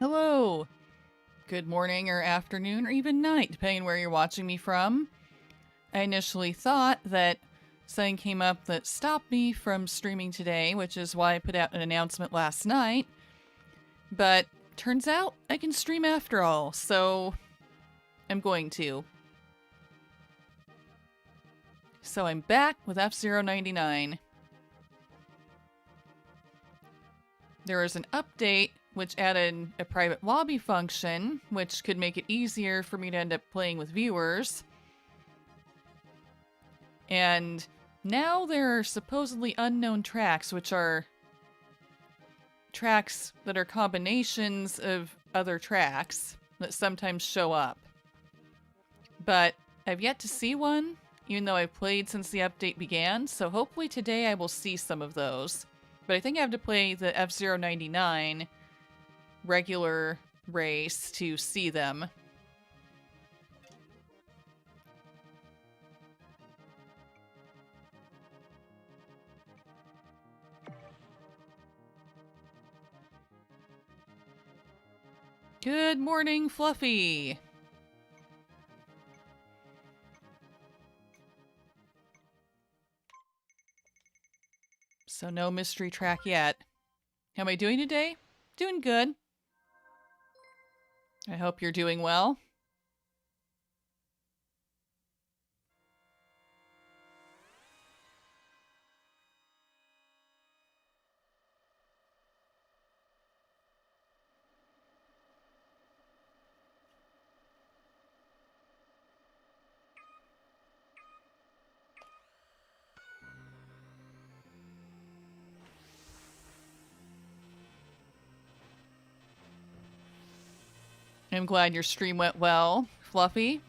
Hello! Good morning or afternoon or even night, depending where you're watching me from. I initially thought that something came up that stopped me from streaming today, which is why I put out an announcement last night. But turns out I can stream after all, so I'm going to. So I'm back with F-Zero99. There is an update which added a private lobby function, which could make it easier for me to end up playing with viewers. And now there are supposedly unknown tracks, which are tracks that are combinations of other tracks that sometimes show up. But I've yet to see one, even though I've played since the update began, so hopefully today I will see some of those. But I think I have to play the F-Zero99 regular race to see them. Good morning, Fluffy! So no mystery track yet. How am I doing today? Doing good. I hope you're doing well. I'm glad your stream went well, Fluffy.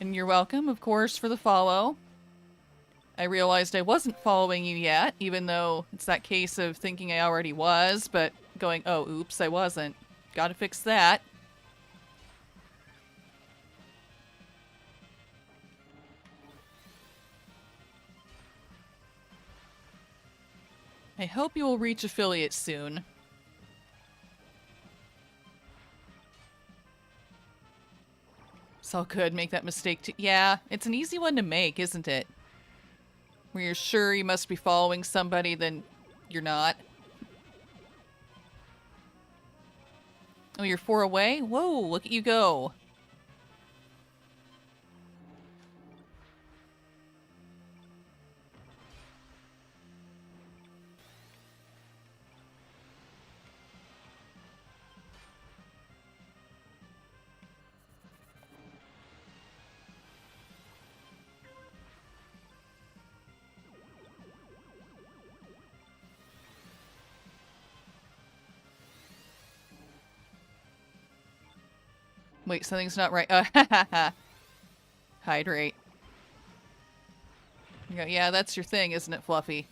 And you're welcome, of course, for the follow. I realized I wasn't following you yet, even though it's that case of thinking I already was, but going, oh, oops, I wasn't. Gotta fix that. I hope you will reach affiliate soon. It's all good, make that mistake too. Yeah, it's an easy one to make, isn't it? Where you're sure you must be following somebody, then you're not. Oh, you're 4 away? Whoa, look at you go. Wait, something's not right. Hydrate. Yeah, that's your thing, isn't it, Fluffy?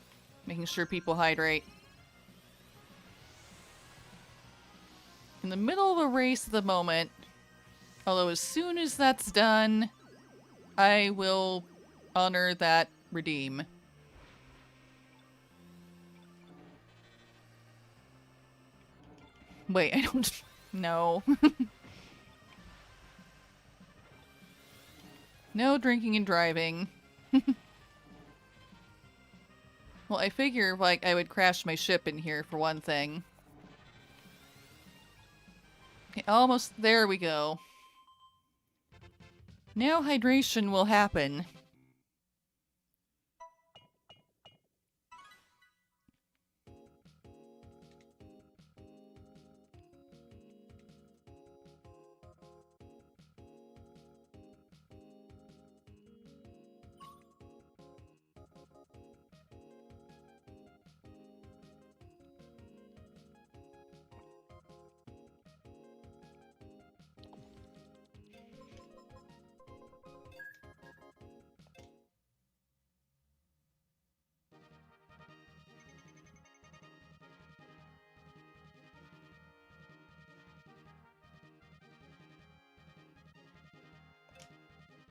Making sure people hydrate. In the middle of a race at the moment, although as soon as that's done, I will honor that redeem. Wait, I don't... No. No drinking and driving. Well, I figure, like, I would crash my ship in here, for one thing. Okay, almost there we go. Now hydration will happen.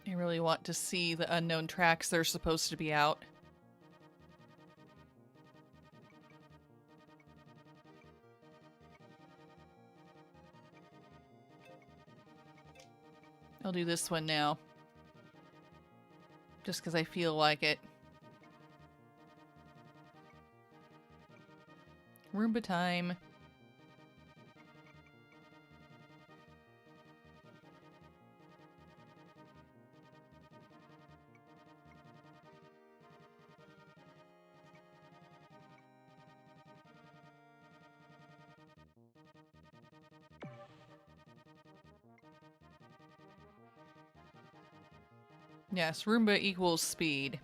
I really want to see the unknown tracks that are supposed to be out. I'll do this one now. Just because I feel like it. Roomba time. Yes, Roomba equals speed.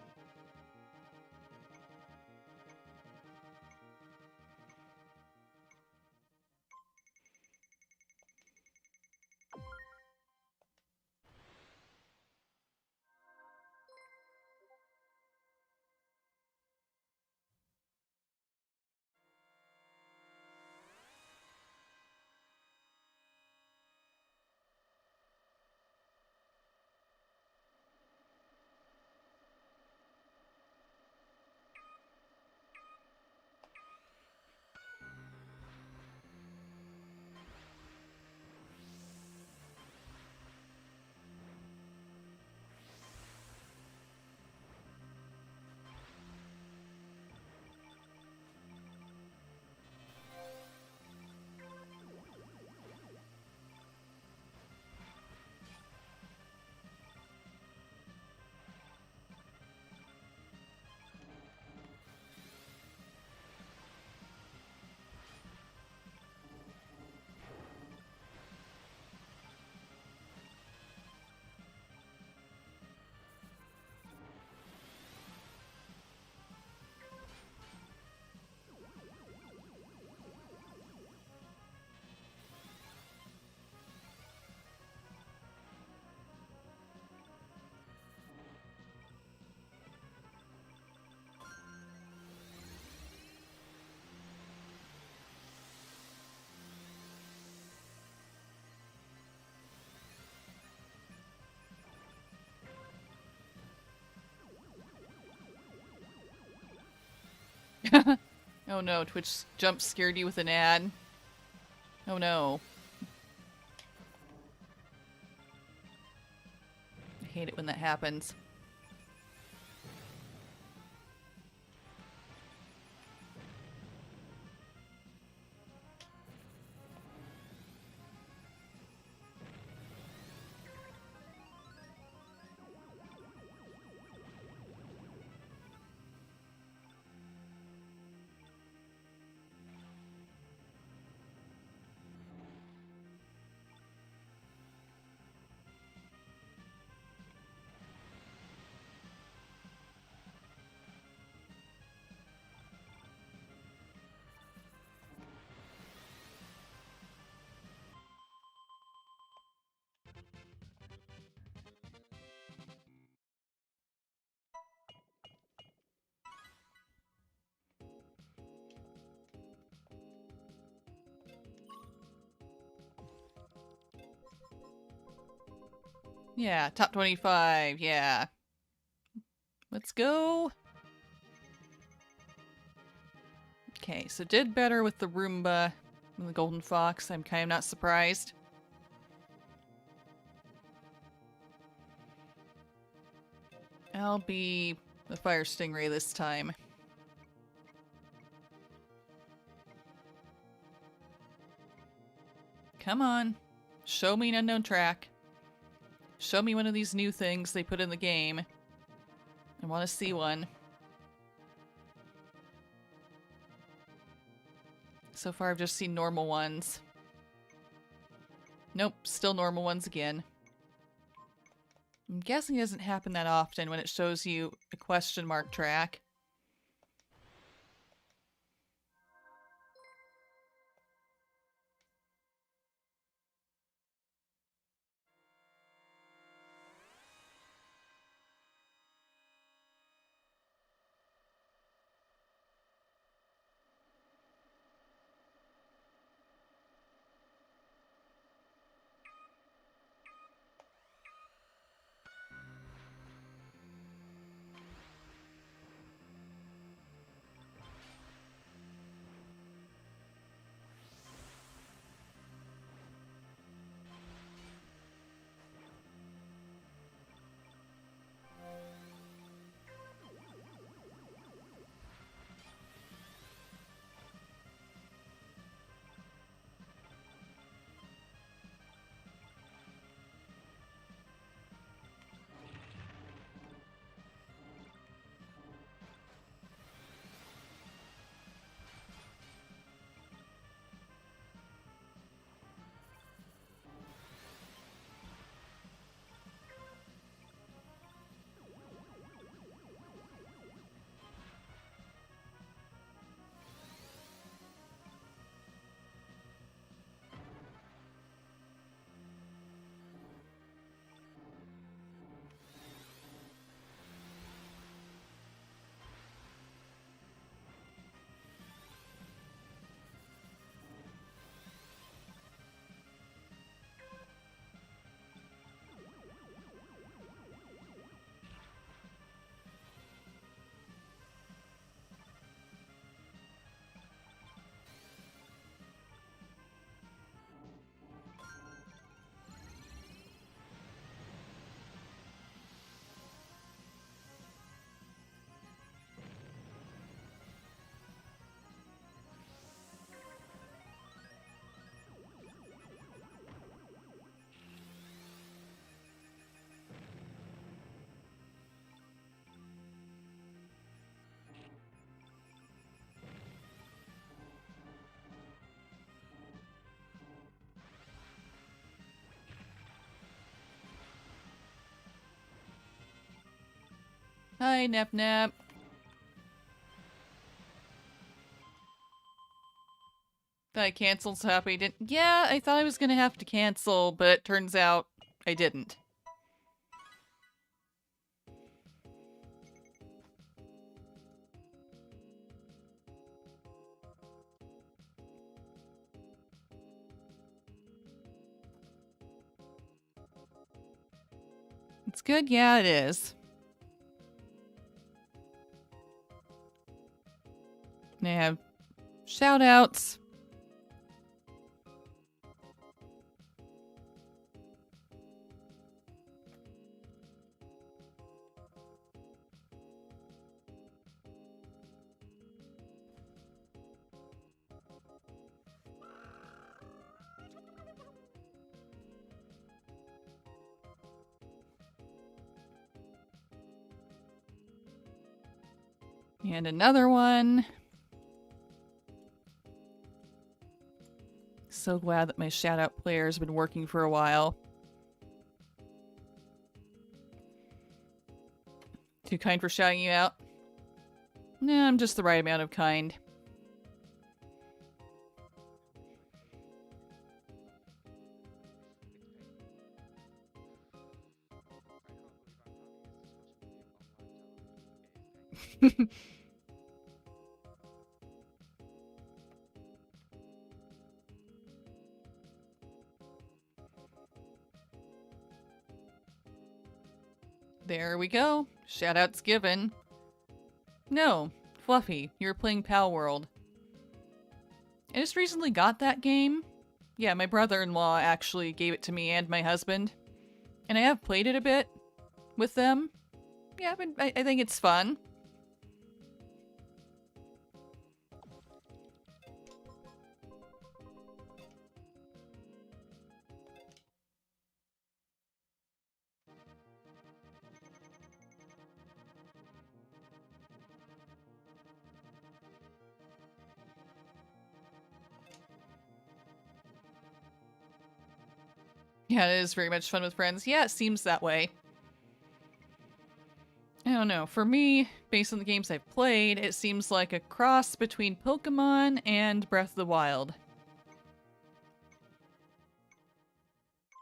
Oh no, Twitch jump scared you with an ad. Oh no. I hate it when that happens. Yeah, top 25, yeah. Let's go. Okay, so did better with the Roomba and the Golden Fox. I'm kind of not surprised. I'll be the Fire Stingray this time. Come on. Show me an unknown track. Show me one of these new things they put in the game. I want to see one. So far I've just seen normal ones. Nope, still normal ones again. I'm guessing it doesn't happen that often when it shows you a question mark track. Hi, Nap Nap. Thought I canceled, so happy I didn't. Yeah, I thought I was gonna have to cancel, but it turns out I didn't. It's good? Yeah, it is. And I have shout outs. And another one. So glad that my shout out player has been working for a while. Too kind for shouting you out? Nah, I'm just the right amount of kind. There we go. Shoutouts given. No, Fluffy, you're playing Pal World. I just recently got that game. Yeah, my brother-in-law actually gave it to me and my husband. And I have played it a bit with them. Yeah, but I think it's fun. Yeah, it is very much fun with friends. Yeah, it seems that way. I don't know. For me, based on the games I've played, it seems like a cross between Pokemon and Breath of the Wild.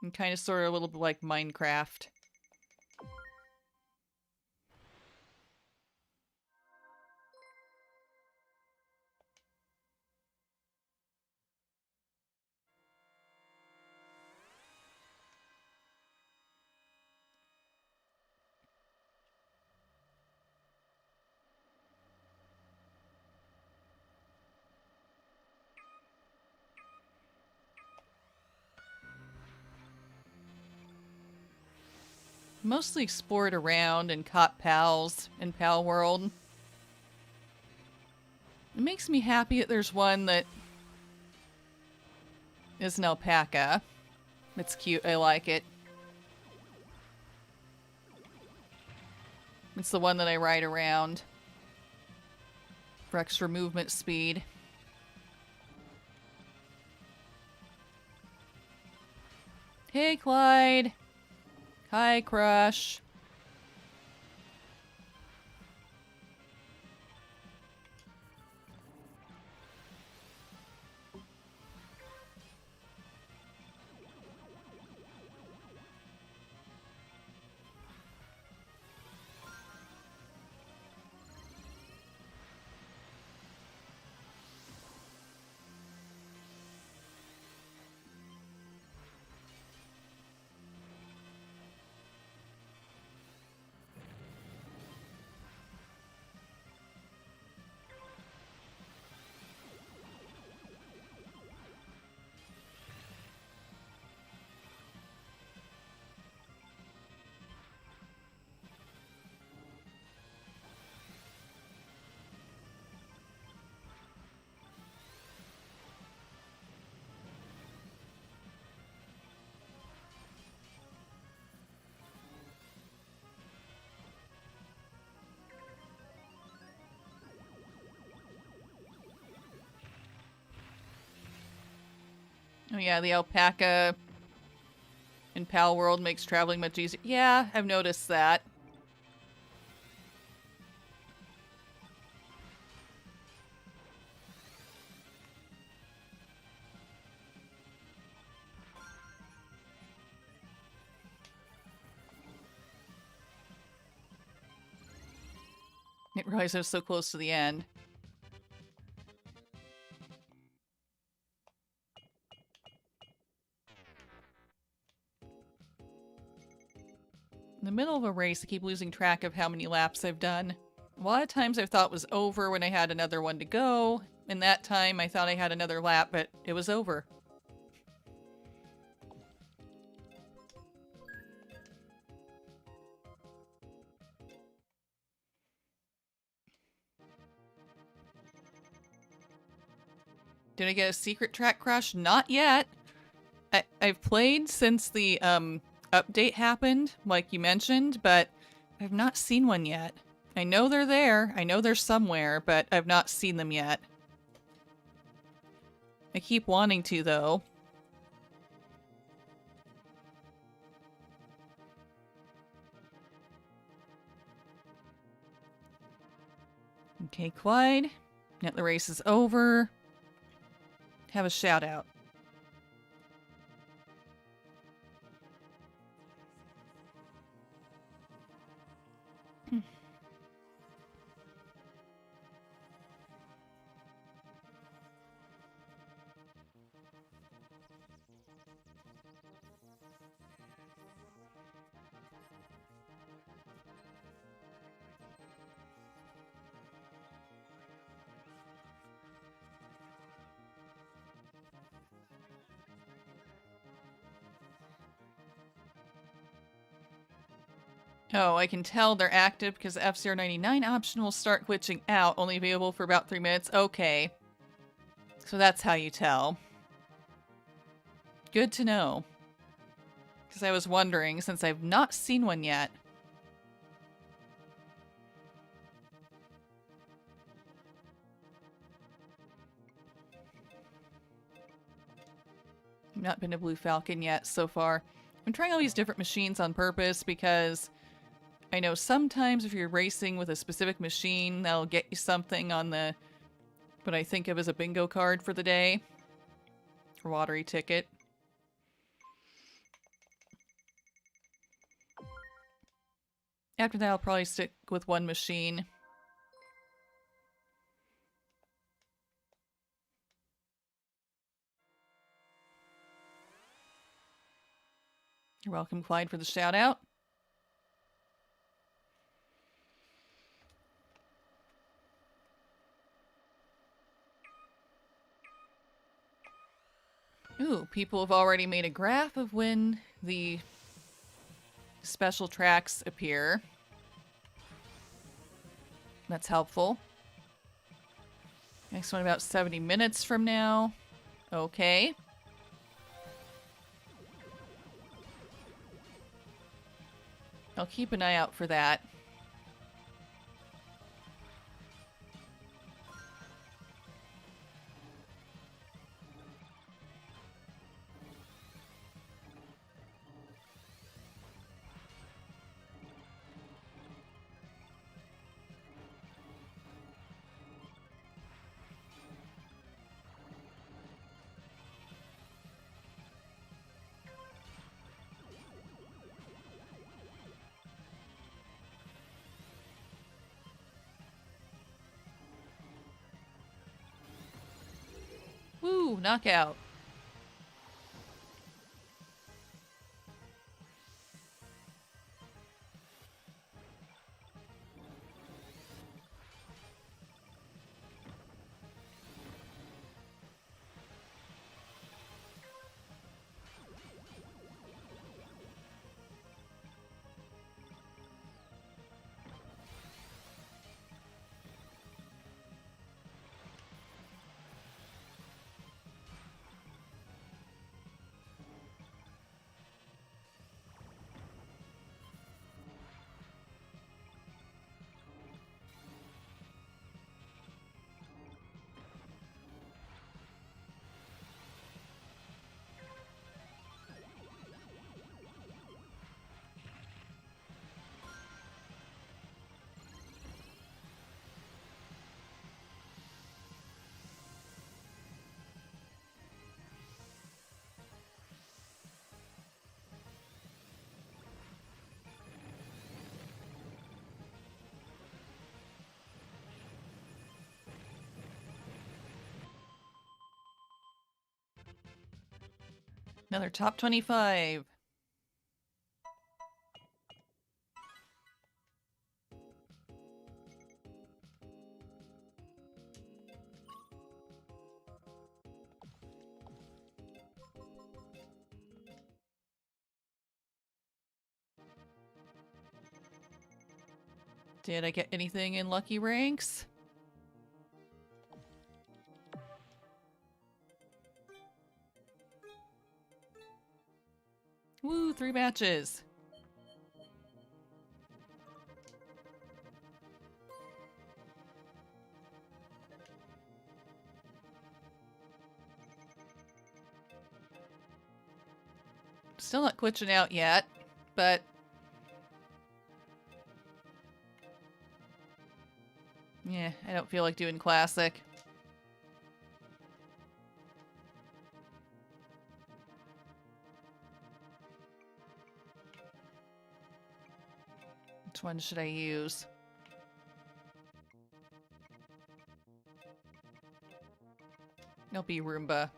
And kind of sort of a little bit like Minecraft. Mostly explored around and caught pals in Pal World. It makes me happy that there's one that is an alpaca. It's cute, I like it. It's the one that I ride around for extra movement speed. Hey, Clyde. Hi, Crush. Oh yeah, the alpaca in Pal World makes traveling much easier. Yeah, I've noticed that. Didn't realize I was so close to the end. In the middle of a race, I keep losing track of how many laps I've done. A lot of times I thought it was over when I had another one to go, and that time I thought I had another lap, but it was over. Did I get a secret track crush? Not yet. I've played since the update happened, like you mentioned, but I've not seen one yet. I know they're there. I know they're somewhere, but I've not seen them yet. I keep wanting to, though. Okay, Clyde. Now the race is over. Have a shout out. Oh, I can tell they're active because the F-099 option will start glitching out, only available for about 3 minutes. Okay. So that's how you tell. Good to know. Because I was wondering, since I've not seen one yet. I've not been to Blue Falcon yet so far. I'm trying all these different machines on purpose because I know sometimes if you're racing with a specific machine, that'll get you something on the what I think of as a bingo card for the day. Or lottery ticket. After that, I'll probably stick with one machine. You're welcome, Clyde, for the shout out. Ooh, people have already made a graph of when the special tracks appear. That's helpful. Next one about 70 minutes from now. Okay. I'll keep an eye out for that. Woo, knockout. Another top 25. Did I get anything in lucky ranks? Woo, 3 matches. Still not glitching out yet, but yeah, I don't feel like doing classic. Which one should I use? It'll be Roomba.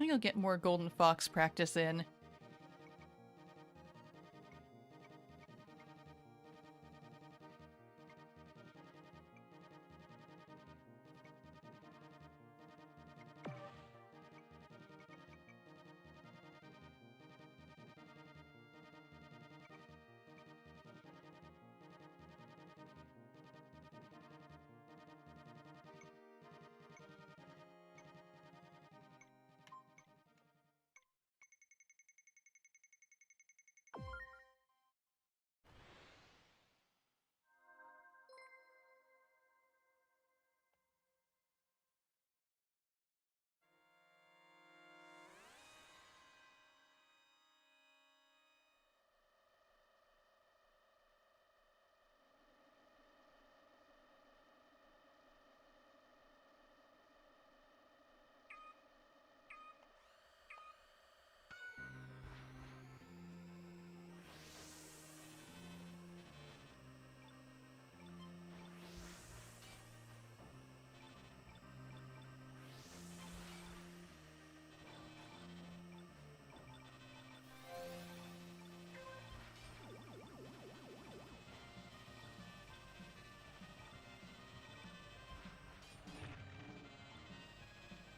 think I'll get more Golden Fox practice in.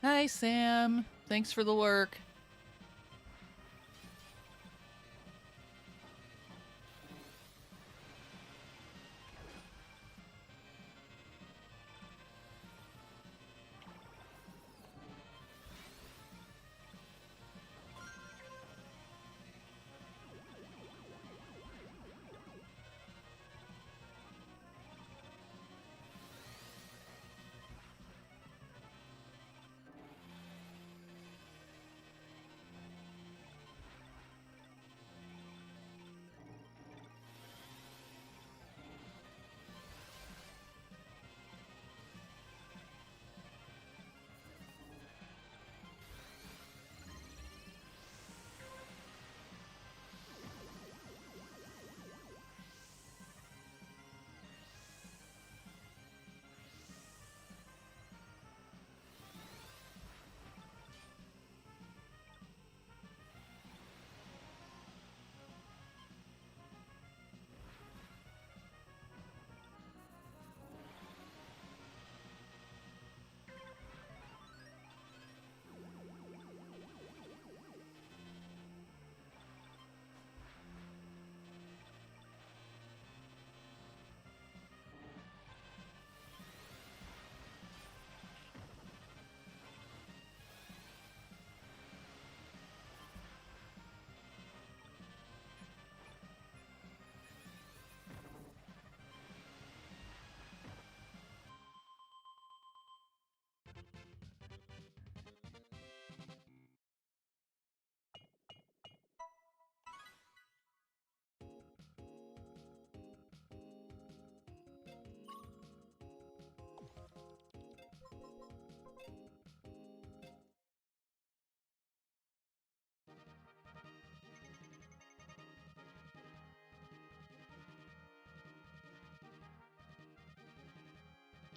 Hi, Sam. Thanks for the work.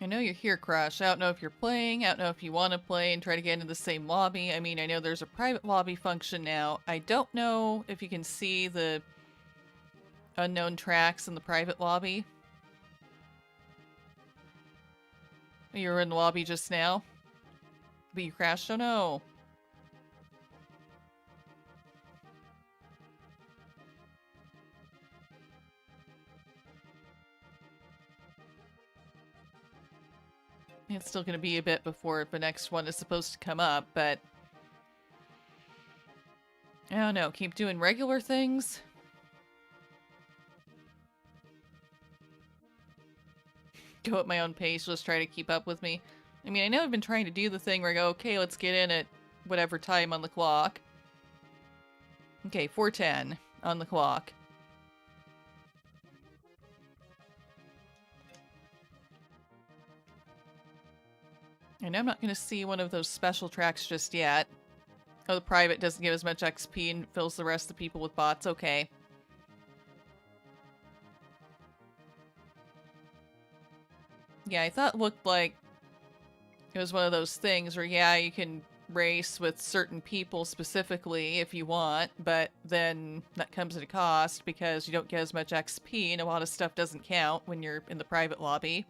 I know you're here, Crush. I don't know if you're playing. I don't know if you want to play and try to get into the same lobby. I mean, I know there's a private lobby function now. I don't know if you can see the unknown tracks in the private lobby. You were in the lobby just now, but you crashed? Oh no. It's still going to be a bit before the next one is supposed to come up, but I don't know. Keep doing regular things. Go at my own pace, just try to keep up with me. I mean, I know I've been trying to do the thing where I go, okay, let's get in at whatever time on the clock. Okay, 4:10 on the clock. I know I'm not going to see one of those special tracks just yet. Oh, the private doesn't give as much XP and fills the rest of the people with bots. Okay. Yeah, I thought it looked like it was one of those things where, yeah, you can race with certain people specifically if you want, but then that comes at a cost because you don't get as much XP and a lot of stuff doesn't count when you're in the private lobby.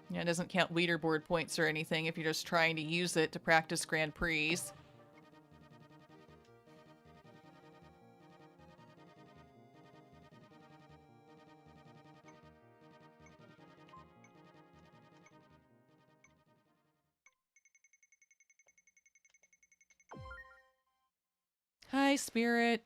Yeah, it doesn't count leaderboard points or anything if you're just trying to use it to practice Grand Prix. Hi, Spirit.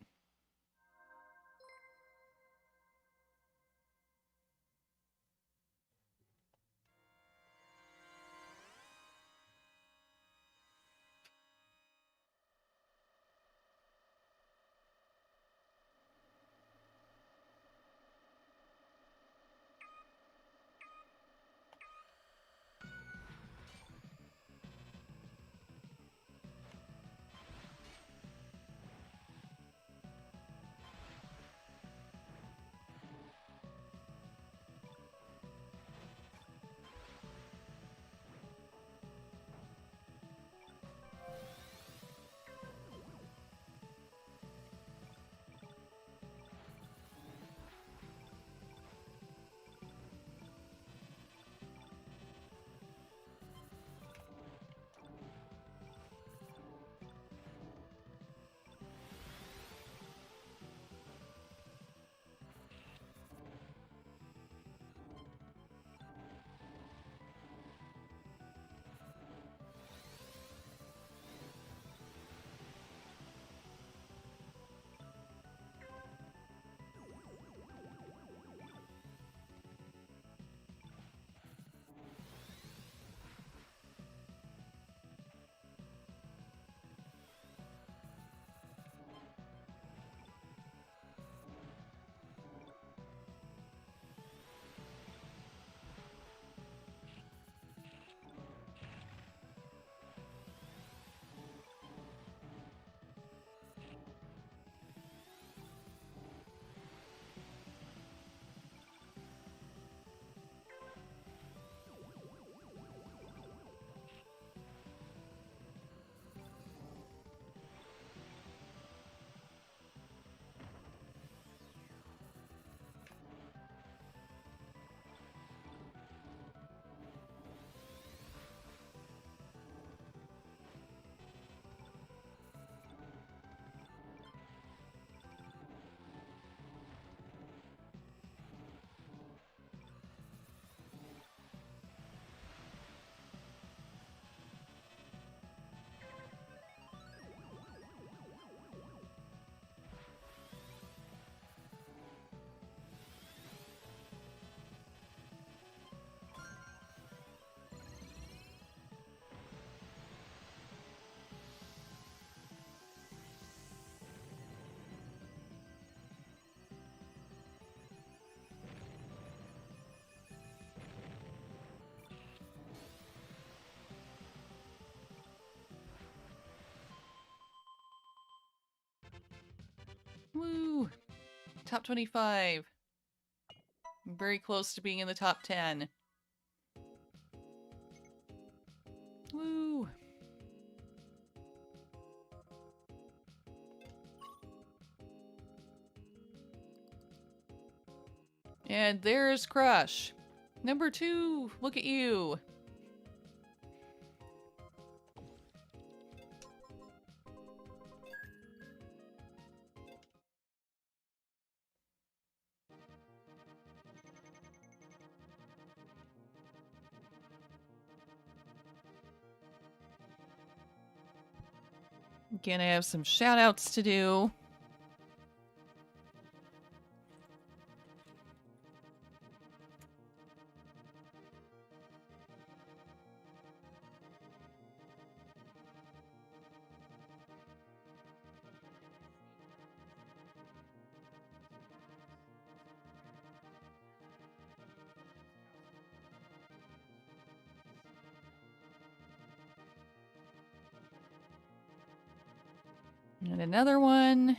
Woo! Top 25. I'm very close to being in the top 10. Woo! And there's Crush. Number 2. Look at you. Again, I have some shout outs to do. And another one.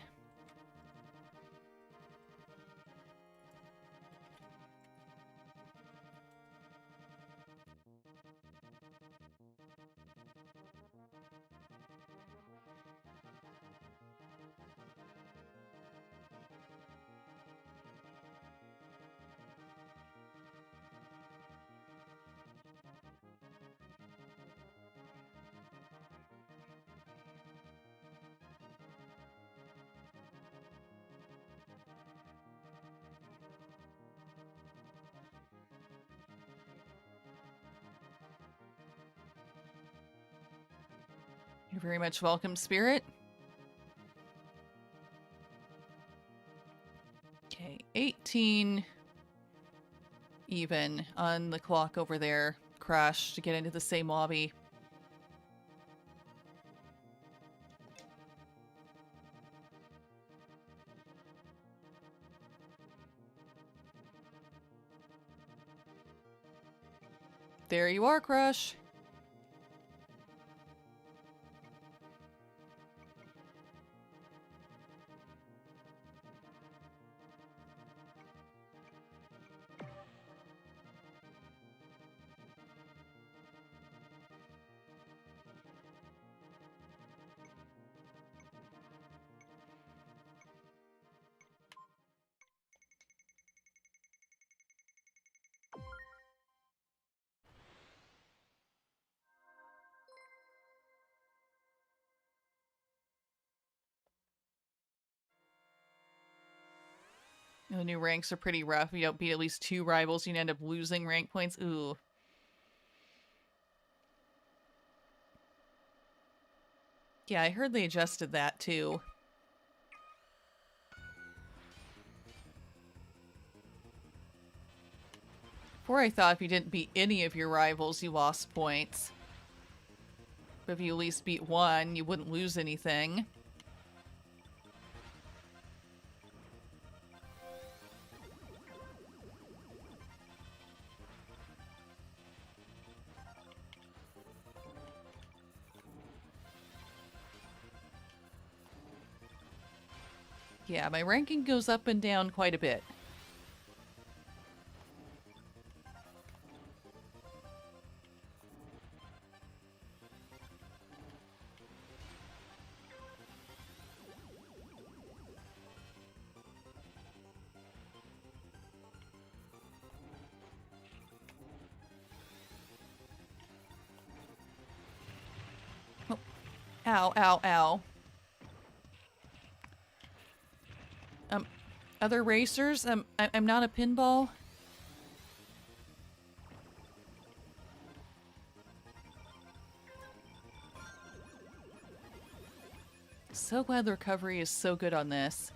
You're very much welcome, Spirit. Okay, 18 even on the clock over there. Crush to get into the same lobby. There you are, Crush. The new ranks are pretty rough. If you don't beat at least 2 rivals, you can end up losing rank points. Ooh. Yeah, I heard they adjusted that too. Before I thought if you didn't beat any of your rivals, you lost points. But if you at least beat 1, you wouldn't lose anything. Yeah, my ranking goes up and down quite a bit. Oh. Ow, ow, ow. Other racers? I'm not a pinball. So glad the recovery is so good on this.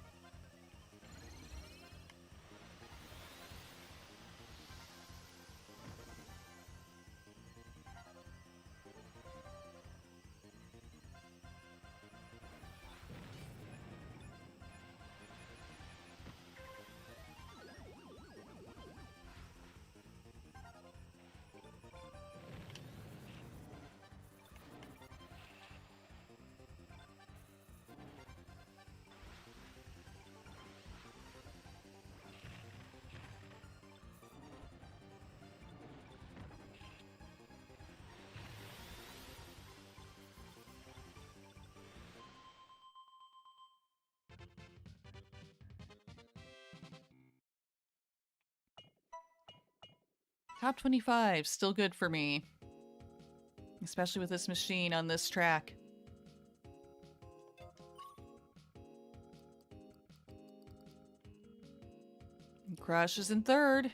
Top 25, still good for me. Especially with this machine on this track. Crush is in 3rd.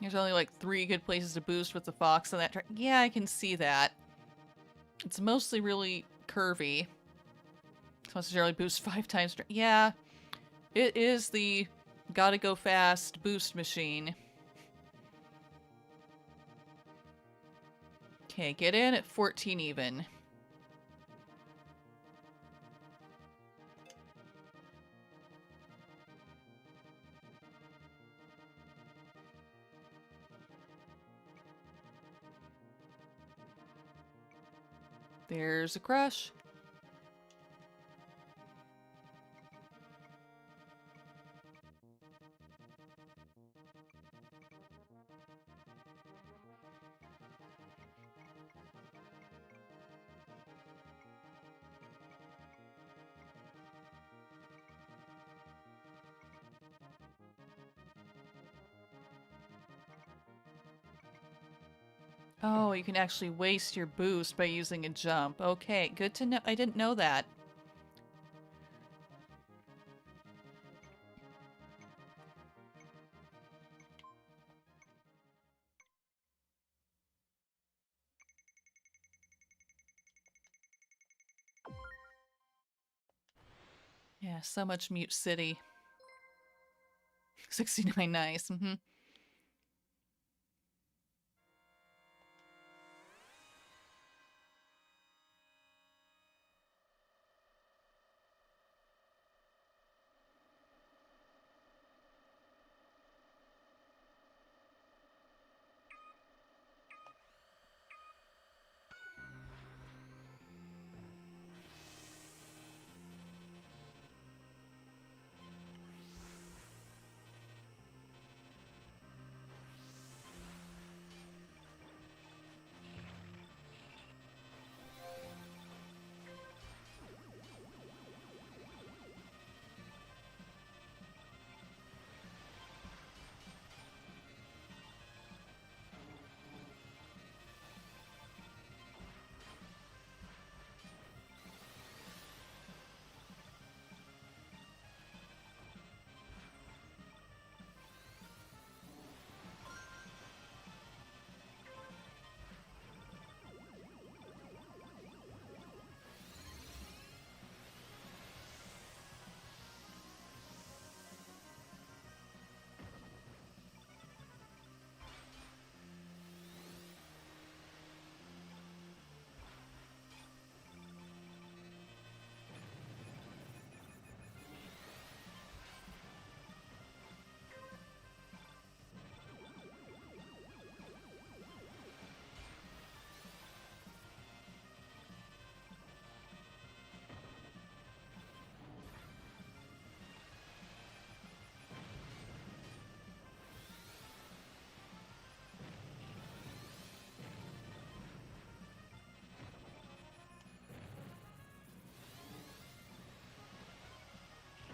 There's only like 3 good places to boost with the Fox on that track. Yeah, I can see that. It's mostly really curvy. It's necessarily boost 5 times. Yeah, it is the gotta go fast boost machine. Okay, get in at 14 even. There's a Crush. Oh, you can actually waste your boost by using a jump. Okay, good to know. I didn't know that. Yeah, so much Mute City. 69 nice.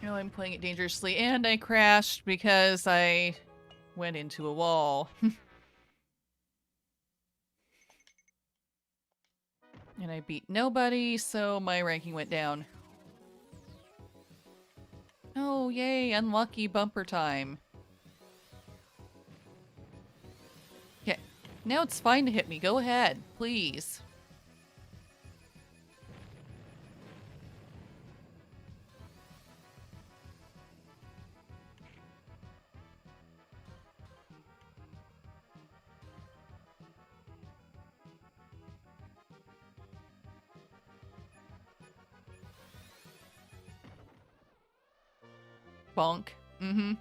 You know, I'm playing it dangerously, and I crashed because I went into a wall. And I beat nobody, so my ranking went down. Oh, yay, unlucky bumper time. Yeah, now it's fine to hit me. Go ahead, please. Bonk. Mm-hmm.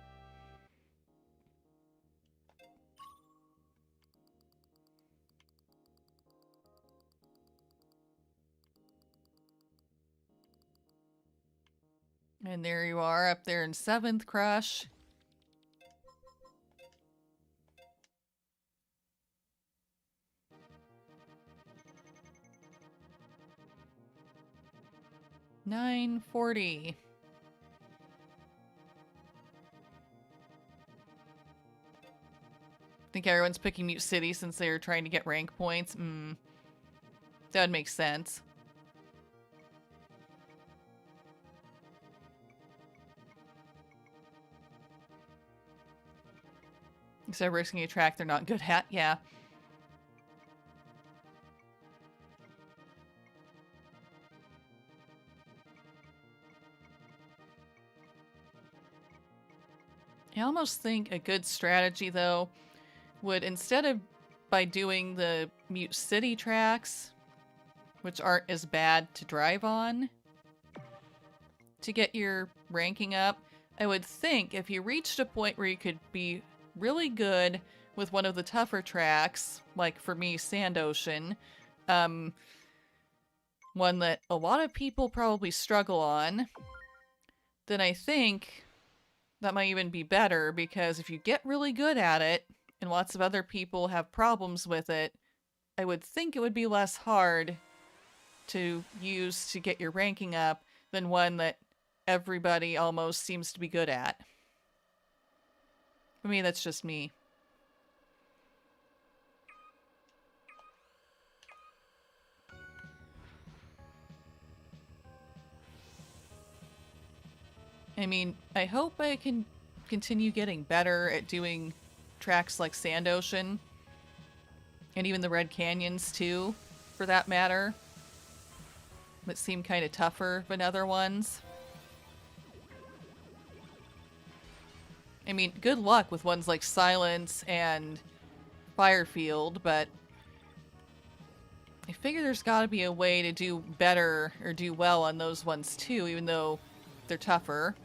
And there you are, up there in 7th, Crush. $9.40. I think everyone's picking Mute City since they're trying to get rank points. That would make sense. Instead of risking a track they're not good at, yeah. I almost think a good strategy, though, would, instead of by doing the Mute City tracks, which aren't as bad to drive on, to get your ranking up, I would think if you reached a point where you could be really good with one of the tougher tracks, like for me, Sand Ocean, one that a lot of people probably struggle on, then I think that might even be better, because if you get really good at it and lots of other people have problems with it, I would think it would be less hard to use to get your ranking up than one that everybody almost seems to be good at. I mean, that's just me. I mean, I hope I can continue getting better at doing tracks like Sand Ocean, and even the Red Canyons too, for that matter, that seem kind of tougher than other ones. I mean, good luck with ones like Silence and Firefield, but I figure there's gotta be a way to do better or do well on those ones too, even though they're tougher.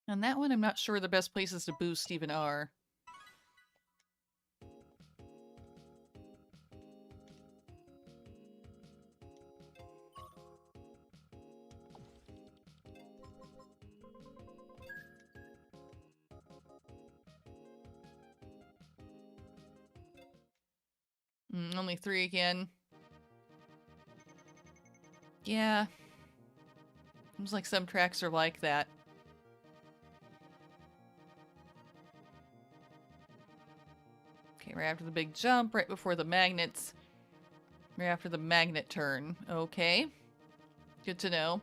And that one, I'm not sure the best places to boost even are. Only 3 again. Yeah. Seems like some tracks are like that. Okay, right after the big jump, right before the magnets. Right after the magnet turn. Okay. Good to know.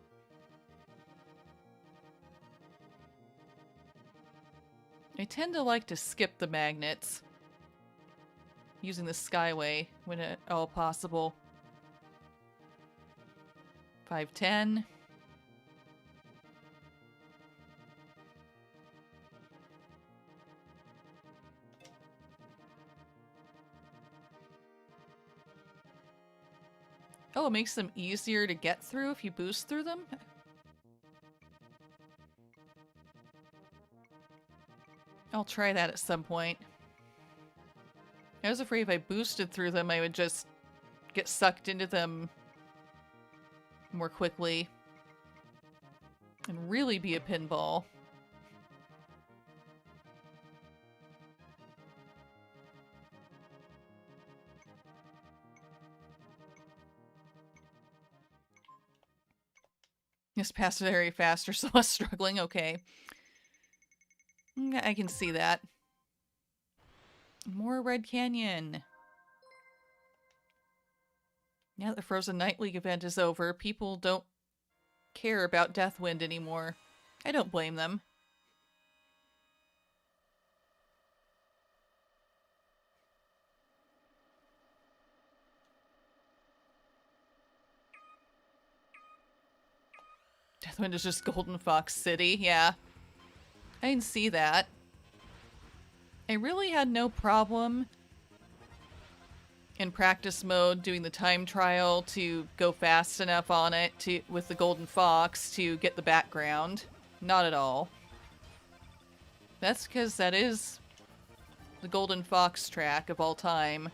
I tend to like to skip the magnets, using the Skyway when at all possible. 510. Oh, it makes them easier to get through if you boost through them? I'll try that at some point. I was afraid if I boosted through them, I would just get sucked into them more quickly and really be a pinball. This passed very fast or so less struggling. Okay. I can see that. More Red Canyon. Now that the Frozen Night League event is over, people don't care about Deathwind anymore. I don't blame them. Deathwind is just Golden Fox City, yeah. I can see that. I really had no problem in practice mode doing the time trial to go fast enough on it to with the Golden Fox to get the background. Not at all. That's because that is the Golden Fox track of all time.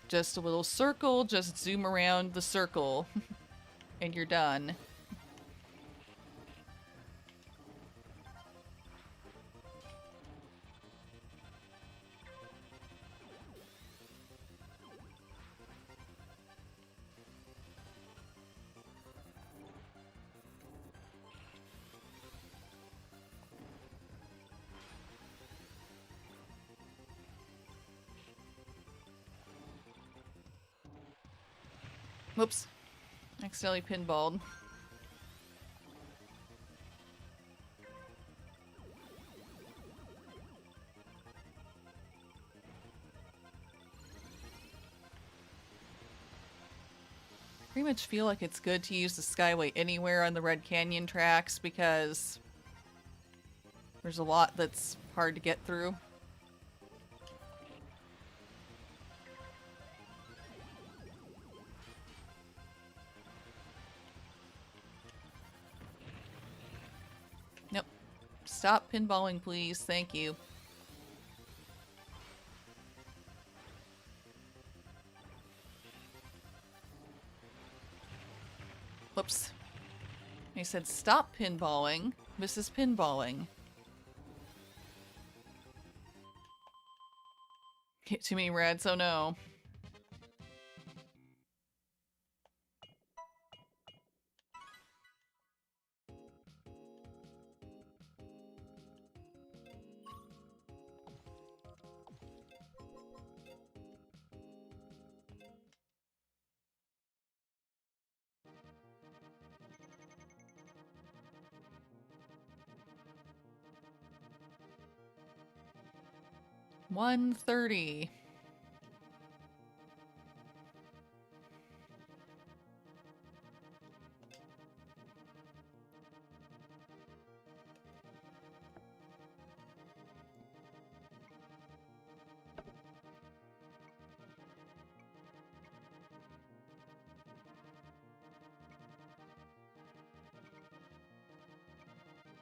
Just a little circle, just zoom around the circle, and you're done. Whoops. Accidentally pinballed. Pretty much feel like it's good to use the Skyway anywhere on the Red Canyon tracks because there's a lot that's hard to get through. Nope. Stop pinballing, please. Thank you. Whoops. He said stop pinballing. This is pinballing. Hit too many reds, oh no. $130.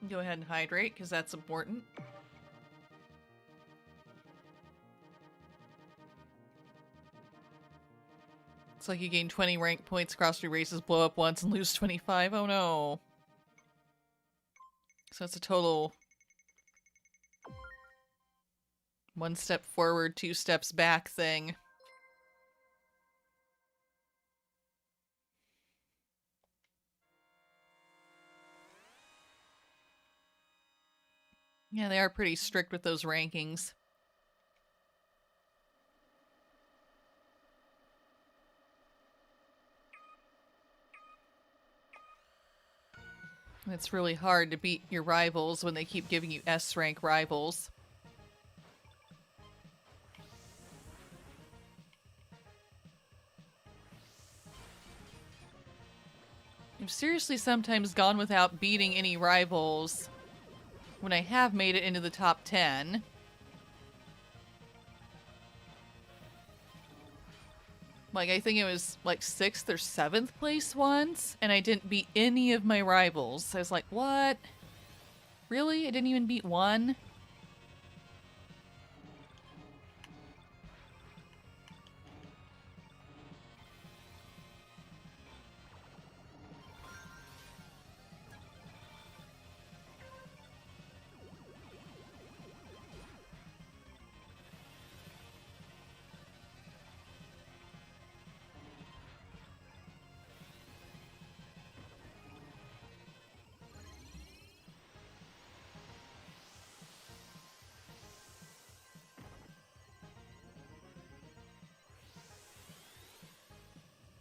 Go ahead and hydrate, because that's important. It's like you gain 20 rank points across 3 races, blow up once, and lose 25. Oh no. So it's a total 1 step forward, 2 steps back thing. Yeah, they are pretty strict with those rankings. It's really hard to beat your rivals when they keep giving you S rank rivals. I've seriously sometimes gone without beating any rivals when I have made it into the top 10. Like, I think it was like 6th or 7th place once, and I didn't beat any of my rivals. I was like, what? Really? I didn't even beat one?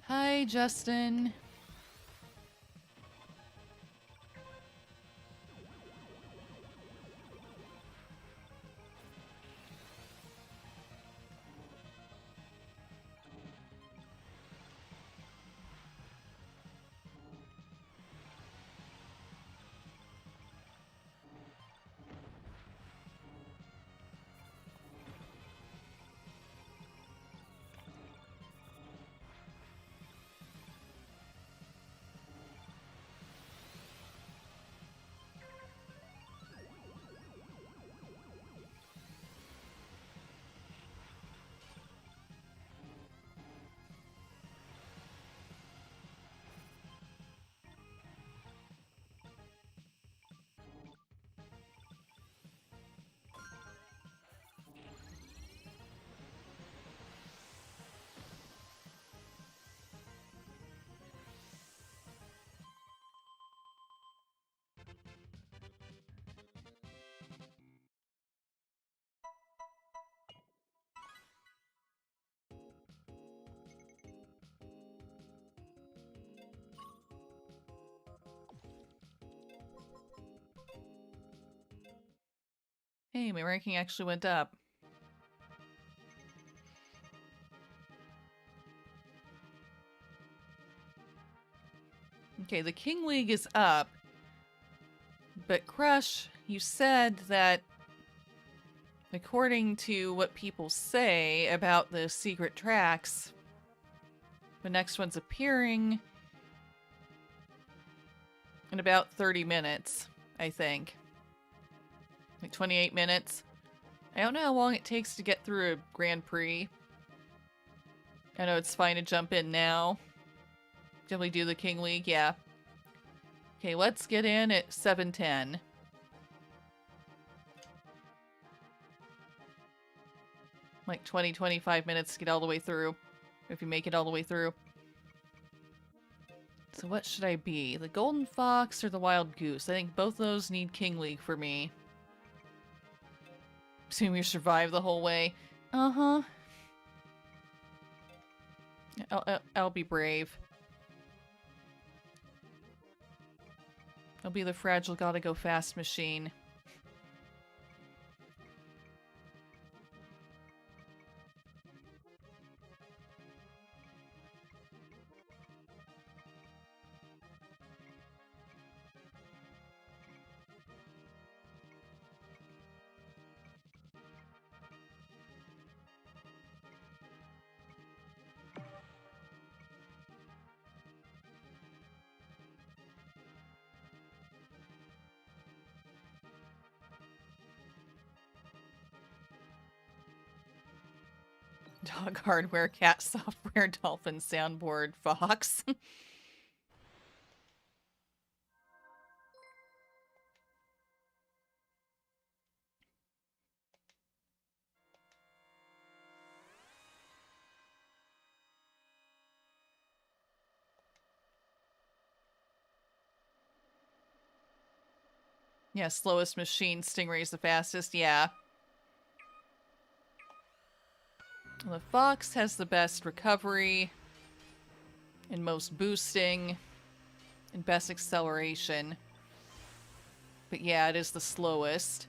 Hi, Justin. Hey, my ranking actually went up. Okay, the King League is up. But Crush, you said that according to what people say about the secret tracks, the next one's appearing in about 30 minutes, I think. Like 28 minutes. I don't know how long it takes to get through a Grand Prix. I know it's fine to jump in now. Did we do the King League? Yeah. Okay, let's get in at 7:10. Like 20, 25 minutes to get all the way through. If you make it all the way through. So what should I be? The Golden Fox or the Wild Goose? I think both those need King League for me. Assume you survive the whole way. Uh-huh. I'll be brave. I'll be the fragile gotta go fast machine. Dog hardware, cat software, dolphin soundboard, fox. Yeah, slowest machine, Stingray's the fastest, yeah. The fox has the best recovery, and most boosting, and best acceleration. But yeah, it is the slowest.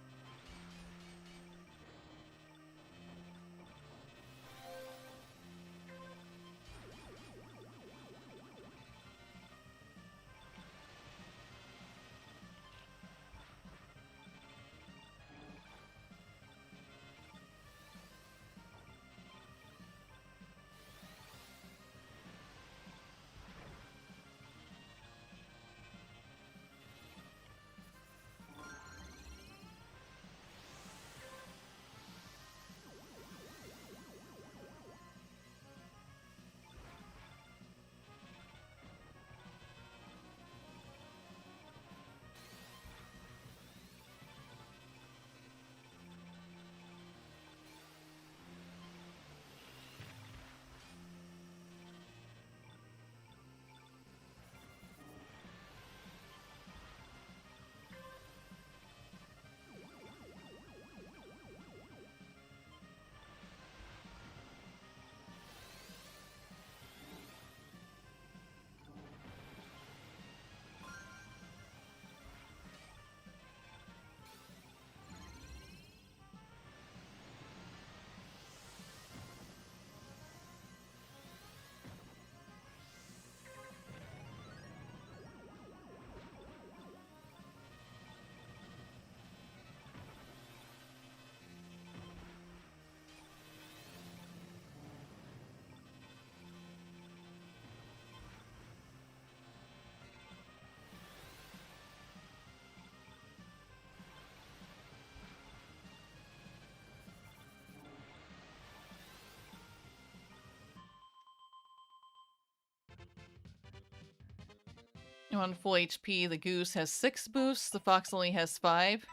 On full HP, the goose has 6 boosts, the fox only has 5.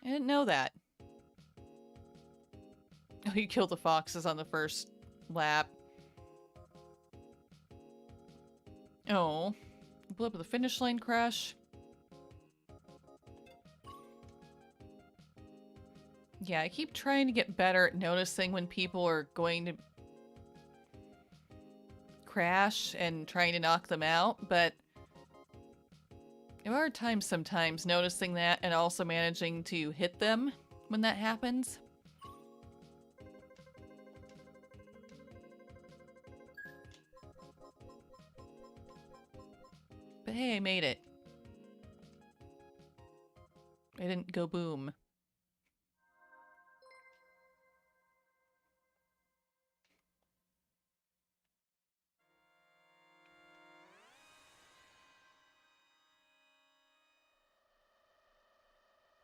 I didn't know that. Oh, you killed the foxes on the first lap. Oh. Blew up at the finish line, Crush. Yeah, I keep trying to get better at noticing when people are going to crash and trying to knock them out, but I have a hard time sometimes noticing that and also managing to hit them when that happens. But hey, I made it. I didn't go boom.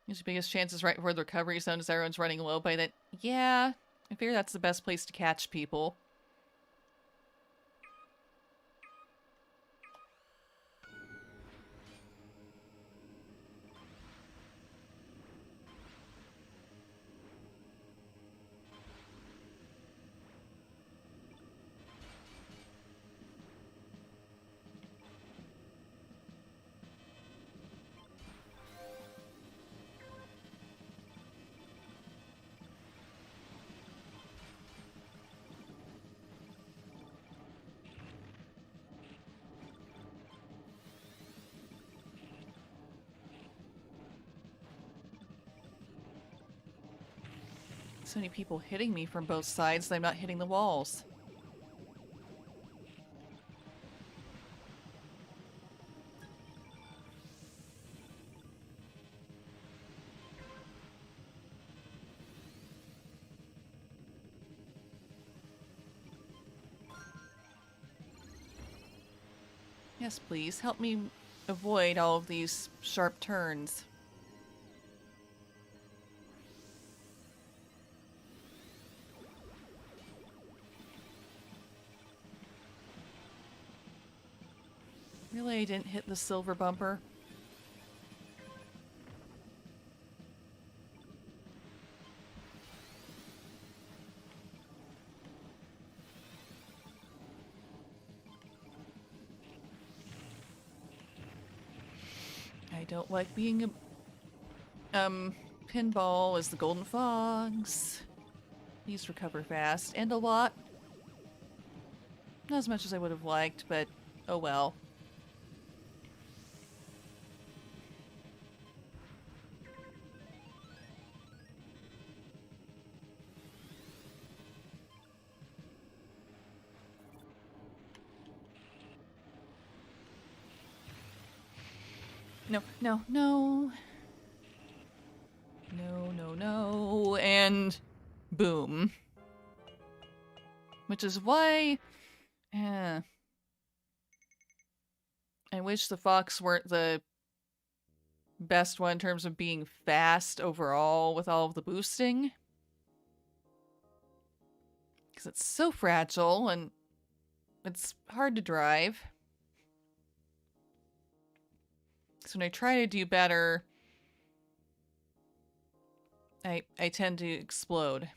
There's the biggest chances right before the recovery zone as everyone's running low by that. Yeah, I figure that's the best place to catch people. So many people hitting me from both sides that I'm not hitting the walls. Yes, please. Help me avoid all of these sharp turns. Really, I didn't hit the silver bumper? I don't like being a... pinball is the golden fogs. These recover fast, and a lot. Not as much as I would have liked, but oh well. No, no, no. No, no, no. And boom. Which is why... I wish the fox weren't the best one in terms of being fast overall with all of the boosting. Because it's so fragile and it's hard to drive. So when I try to do better, I tend to explode.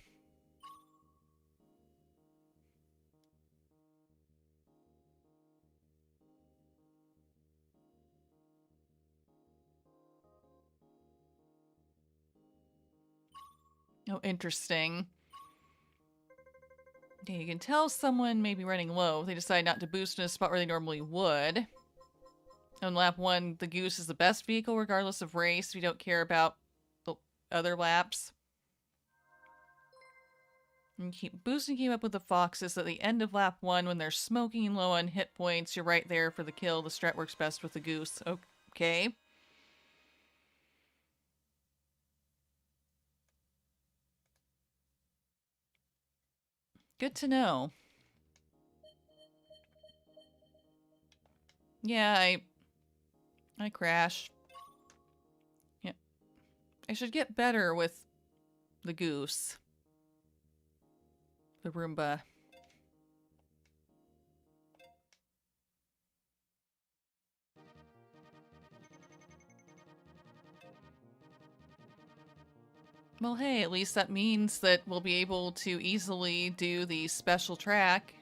Oh, interesting. Okay, you can tell someone may be running low if they decide not to boost in a spot where they normally would. On lap 1, the Goose is the best vehicle regardless of race. We don't care about the other laps. And keep boosting, keep up with the Foxes. At the end of lap 1, when they're smoking low on hit points, you're right there for the kill. The strat works best with the Goose. Okay. Good to know. Yeah, I crash. Yeah. I should get better with the Goose. The Roomba. Well, hey, at least that means that we'll be able to easily do the special track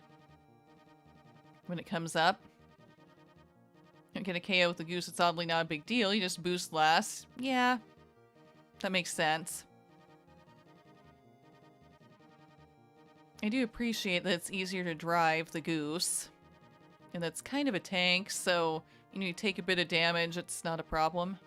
when it comes up. Don't get a KO with the Goose, it's oddly not a big deal. You just boost less. Yeah, that makes sense. I do appreciate that it's easier to drive the Goose. And that's kind of a tank, so you take a bit of damage, it's not a problem.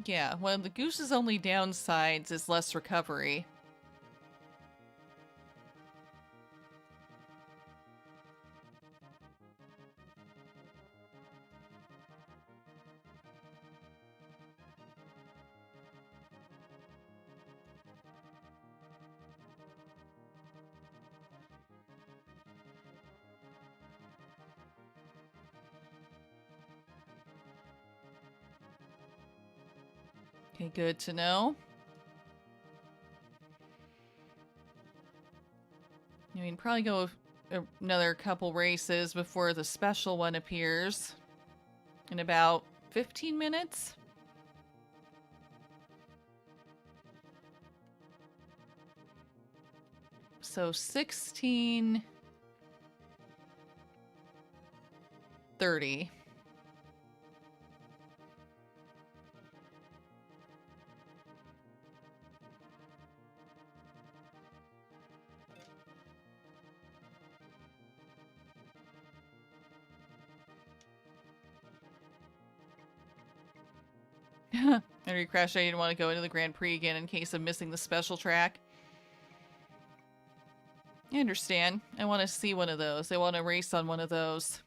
Yeah, one of the goose's only downsides is less recovery. Okay, good to know. I mean, probably go another couple races before the special one appears in about 15 minutes. So 16:30. After you crash, I didn't want to go into the Grand Prix again in case of missing the special track. I understand. I want to see one of those. I want to race on one of those.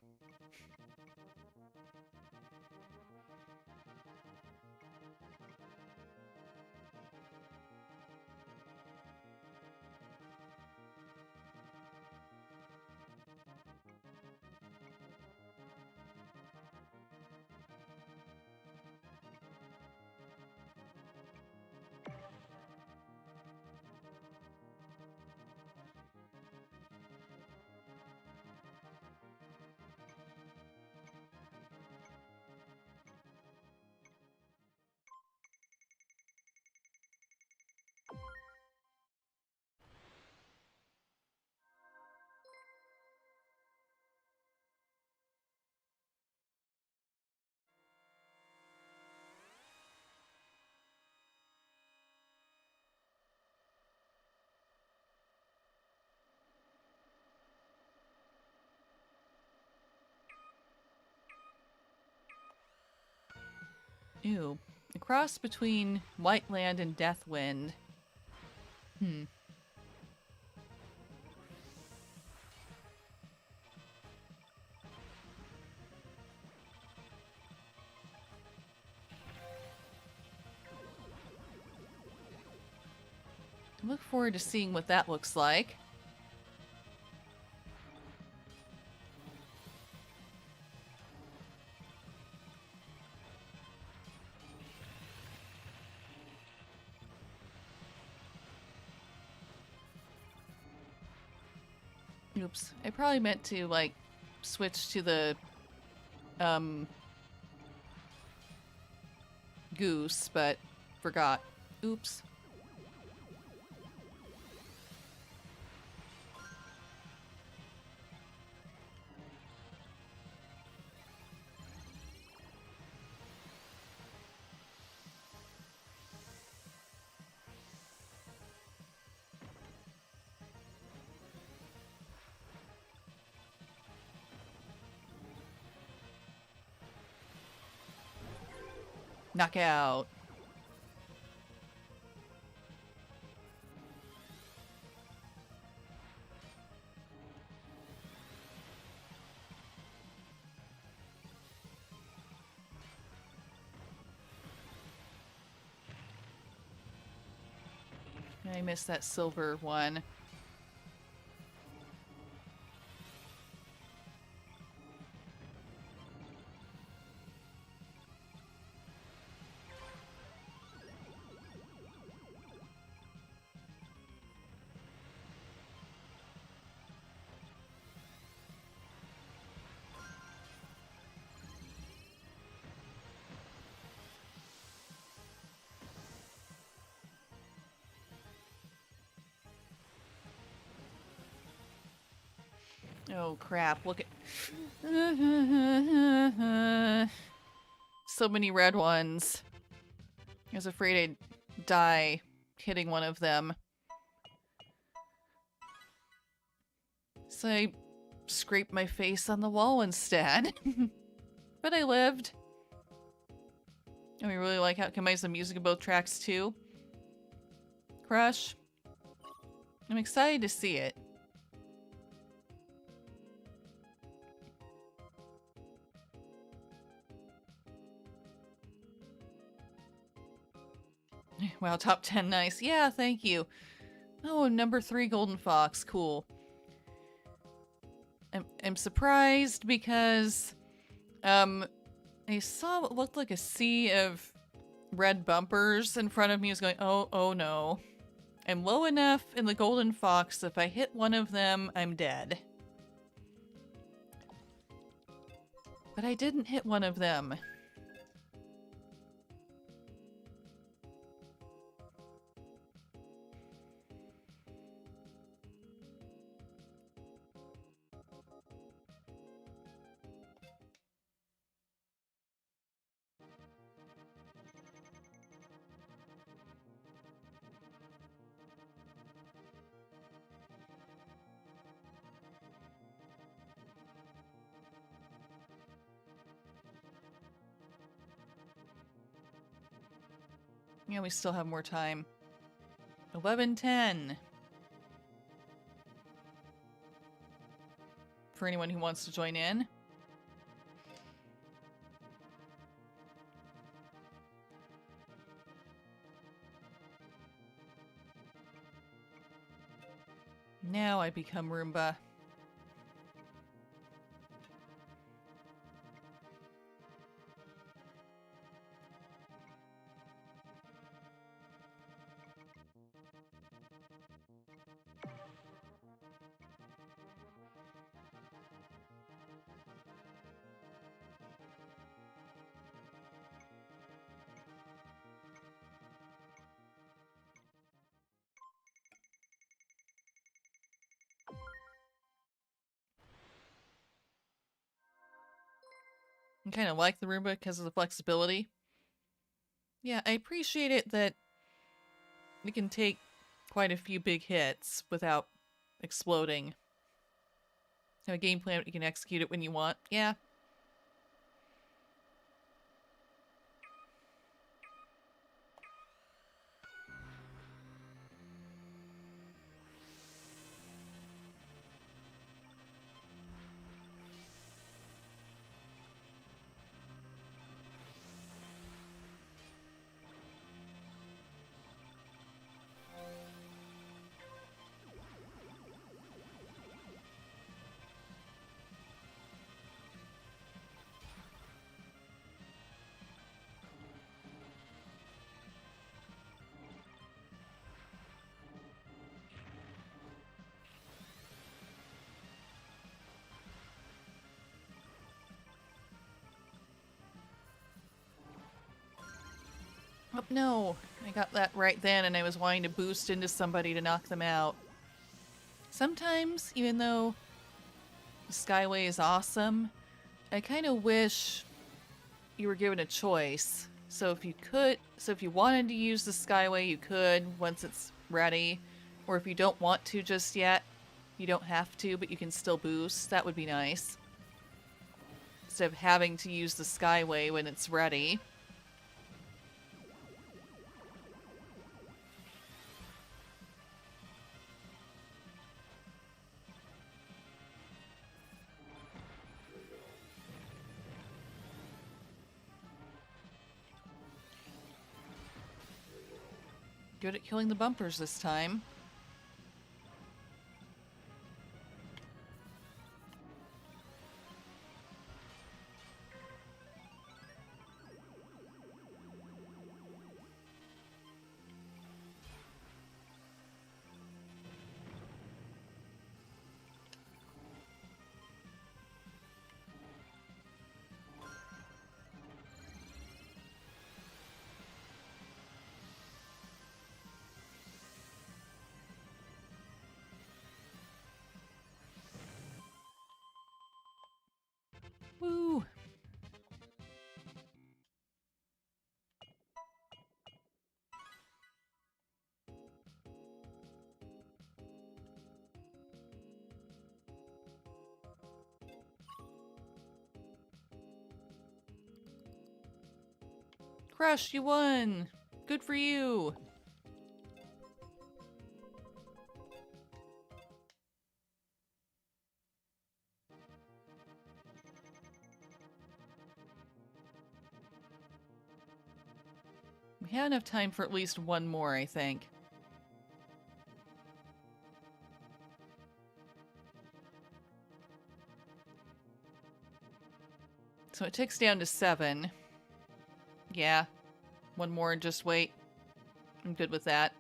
Ew. A cross between Whiteland and Deathwind. Look forward to seeing what that looks like. Oops. I probably meant to, like, switch to the, goose, but forgot. Oops. Knockout. I missed that silver one. Oh crap, look at so many red ones. I was afraid I'd die hitting one of them. So I scraped my face on the wall instead. But I lived. And we really like how it combines the music of both tracks too. Crush. I'm excited to see it. Wow, top 10, nice. Yeah, thank you. Oh, number 3 Golden Fox, cool. I'm surprised because I saw what looked like a sea of red bumpers in front of me. I was going, oh no. I'm low enough in the Golden Fox, if I hit one of them, I'm dead. But I didn't hit one of them. Yeah, we still have more time. 11:10. For anyone who wants to join in. Now I become Roomba. I kind of like the Roomba because of the flexibility. Yeah, I appreciate it that we can take quite a few big hits without exploding. Have a game plan, you can execute it when you want. Yeah. Oh, no. I got that right then, and I was wanting to boost into somebody to knock them out. Sometimes, even though Skyway is awesome, I kind of wish you were given a choice. So if you wanted to use the Skyway, you could once it's ready. Or if you don't want to just yet, you don't have to, but you can still boost. That would be nice. Instead of having to use the Skyway when it's ready. Good at killing the bumpers this time. Woo! Crush, you won! Good for you! We have enough time for at least one more, I think. So it ticks down to 7. Yeah. One more and just wait. I'm good with that.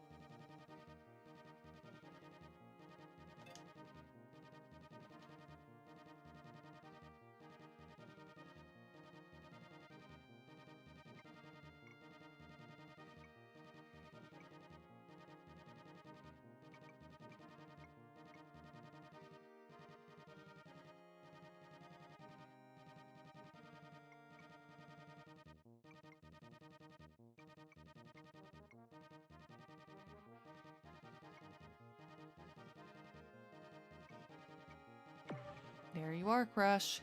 There you are, Crush.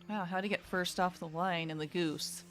Wow, how to get first off the line in the goose.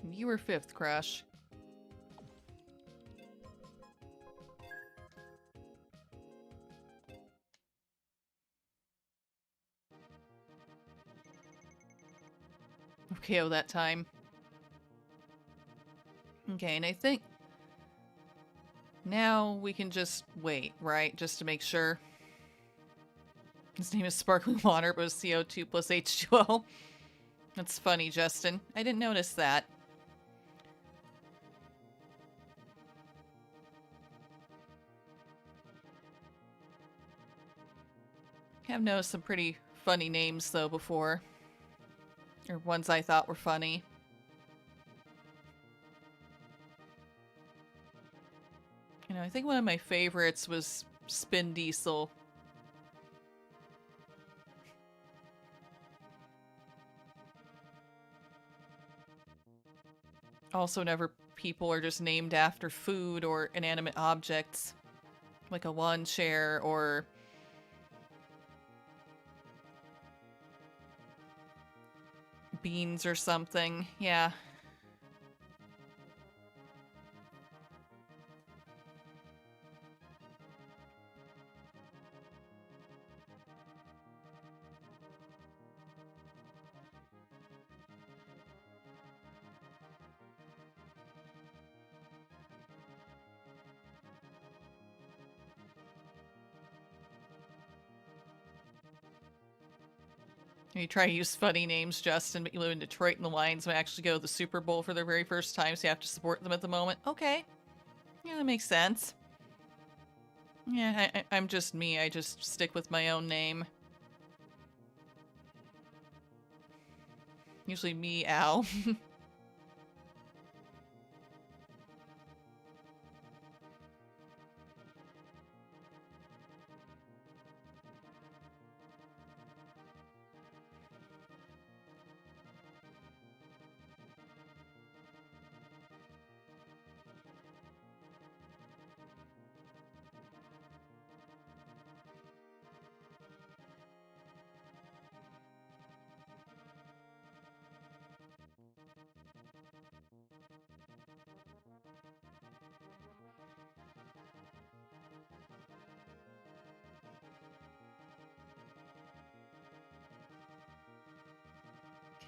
You were 5th, Crush. KO that time. Okay, and I think now we can just wait, right? Just to make sure. His name is Sparkling Water, but it was CO2 plus H2O. That's funny, Justin. I didn't notice that. I've noticed some pretty funny names, though, before. Or ones I thought were funny. You know, I think one of my favorites was Spin Diesel. Also, whenever people are just named after food or inanimate objects, like a lawn chair or beans or something. Yeah. You try to use funny names, Justin, but you live in Detroit and the Lions will actually go to the Super Bowl for their very first time, so you have to support them at the moment. Okay. Yeah, that makes sense. Yeah, I'm just me. I just stick with my own name. Usually me, Al.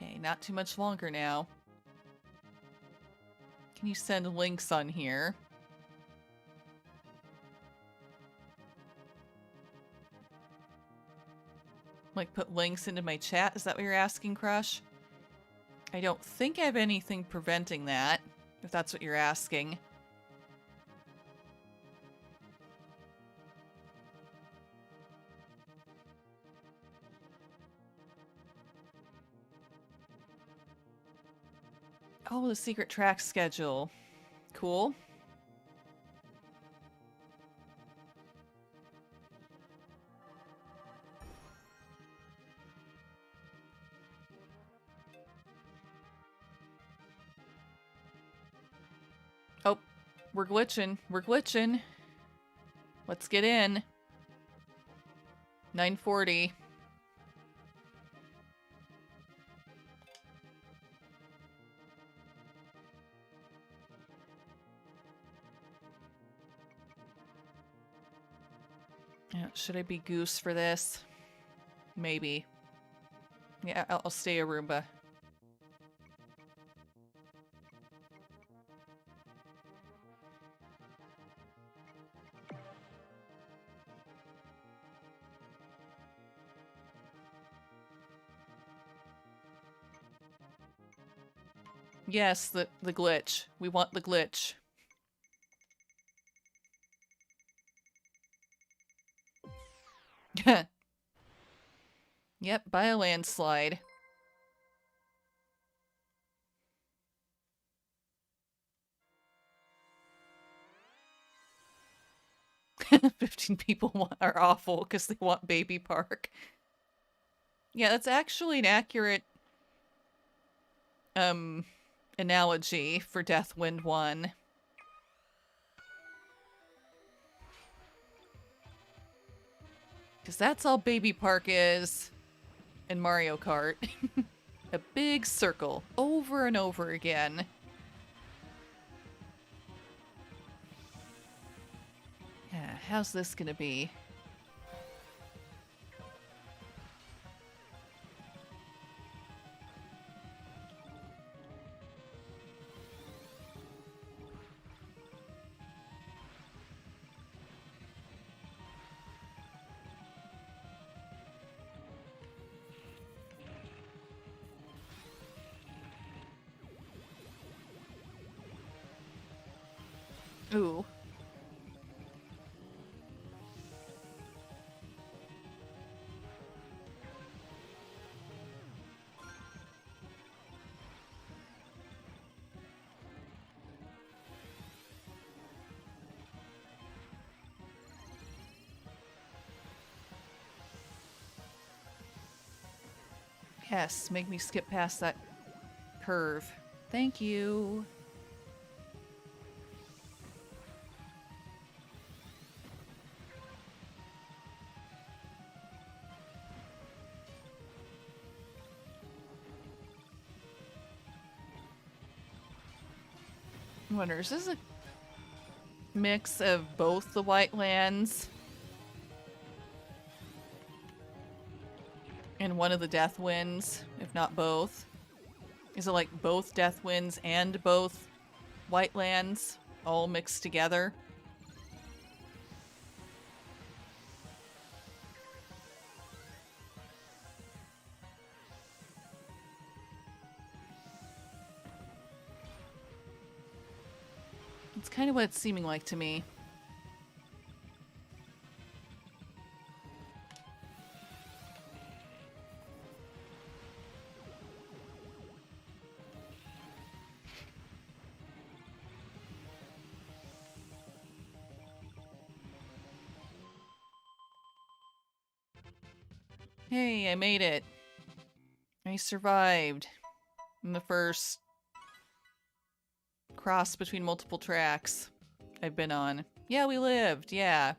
Okay, not too much longer now. Can you send links on here? Like, put links into my chat? Is that what you're asking, Crush? I don't think I have anything preventing that, if that's what you're asking. Oh, the secret track schedule. Cool. Oh, we're glitching. We're glitching. Let's get in. 9:40. Yeah, should I be Goose for this? Maybe. Yeah, I'll stay Aruba. Yes, the glitch. We want the glitch. Yep, by a landslide. "15 people are awful because they want Baby Park." Yeah, that's actually an accurate analogy for Deathwind 1. Because that's all Baby Park is in Mario Kart. A big circle, over and over again. Yeah, how's this gonna be? Ooh. Yes, make me skip past that curve. Thank you. I wonder, is this a mix of both the White Lands and one of the Death Winds, if not both? Is it like both Death Winds and both White Lands all mixed together? It's kind of what it's seeming like to me. Hey, I made it. I survived in the first cross between multiple tracks I've been on. Yeah, we lived, yeah.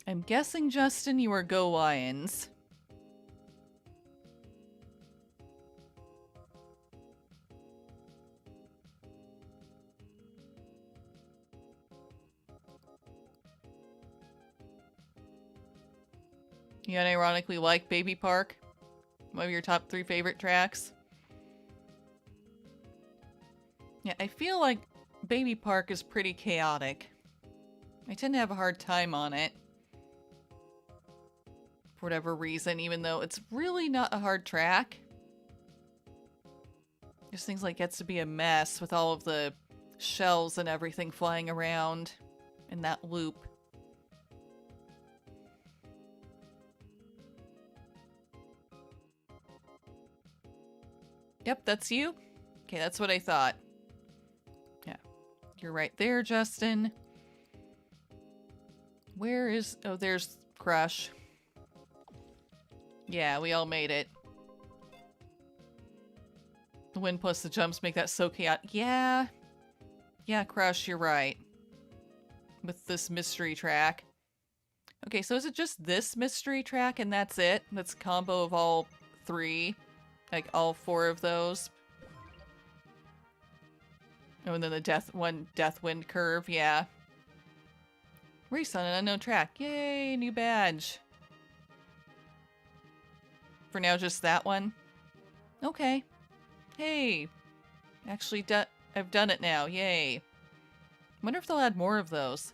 I'm guessing, Justin, you are Go Lions. You unironically like Baby Park? One of your top 3 favorite tracks? Yeah, I feel like Baby Park is pretty chaotic. I tend to have a hard time on it. For whatever reason, even though it's really not a hard track. Just things like gets to be a mess with all of the shells and everything flying around in that loop. Yep, that's you. Okay, that's what I thought. Yeah, you're right there, Justin. Where is... Oh, there's Crush. Yeah, we all made it. The wind plus the jumps make that so chaotic. Yeah. Yeah, Crush, you're right. With this mystery track. Okay, so is it just this mystery track and that's it? That's a combo of all 3? Like, all 4 of those? Oh, and then the Death Wind curve, yeah. Race on an unknown track. Yay, new badge. For now, just that one? Okay. Hey. Actually, I've done it now. Yay. Wonder if they'll add more of those.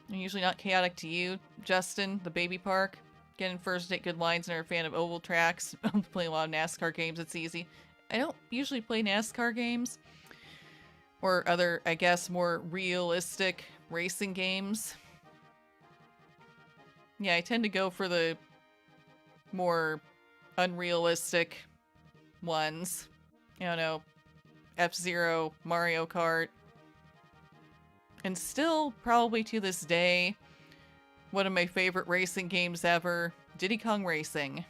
I'm usually not chaotic to you, Justin, the Baby Park. Get in first, take good lines, and are a fan of oval tracks. Play a lot of NASCAR games, it's easy. I don't usually play NASCAR games. Or other, I guess, more realistic racing games. Yeah, I tend to go for the more unrealistic ones. I don't know, F-Zero, Mario Kart. And still, probably to this day, one of my favorite racing games ever, Diddy Kong Racing.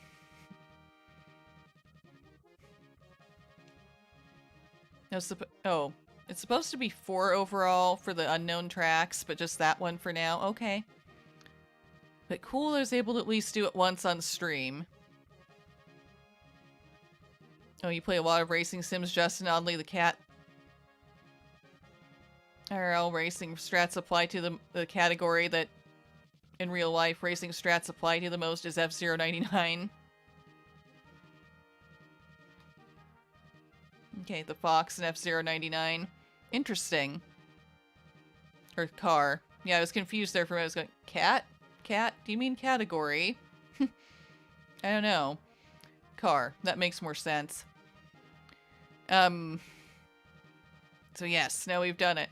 No, it's supposed to be 4 overall for the unknown tracks, but just that one for now. Okay. But cool, I was able to at least do it once on stream. Oh, you play a lot of racing sims, Justin. Oddly, the cat IRL racing strats apply to the category that in real life racing strats apply to the most is F-Zero 99. Okay, the Fox and F-Zero 99. Interesting. Or car. Yeah, I was confused there for a minute. I was going, cat? Cat? Do you mean category? I don't know. Car. That makes more sense. So yes, now we've done it.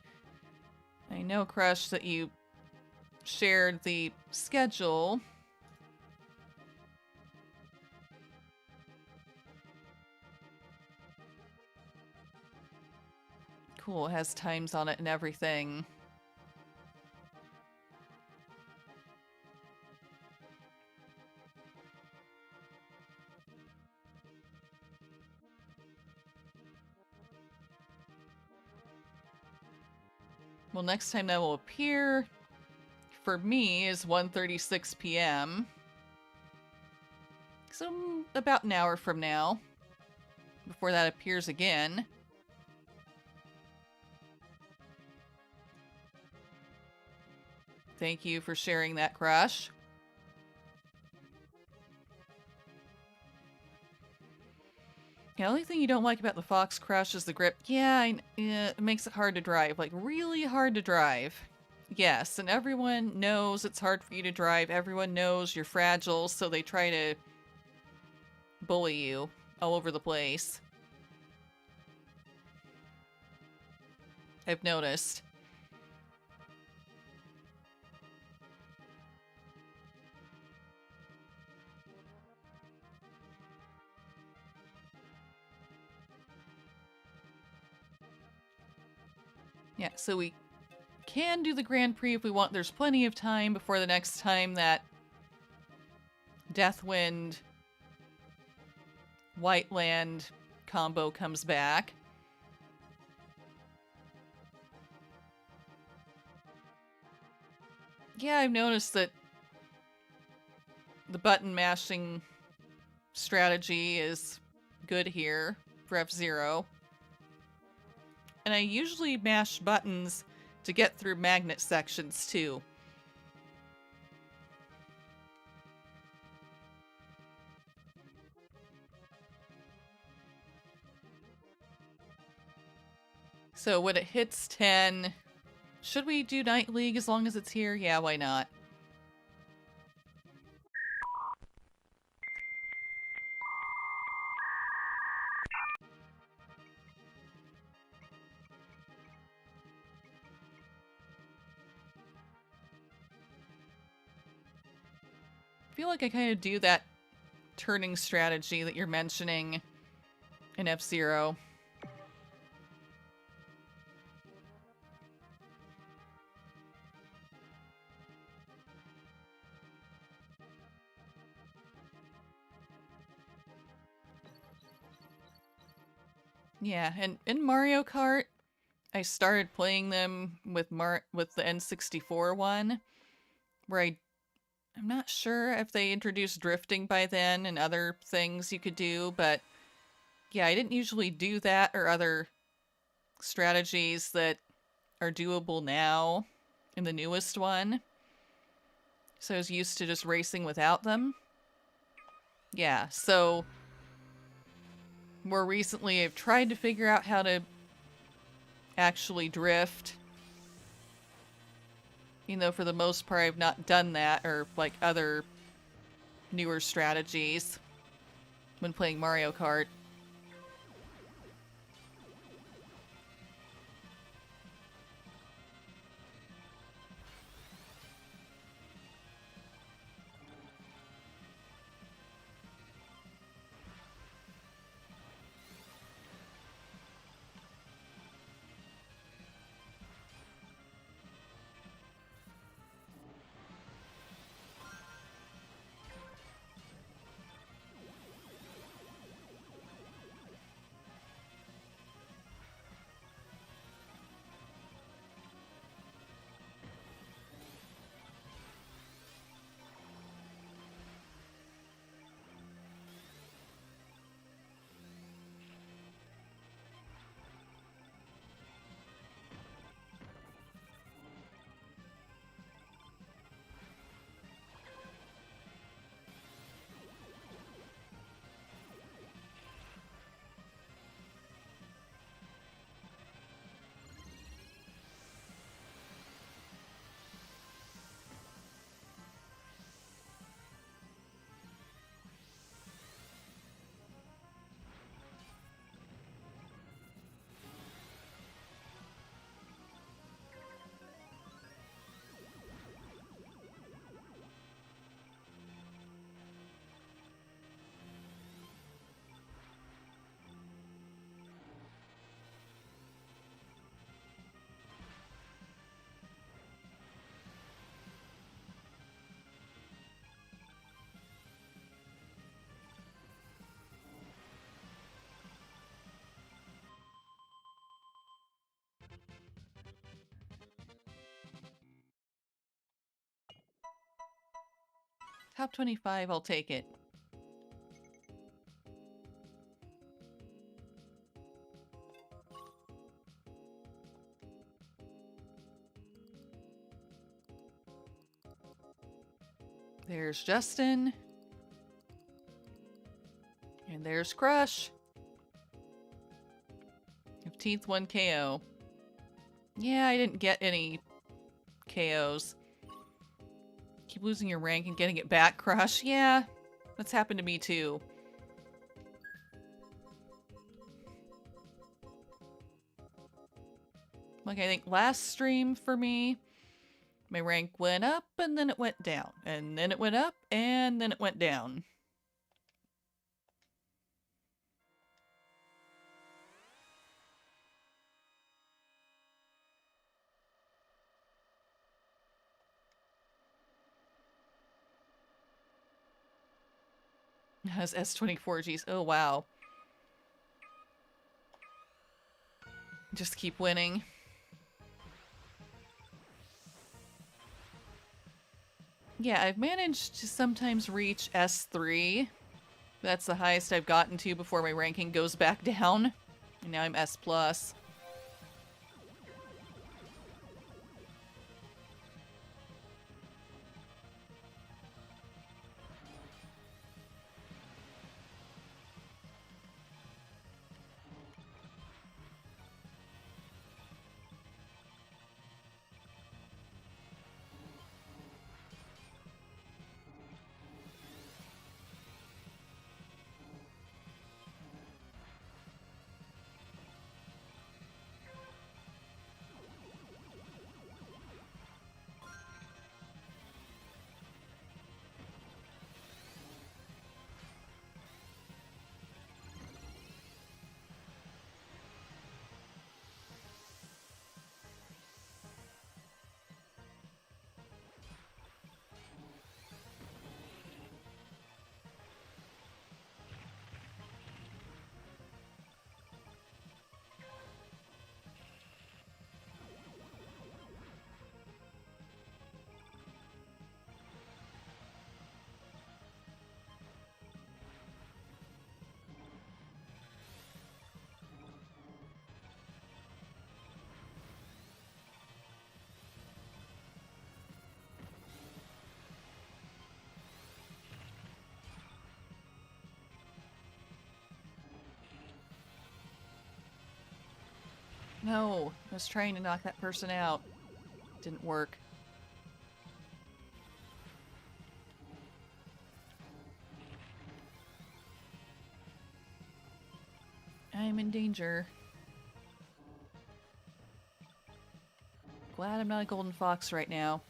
I know, Crush, that you shared the schedule. Cool, it has times on it and everything. Well, next time that will appear for me is 1:36 p.m. So about an hour from now, before that appears again. Thank you for sharing that, Crush. The only thing you don't like about the Fox Crush is the grip. Yeah, it makes it hard to drive. Like, really hard to drive. Yes, and everyone knows it's hard for you to drive. Everyone knows you're fragile, so they try to bully you all over the place. I've noticed. Yeah, so we can do the Grand Prix if we want. There's plenty of time before the next time that Deathwind Whiteland combo comes back. Yeah, I've noticed that the button mashing strategy is good here for F-Zero. And I usually mash buttons to get through magnet sections too. So when it hits 10, should we do Night League as long as it's here? Yeah, why not? I feel like I kind of do that turning strategy that you're mentioning in F-Zero. Yeah, and in Mario Kart, I started playing them with the N64 one, where I'm not sure if they introduced drifting by then and other things you could do, but yeah, I didn't usually do that or other strategies that are doable now in the newest one. So I was used to just racing without them. Yeah, so more recently I've tried to figure out how to actually drift. You know, for the most part I've not done that, or like other newer strategies when playing Mario Kart. Top 25, I'll take it. There's Justin. And there's Crush. 15th, 1 KO. Yeah, I didn't get any KOs. Keep losing your rank and getting it back, Crush. Yeah, that's happened to me too. Like, I think last stream for me, my rank went up and then it went down. And then it went up and then it went down. Has S24Gs. Oh, wow. Just keep winning. Yeah, I've managed to sometimes reach S3. That's the highest I've gotten to before my ranking goes back down. And now I'm S+. No, I was trying to knock that person out. Didn't work. I'm in danger. Glad I'm not a golden fox right now.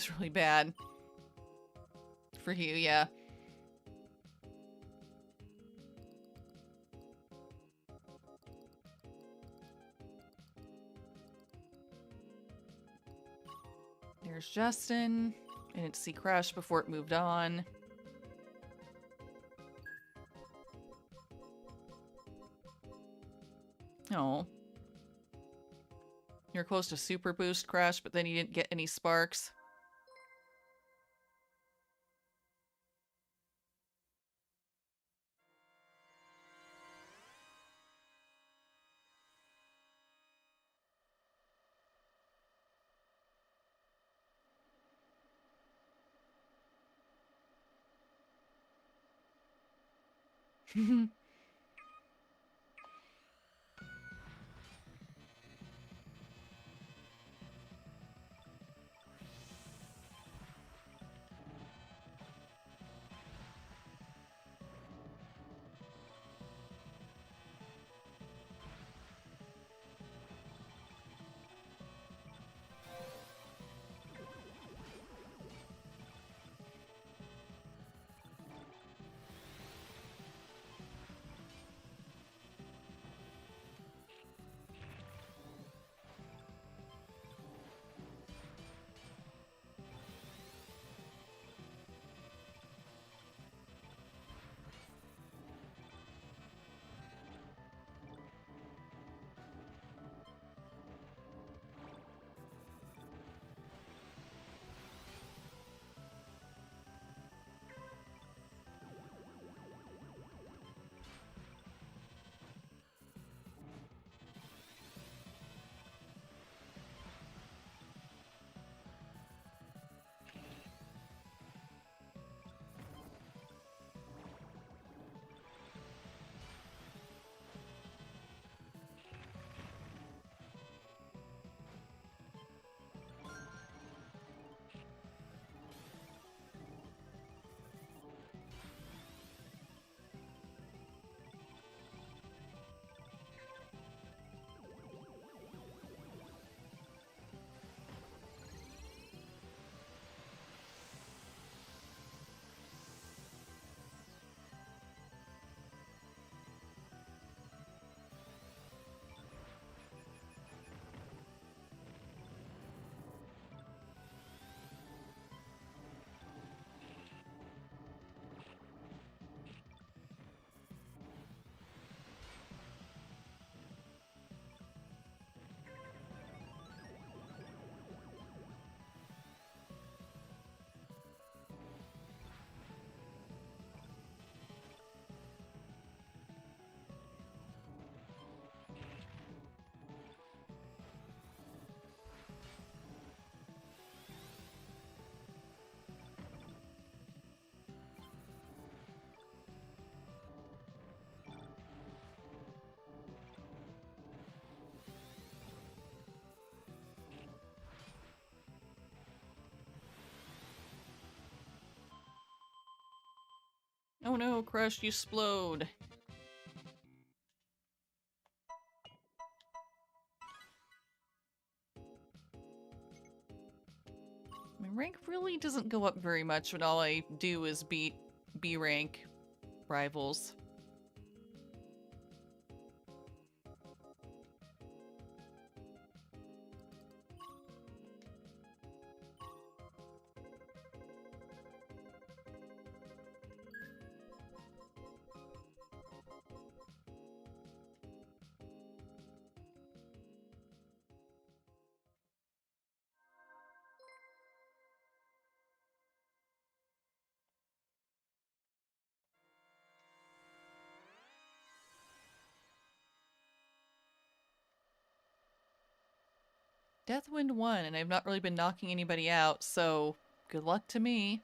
It's really bad. For you, yeah. There's Justin. I didn't see Crush before it moved on. Oh. You're close to Super Boost, Crush, but then you didn't get any sparks. Oh no, Crush, you explode. My rank really doesn't go up very much when all I do is beat B rank rivals. Deathwind won, and I've not really been knocking anybody out, so good luck to me.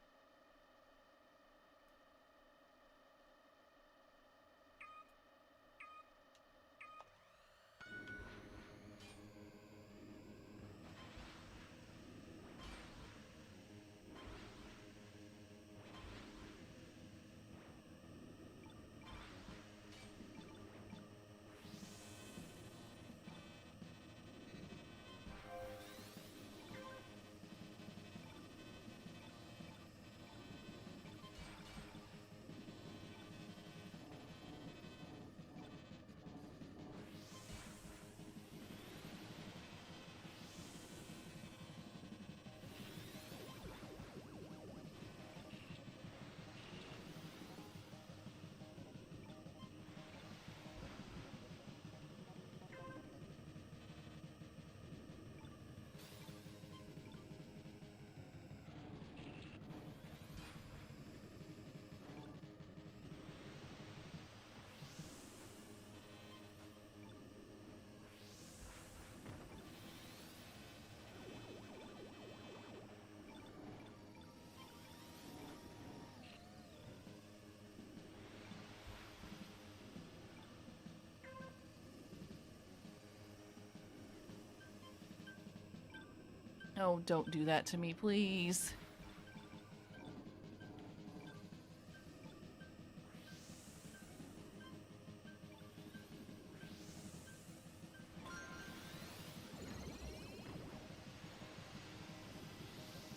Oh, don't do that to me, please.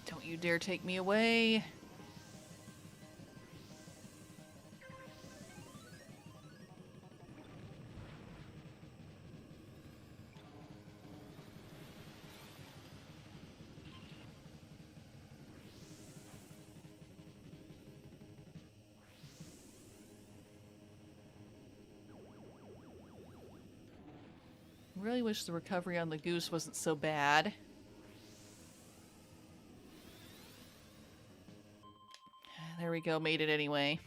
Don't you dare take me away. Really wish the recovery on the goose wasn't so bad. There we go, made it anyway.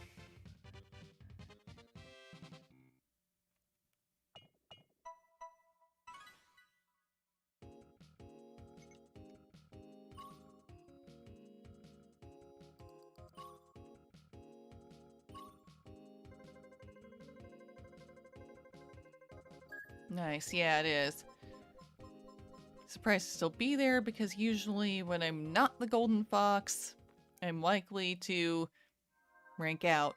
Nice, yeah, it is. Surprised to still be there because usually when I'm not the Golden Fox, I'm likely to rank out.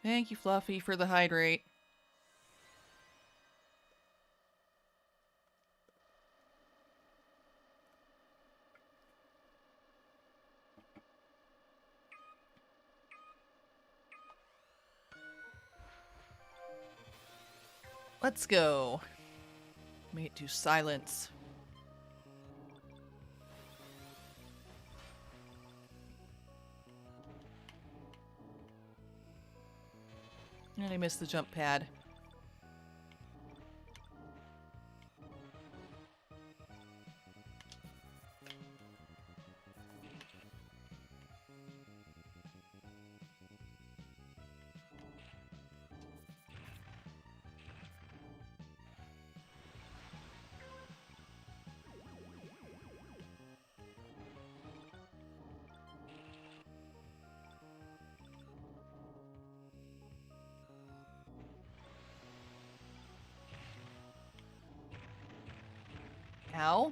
Thank you, Fluffy, for the hydrate. Let's go. Made it to silence. And I missed the jump pad. Ow.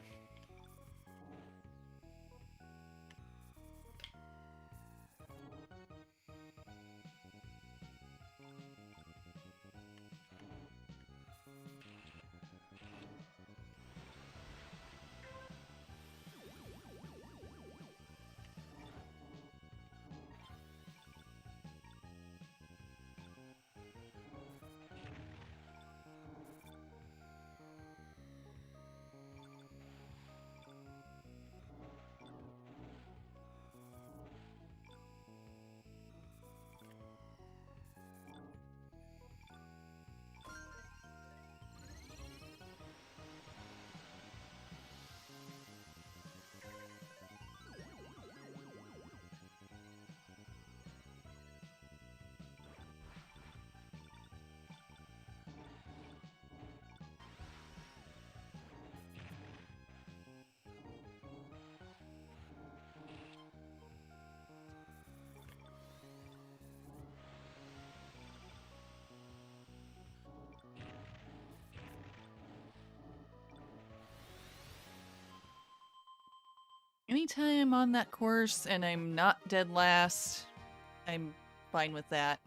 Anytime I'm on that course and I'm not dead last, I'm fine with that.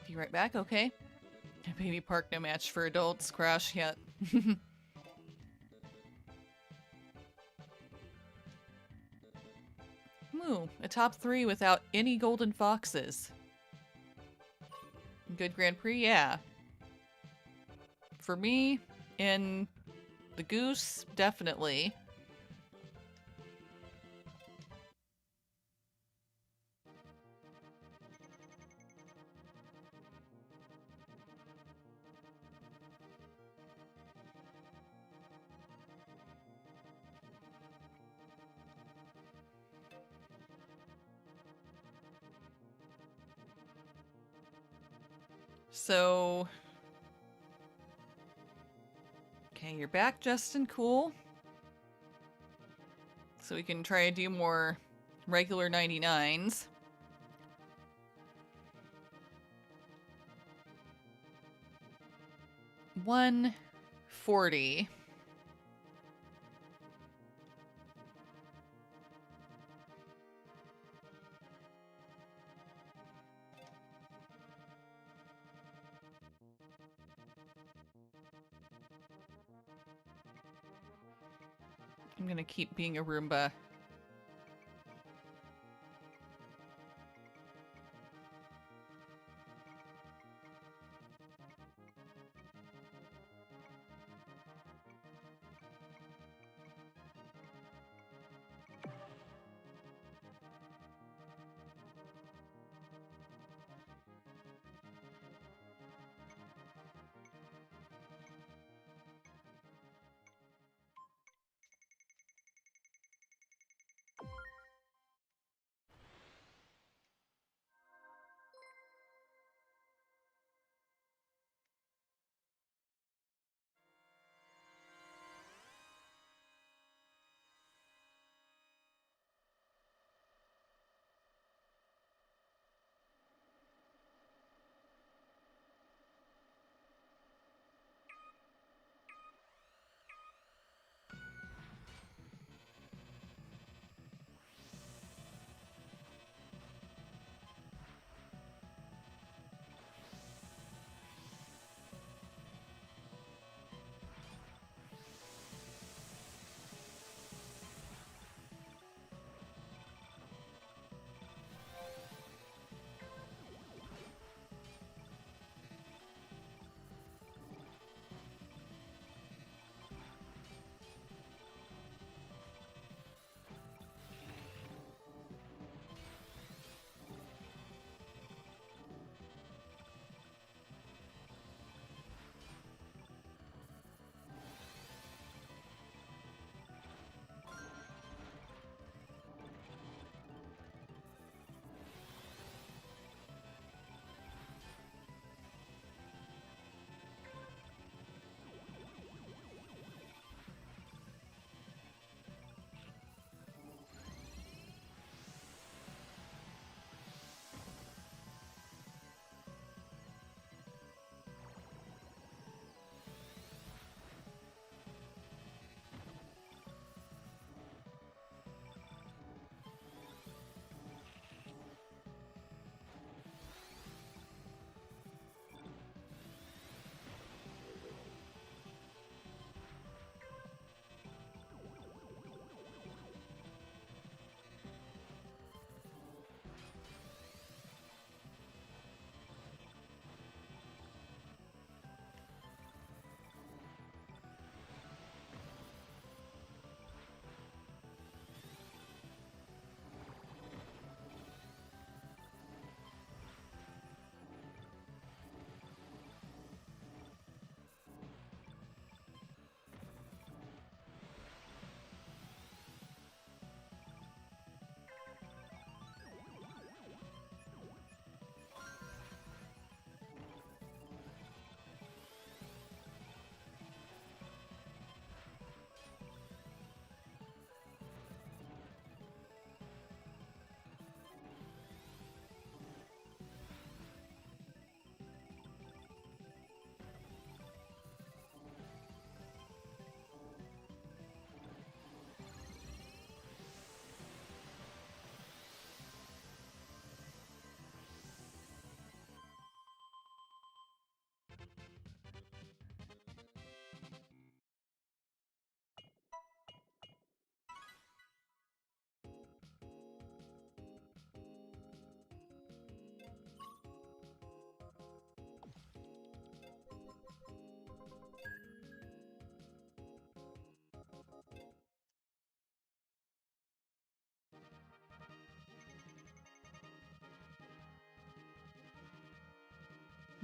Be right back, okay? Baby Park no match for adults. Crash yet. Ooh, a top 3 without any golden foxes. Good Grand Prix, yeah. For me, in the Goose, definitely. So... Okay, you're back, Justin. Cool. So we can try to do more regular 99s. $140. I'm gonna keep being a Roomba.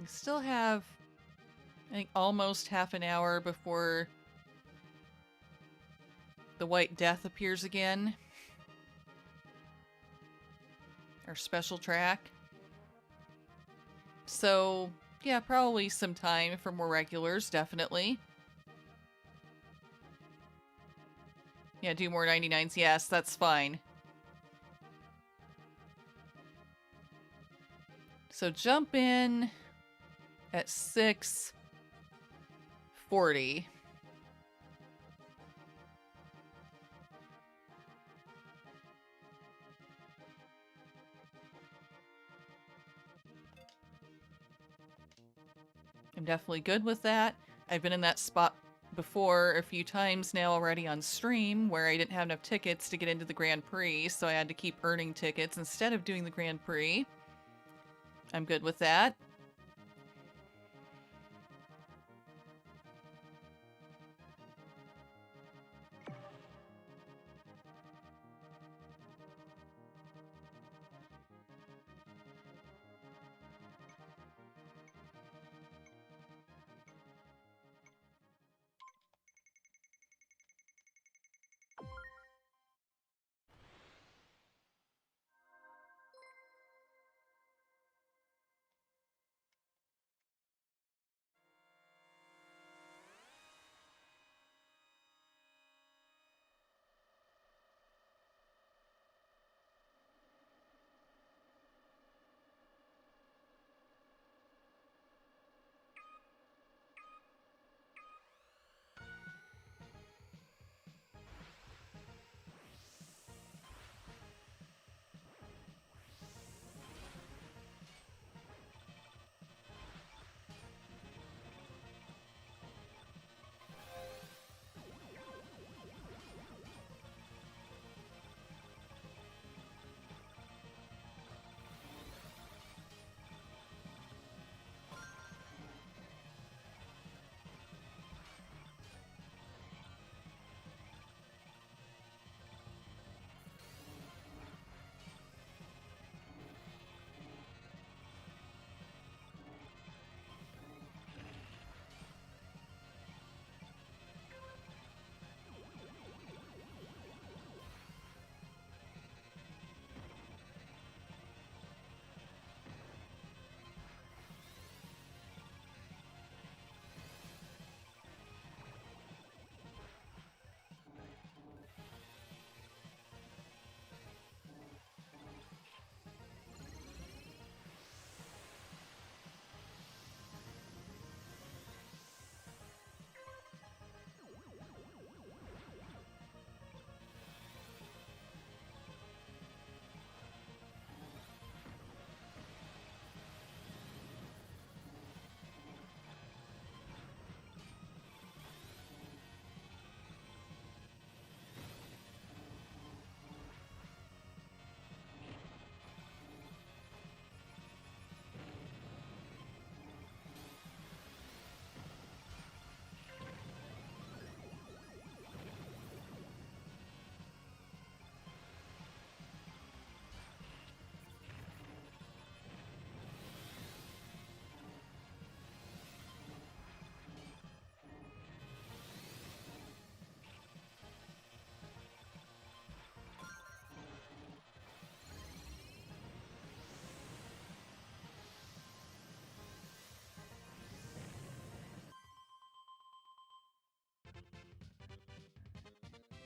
We still have, I think, almost half an hour before the White Death appears again. Our special track. So, yeah, probably some time for more regulars, definitely. Yeah, do more 99s. Yes, that's fine. So jump in at 6:40. I'm definitely good with that. I've been in that spot before a few times now already on stream where I didn't have enough tickets to get into the Grand Prix, so I had to keep earning tickets instead of doing the Grand Prix. I'm good with that.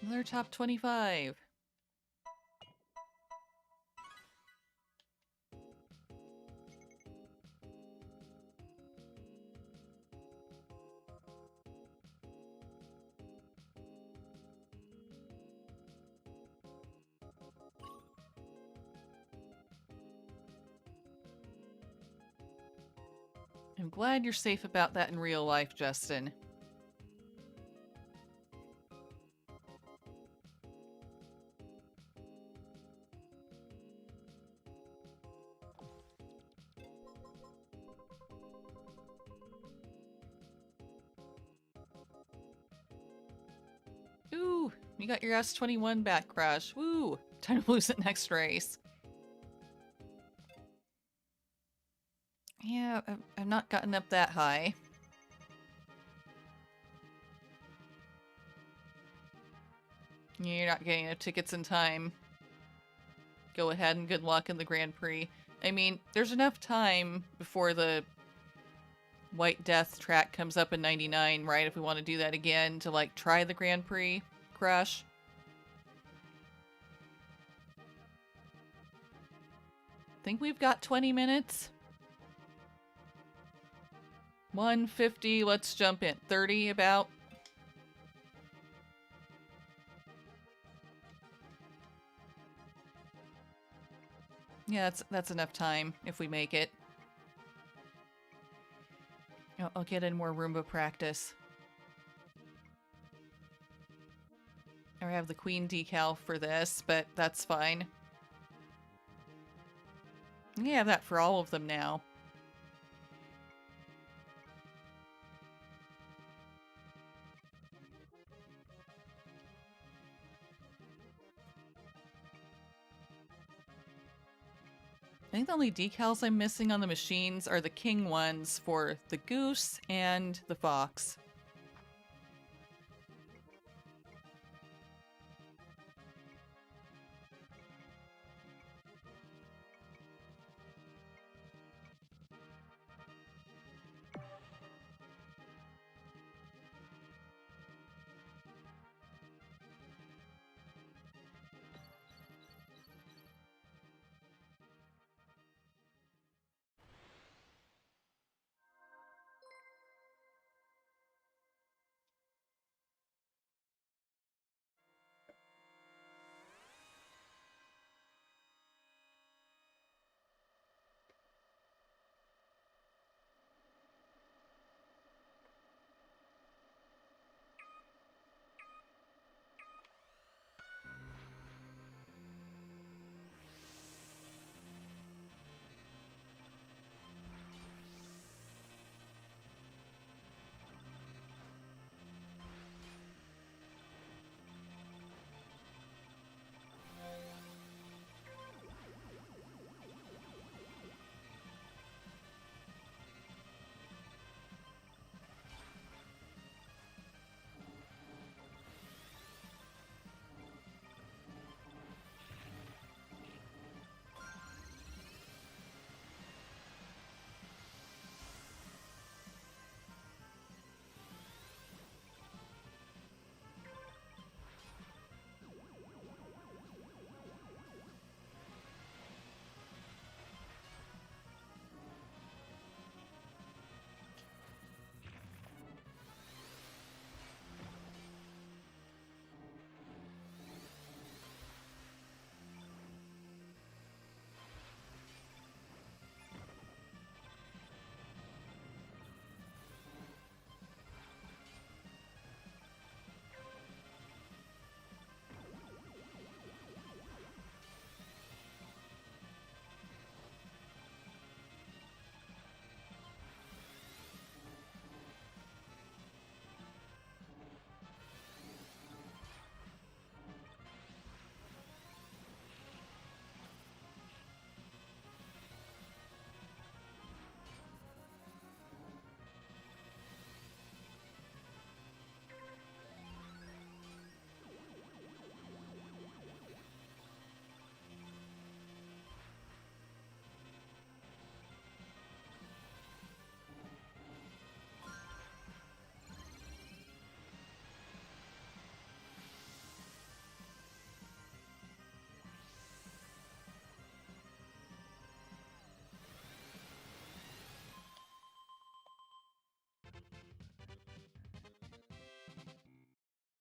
Another top 25. I'm glad you're safe about that in real life, Justin. Ooh, you got your S21 back, Crush. Woo! Time to lose it next race. Yeah, I've not gotten up that high. You're not getting the tickets in time. Go ahead and good luck in the Grand Prix. I mean, there's enough time before the White Death track comes up in 99, right? If we want to do that again to, like, try the Grand Prix crash. Think we've got 20 minutes. 150, let's jump in. 30 about. Yeah, that's enough time if we make it. I'll get in more Roomba practice. I have the Queen decal for this, but that's fine. We have that for all of them now. I think the only decals I'm missing on the machines are the king ones for the goose and the fox.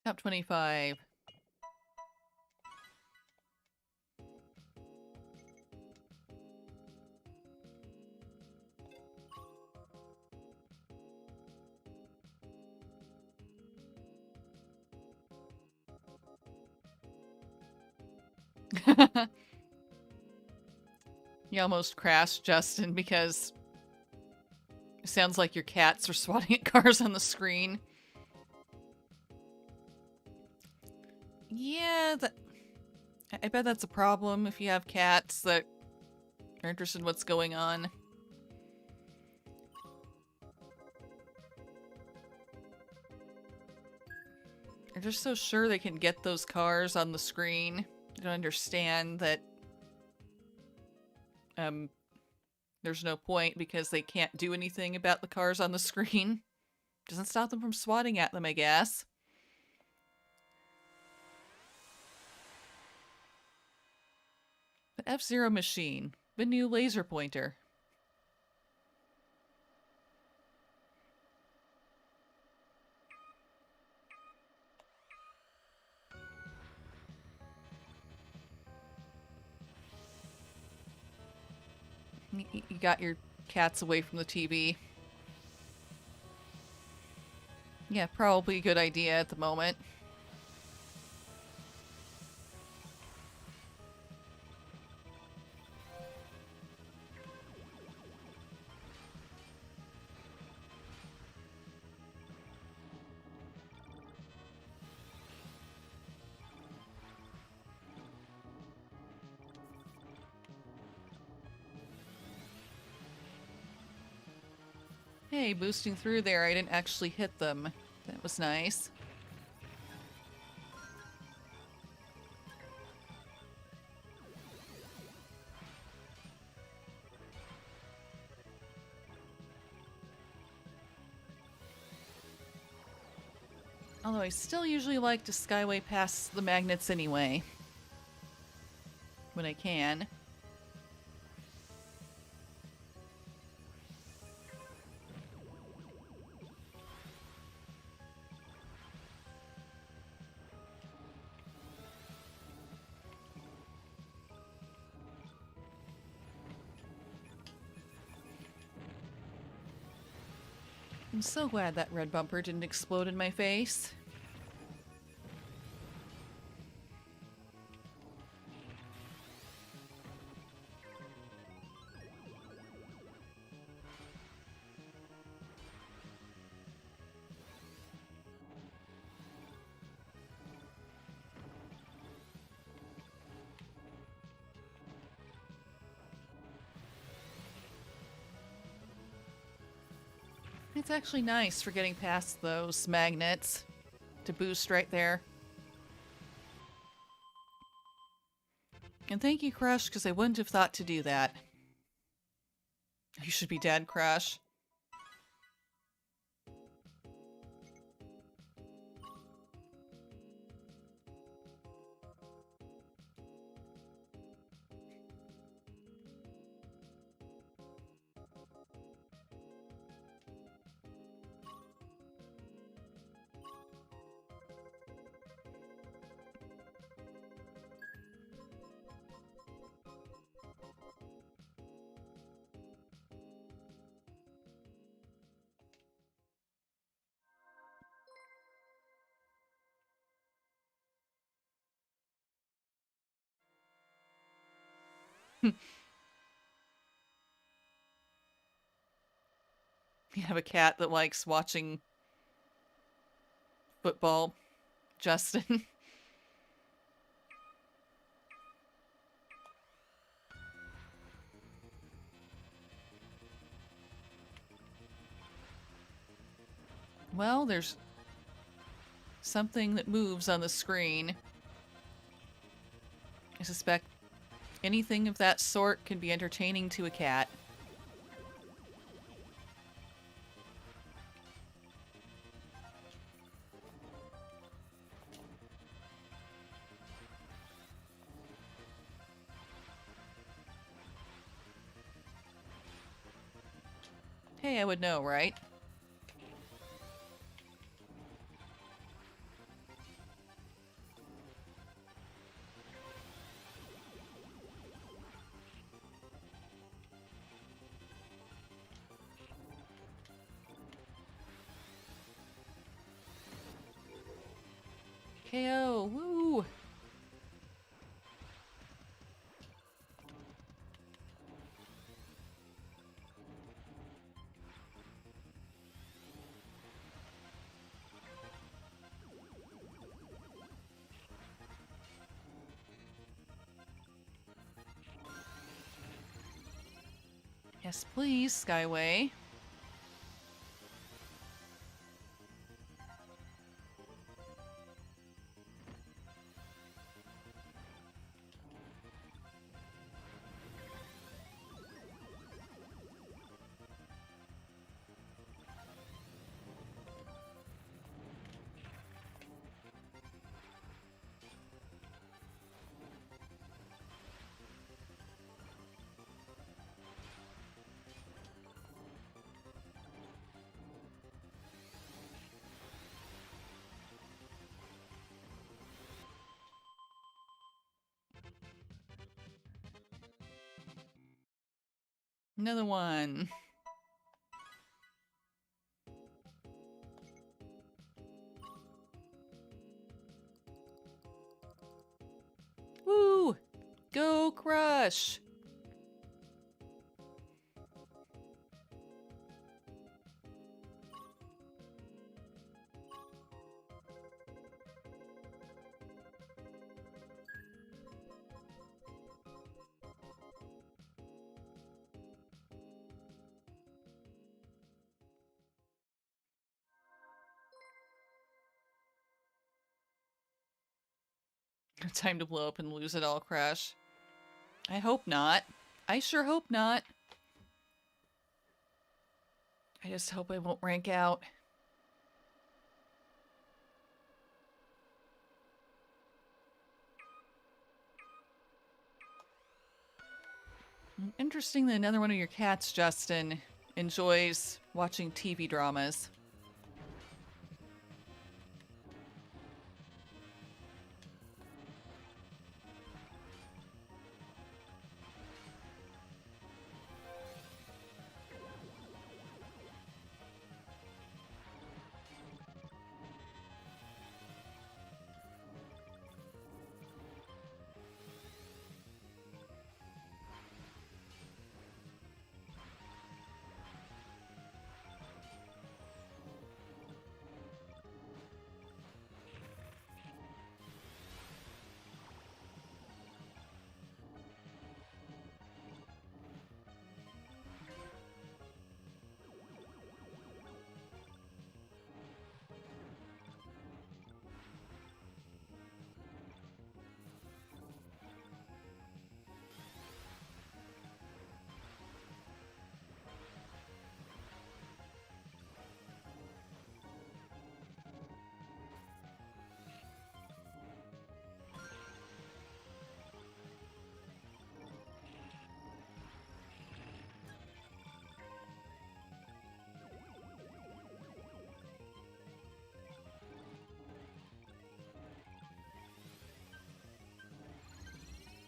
Top 25. You almost crashed, Justin, because it sounds like your cats are swatting at cars on the screen. Yeah, I bet that's a problem if you have cats that are interested in what's going on. They're just so sure they can get those cars on the screen. I don't understand that there's no point because they can't do anything about the cars on the screen. Doesn't stop them from swatting at them, I guess. The F-Zero machine. The new laser pointer. You got your cats away from the TV. Yeah, probably a good idea at the moment. Hey, boosting through there, I didn't actually hit them. That was nice. Although I still usually like to skyway past the magnets anyway. When I can. I'm so glad that red bumper didn't explode in my face. It's actually nice for getting past those magnets to boost right there. And thank you, Crush, because I wouldn't have thought to do that. You should be dead, Crush. You have a cat that likes watching football, Justin. Well, there's something that moves on the screen. I suspect anything of that sort can be entertaining to a cat. Hey, I would know, right? KO, woo! Yes, please, Skyway. Another one. Woo! Go Crush! Time to blow up and lose it all, Crash. I hope not. I sure hope not. I just hope I won't rank out. Interesting that another one of your cats, Justin, enjoys watching TV dramas.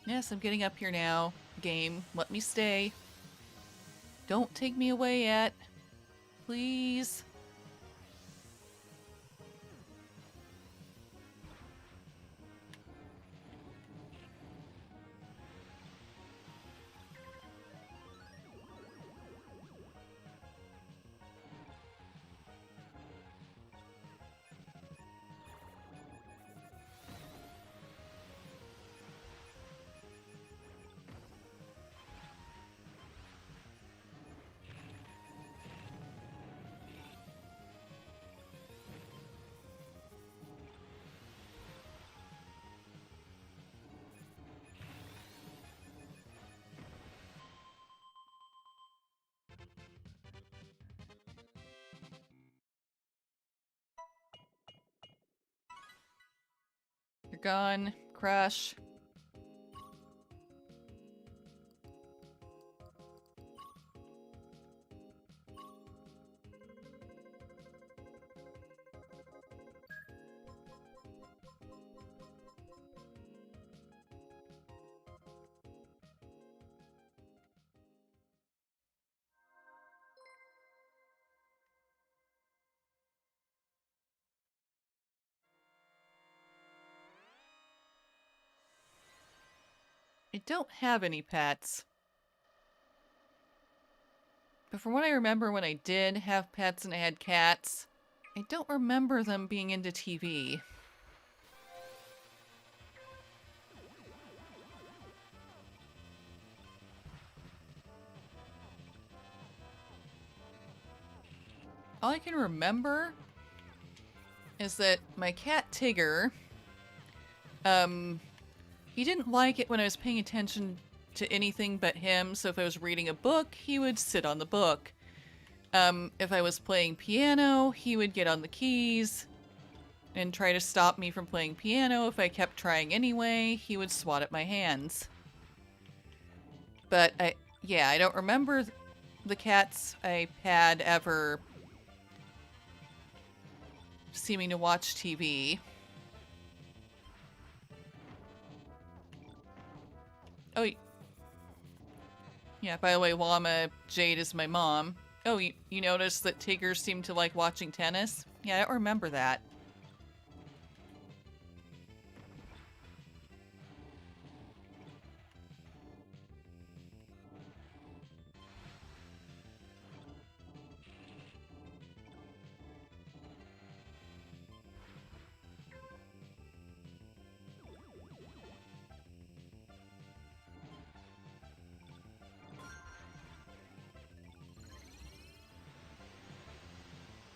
Yes, I'm getting up here now. Game, let me stay. Don't take me away yet. Please. You're gone, Crush. I don't have any pets. But from what I remember when I did have pets and I had cats, I don't remember them being into TV. All I can remember is that my cat Tigger, he didn't like it when I was paying attention to anything but him, so if I was reading a book, he would sit on the book. If I was playing piano, he would get on the keys and try to stop me from playing piano. If I kept trying anyway, he would swat at my hands. But I don't remember the cats I had ever seeming to watch TV. Oh, Yeah, by the way, Llama Jade is my mom. Oh, you noticed that Tigger seemed to like watching tennis? Yeah, I don't remember that.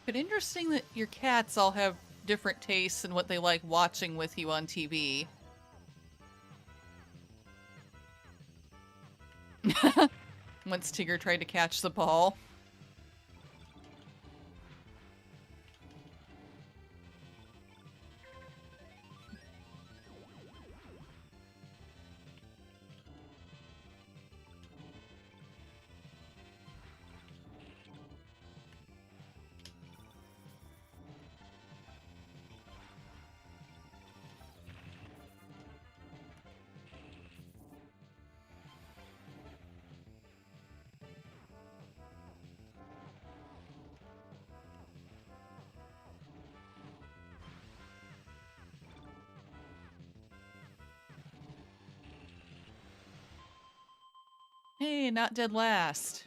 But interesting that your cats all have different tastes in what they like watching with you on TV. Once Tigger tried to catch the ball. Hey, not dead last.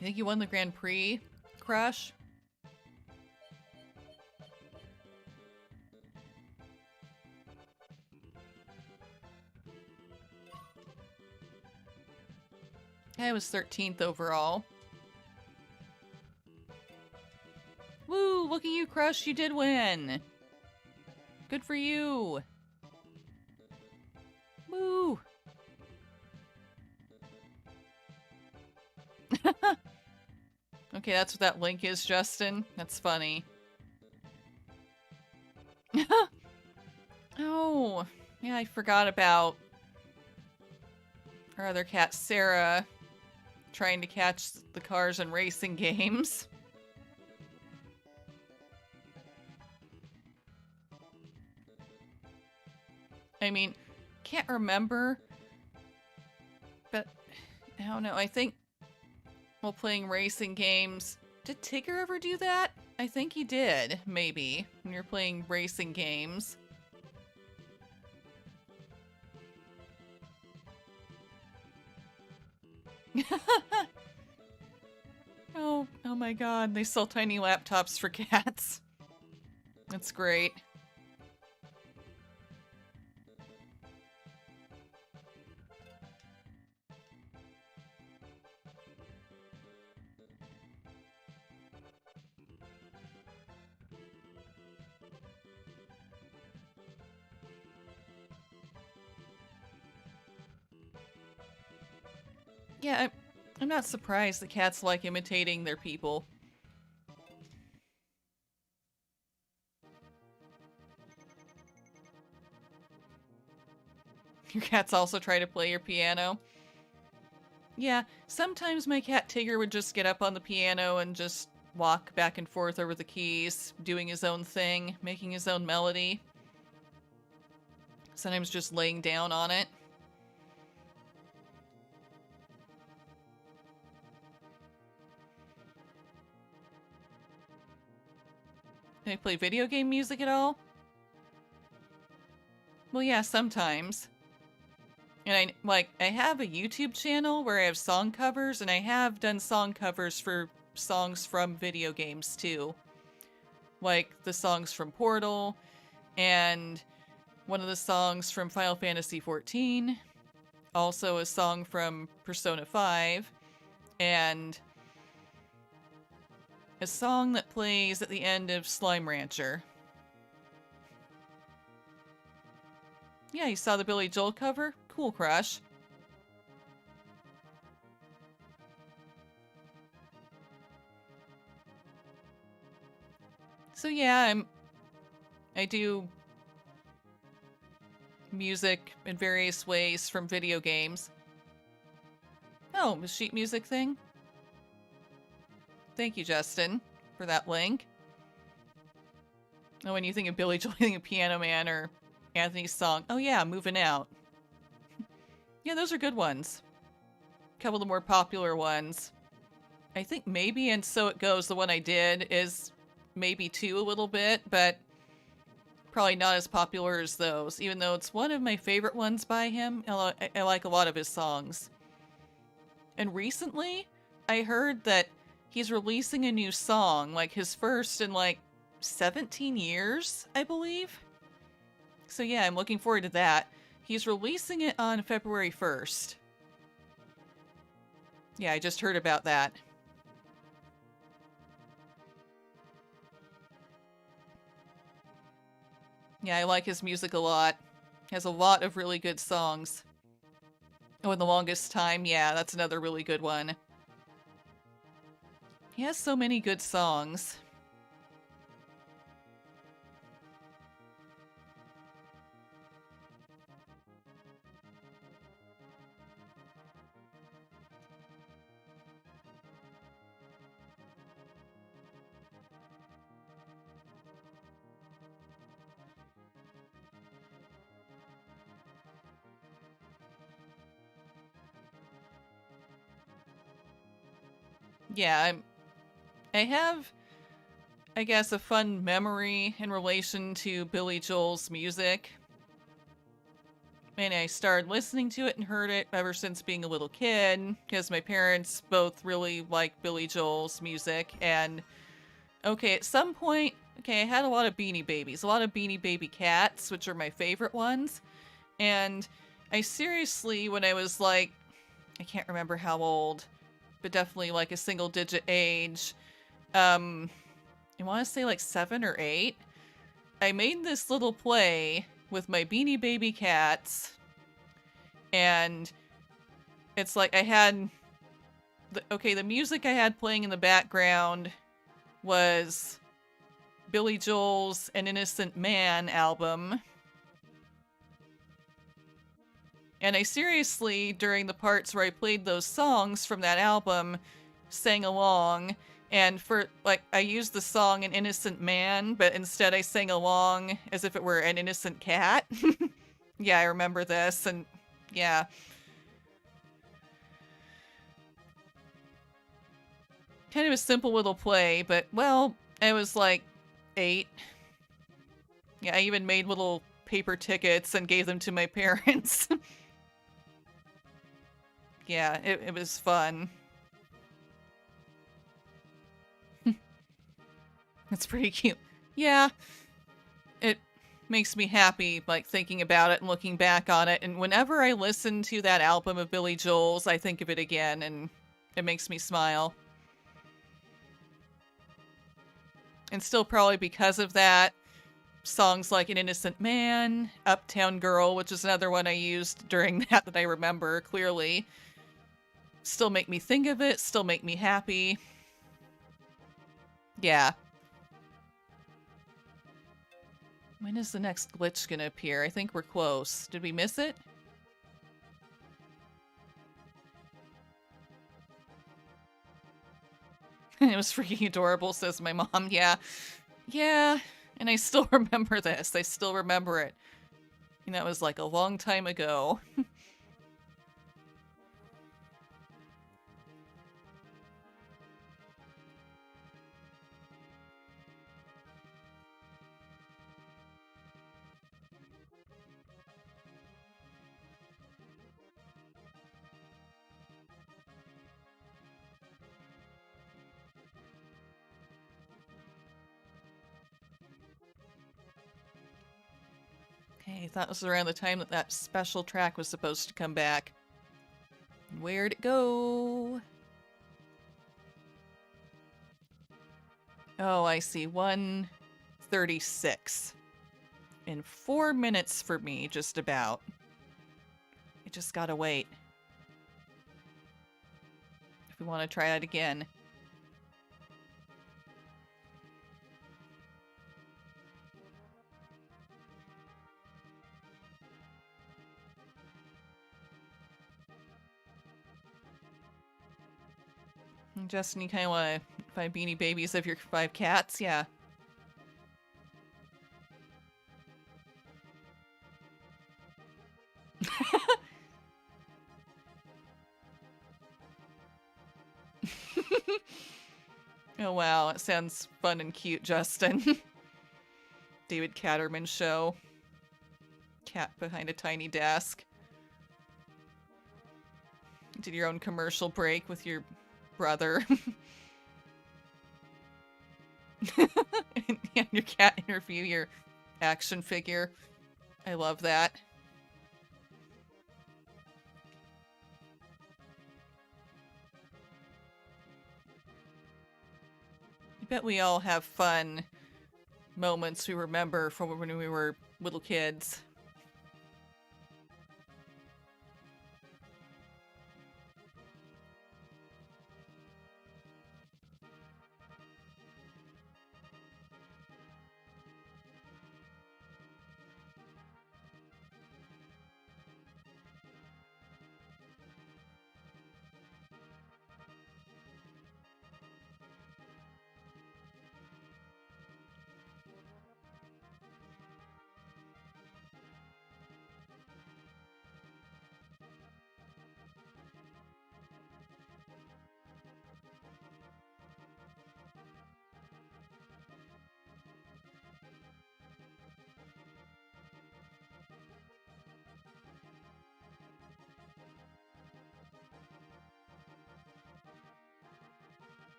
You think you won the Grand Prix, Crush? I was 13th overall. Woo, look at you, Crush, you did win. Good for you. Woo. Okay, that's what that link is, Justin. That's funny. Oh, yeah, I forgot about our other cat, Sarah, trying to catch the cars in racing games. I mean, can't remember, but I don't know. I think while playing racing games, did Tigger ever do that? I think he did, maybe, when you're playing racing games. Oh my god, they sell tiny laptops for cats. That's great. Yeah, I'm not surprised that cats like imitating their people. Your cats also try to play your piano? Yeah, sometimes my cat Tigger would just get up on the piano and just walk back and forth over the keys, doing his own thing, making his own melody. Sometimes just laying down on it. Can I play video game music at all? Well, yeah, sometimes. And I have a YouTube channel where I have song covers, and I have done song covers for songs from video games too. Like the songs from Portal, and one of the songs from Final Fantasy XIV, also a song from Persona 5, and a song that plays at the end of Slime Rancher. Yeah, you saw the Billy Joel cover? Cool, Crush. So yeah, I do music in various ways from video games. Oh, the sheet music thing? Thank you, Justin. for that link. And when you think of Billy Joel, you think of Piano Man or Anthony's song. Oh yeah, Moving Out. Yeah, those are good ones. A couple of the more popular ones. I think maybe And So It Goes, the one I did, is maybe too a little bit, but probably not as popular as those, even though it's one of my favorite ones by him. I like a lot of his songs. And recently, I heard that he's releasing a new song, like his first in like 17 years, I believe. So yeah, I'm looking forward to that. He's releasing it on February 1st. Yeah, I just heard about that. Yeah, I like his music a lot. He has a lot of really good songs. Oh, and The Longest Time, yeah, that's another really good one. He has so many good songs. Yeah, I have, I guess, a fun memory in relation to Billy Joel's music. And I started listening to it and heard it ever since being a little kid, because my parents both really like Billy Joel's music. And, okay, at some point, okay, I had a lot of Beanie Babies, a lot of Beanie Baby Cats, which are my favorite ones. And I seriously, when I was like, I can't remember how old, but definitely like a single digit age, I want to say like 7 or 8, I made this little play with my Beanie Baby Cats, and it's like I had, the music I had playing in the background was Billy Joel's An Innocent Man album. And I seriously, during the parts where I played those songs from that album, sang along. And for, like, I used the song An Innocent Man, but instead I sang along as if it were An Innocent Cat. Yeah, I remember this, and yeah. Kind of a simple little play, but, well, I was like 8. Yeah, I even made little paper tickets and gave them to my parents. Yeah, it was fun. It's pretty cute. Yeah, it makes me happy, like, thinking about it and looking back on it. And whenever I listen to that album of Billy Joel's, I think of it again, and it makes me smile. And still probably because of that, songs like An Innocent Man, Uptown Girl, which is another one I used during that I remember clearly, still make me think of it, still make me happy. Yeah. When is the next glitch gonna appear? I think we're close. Did we miss it? It was freaking adorable, says my mom. Yeah. Yeah. And I still remember this. I still remember it. And that was like a long time ago. Okay, I thought this was around the time that that special track was supposed to come back. Where'd it go? Oh, I see. 1:36. In 4 minutes for me, just about. I just gotta wait. If we want to try that again. Justin, you kind of want to 5 Beanie Babies of your 5 cats, yeah. Oh wow, it sounds fun and cute, Justin. David Catterman show. Cat behind a tiny desk. Did your own commercial break with your brother. And your cat interview, your action figure. I love that. I bet we all have fun moments we remember from when we were little kids.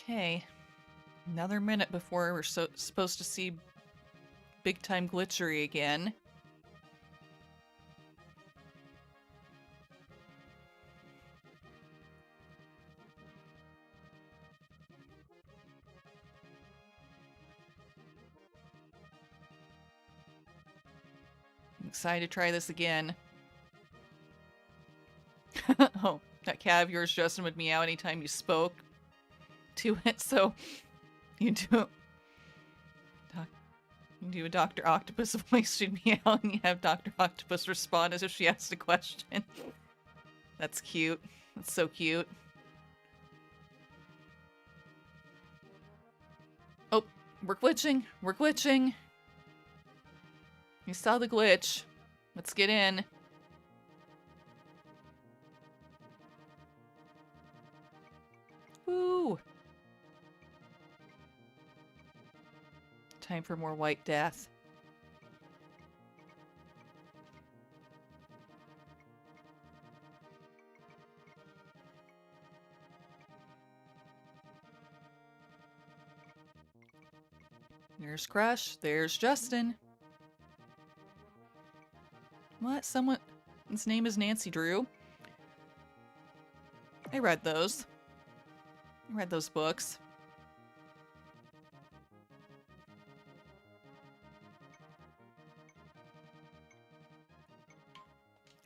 Okay. Another minute before we're supposed to see big time glitchery again. I'm excited to try this again. Oh, that cat of yours, Justin, would meow anytime you spoke to it, so you do a Dr. Octopus voice, she'd meow, and you have Dr. Octopus respond as if she asked a question. That's cute. That's so cute. Oh, we're glitching. We're glitching. You saw the glitch. Let's get in. Woo! Time for more White Death. There's Crush. There's Justin. What? Someone... His name is Nancy Drew. I read those. I read those books.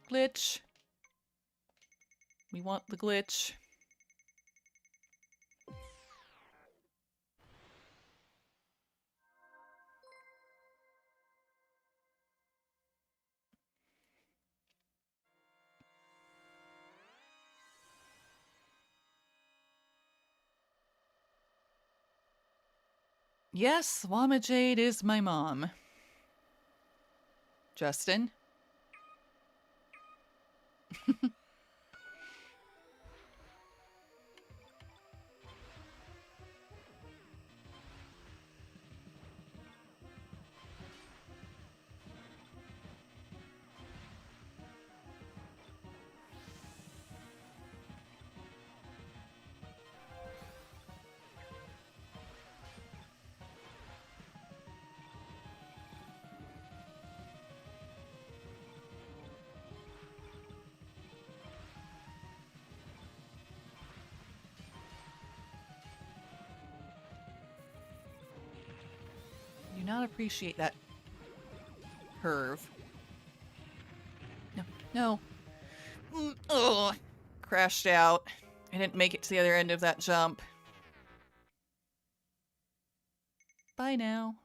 Glitch. We want the glitch. Yes, Wamajade is my mom. Justin? Do not appreciate that curve. No, no. Ugh. Crashed out. I didn't make it to the other end of that jump. Bye now.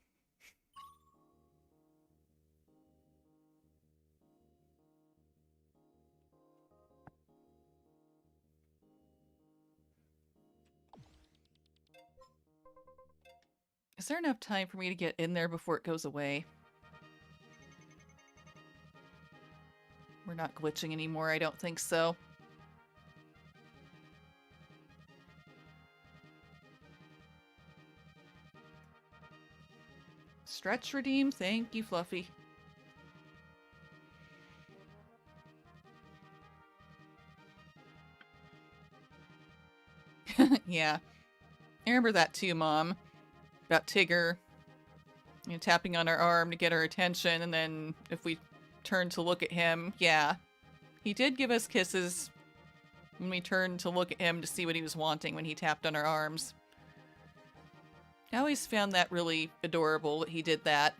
Is there enough time for me to get in there before it goes away? We're not glitching anymore, I don't think so. Stretch redeem, thank you, Fluffy. Yeah. I remember that too, Mom. About Tigger, you know, tapping on our arm to get our attention, and then if we turned to look at him, yeah. He did give us kisses when we turned to look at him to see what he was wanting when he tapped on our arms. I always found that really adorable that he did that.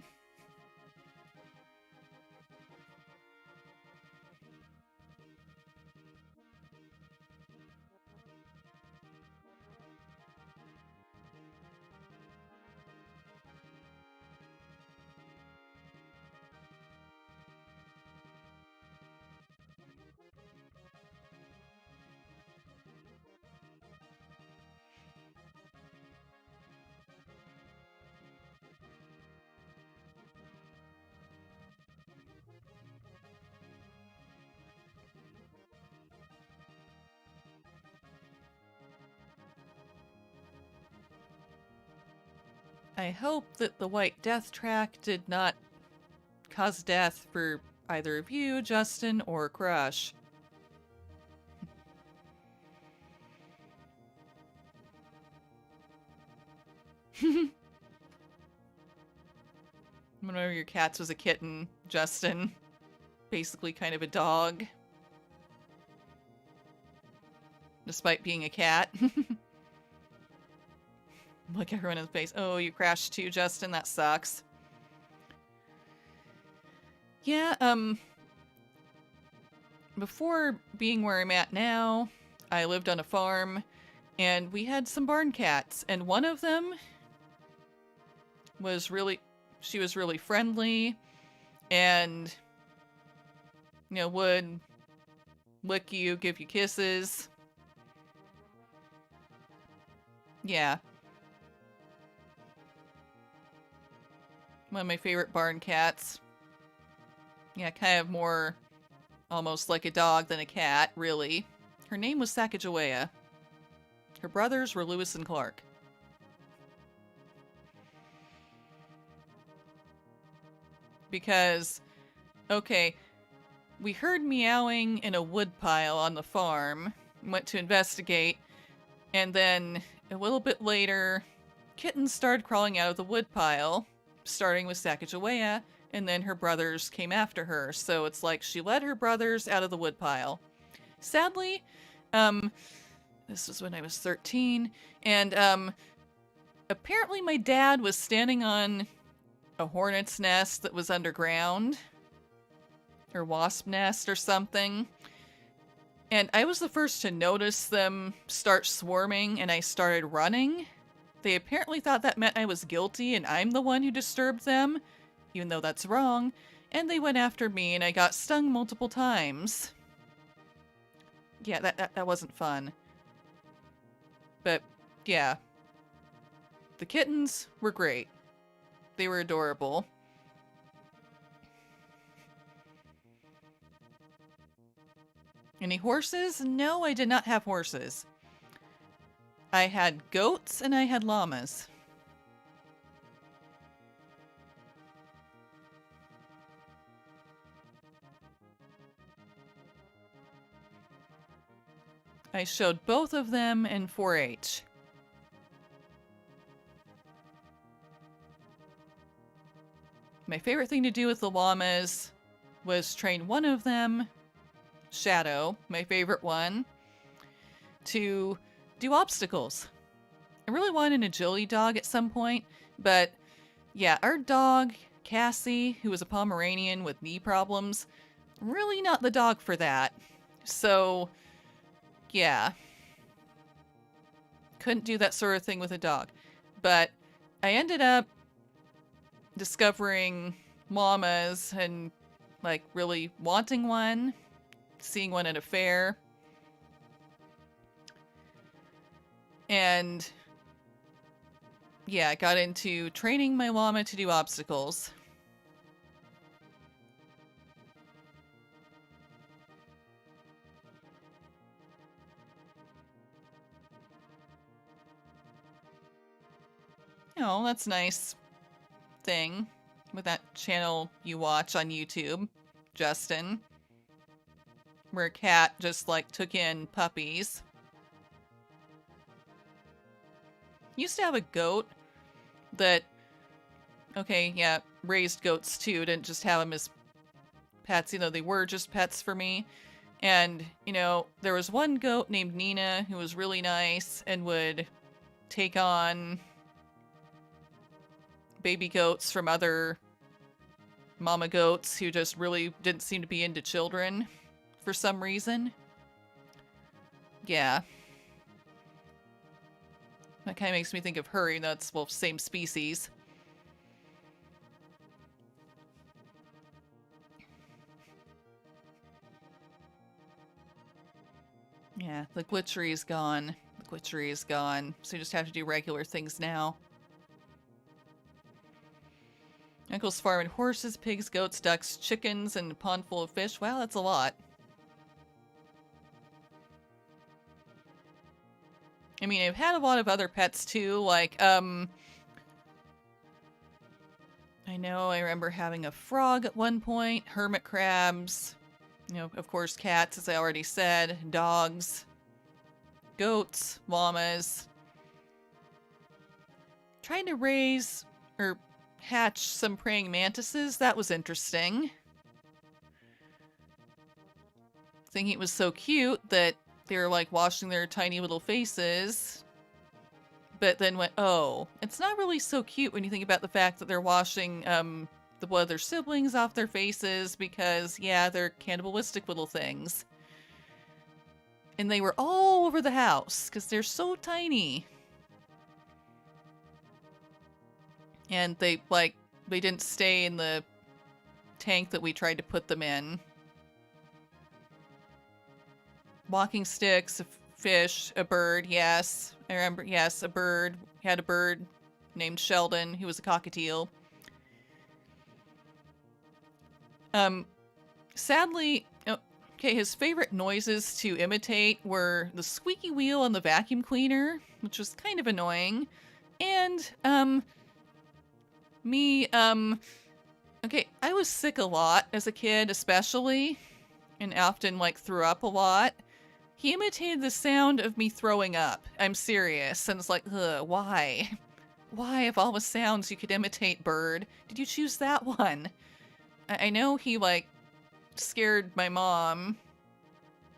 I hope that the White Death track did not cause death for either of you, Justin, or Crush. One of your cats was a kitten, Justin. Basically kind of a dog. Despite being a cat. Look everyone in the face. Oh, you crashed too, Justin? That sucks. Yeah, before being where I'm at now, I lived on a farm, and we had some barn cats, and one of them was she was really friendly, and, you know, would lick you, give you kisses. Yeah. One of my favorite barn cats. Yeah, kind of more almost like a dog than a cat, really. Her name was Sacagawea. Her brothers were Lewis and Clark. Because, okay, we heard meowing in a woodpile on the farm, went to investigate, and then a little bit later, kittens started crawling out of the woodpile, starting with Sacagawea, and then her brothers came after her. So it's like she led her brothers out of the woodpile. Sadly, this was when I was 13, and apparently my dad was standing on a hornet's nest that was underground, or wasp nest or something, and I was the first to notice them start swarming, and I started running. They apparently thought that meant I was guilty and I'm the one who disturbed them, even though that's wrong, and they went after me and I got stung multiple times. Yeah, that wasn't fun. But, yeah. The kittens were great. They were adorable. Any horses? No, I did not have horses. I had goats and I had llamas. I showed both of them in 4-H. My favorite thing to do with the llamas was train one of them, Shadow, my favorite one, to do obstacles. I really wanted an agility dog at some point, but yeah, our dog, Cassie, who was a Pomeranian with knee problems, really not the dog for that. So, yeah. couldn't do that sort of thing with a dog. But I ended up discovering llamas and, like, really wanting one, seeing one at a fair. And yeah, I got into training my llama to do obstacles. Oh, that's a nice thing with that channel you watch on YouTube, Justin, where a cat just, like, took in puppies. Used to have a goat that, okay, yeah, raised goats too, didn't just have them as pets, you know, they were just pets for me. And, you know, there was one goat named Nina who was really nice and would take on baby goats from other mama goats who just really didn't seem to be into children for some reason. Yeah. That kind of makes me think of her, that's, well, same species. Yeah, the glitchery is gone. The glitchery is gone. So you just have to do regular things now. Uncle's farming horses, pigs, goats, ducks, chickens, and a pond full of fish. Wow, that's a lot. I mean, I've had a lot of other pets too, like, I know I remember having a frog at one point, hermit crabs, you know, of course cats, as I already said, dogs, goats, llamas. Trying to raise, or hatch some praying mantises, that was interesting. Thinking it was so cute that they were, like, washing their tiny little faces, but then went, oh, it's not really so cute when you think about the fact that they're washing the blood of their siblings off their faces because, yeah, they're cannibalistic little things. And they were all over the house because they're so tiny. And they, like, they didn't stay in the tank that we tried to put them in. Walking sticks, a fish, a bird, yes. I remember, yes, a bird. We had a bird named Sheldon, who was a cockatiel. Sadly, okay, his favorite noises to imitate were the squeaky wheel on the vacuum cleaner, which was kind of annoying, and, okay, I was sick a lot as a kid, especially, and often, like, threw up a lot. He imitated the sound of me throwing up. I'm serious. And it's like, ugh, why? Why, of all the sounds you could imitate, bird, did you choose that one? I know he, like, scared my mom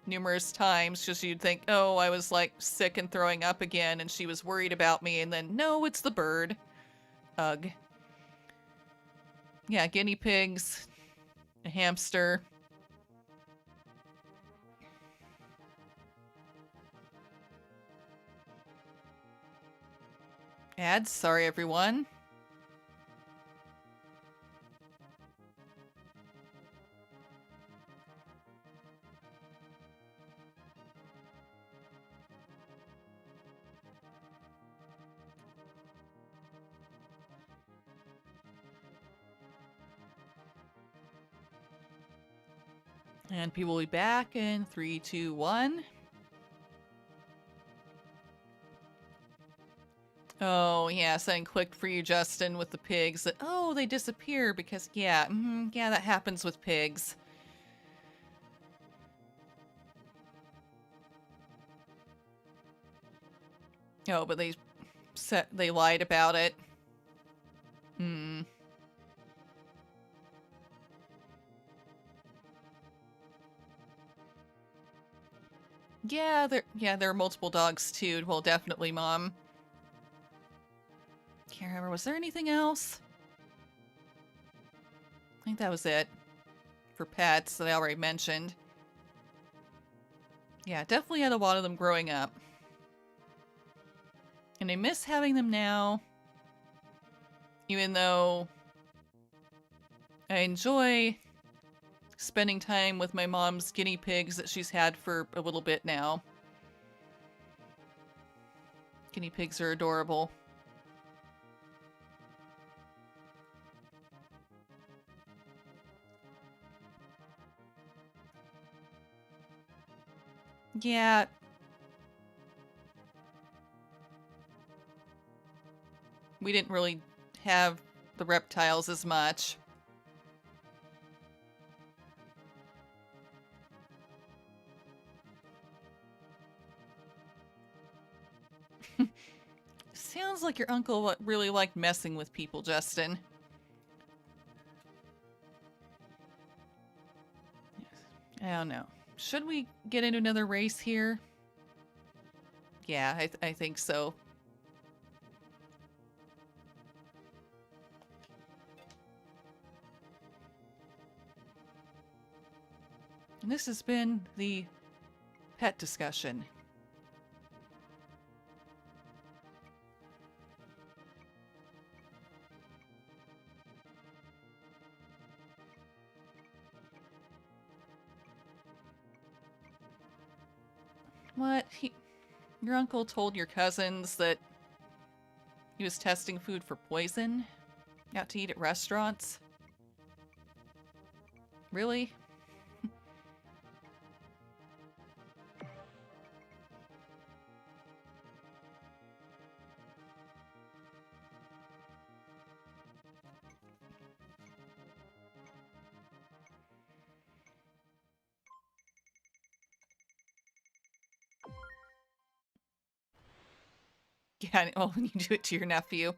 numerous times because you'd think, oh, I was, like, sick and throwing up again, and she was worried about me, and then, no, it's the bird. Ugh. Yeah, guinea pigs, a hamster. Ads, sorry everyone. And people will be back in 3, 2, 1. Oh, yeah, something clicked for you, Justin, with the pigs. That, oh, they disappear because, yeah, yeah, that happens with pigs. Oh, but they lied about it. Yeah, there are multiple dogs too. Well, definitely, Mom. Can't remember. Was there anything else? I think that was it for pets that I already mentioned. Yeah, definitely had a lot of them growing up. And I miss having them now, even though I enjoy spending time with my mom's guinea pigs that she's had for a little bit now. Guinea pigs are adorable. Yeah. We didn't really have the reptiles as much. Sounds like your uncle really liked messing with people, Justin. I don't know. Should we get into another race here? Yeah, I think so. And this has been the pet discussion. What? Your uncle told your cousins that he was testing food for poison? Out to eat at restaurants? Really? Yeah, well, when you do it to your nephew.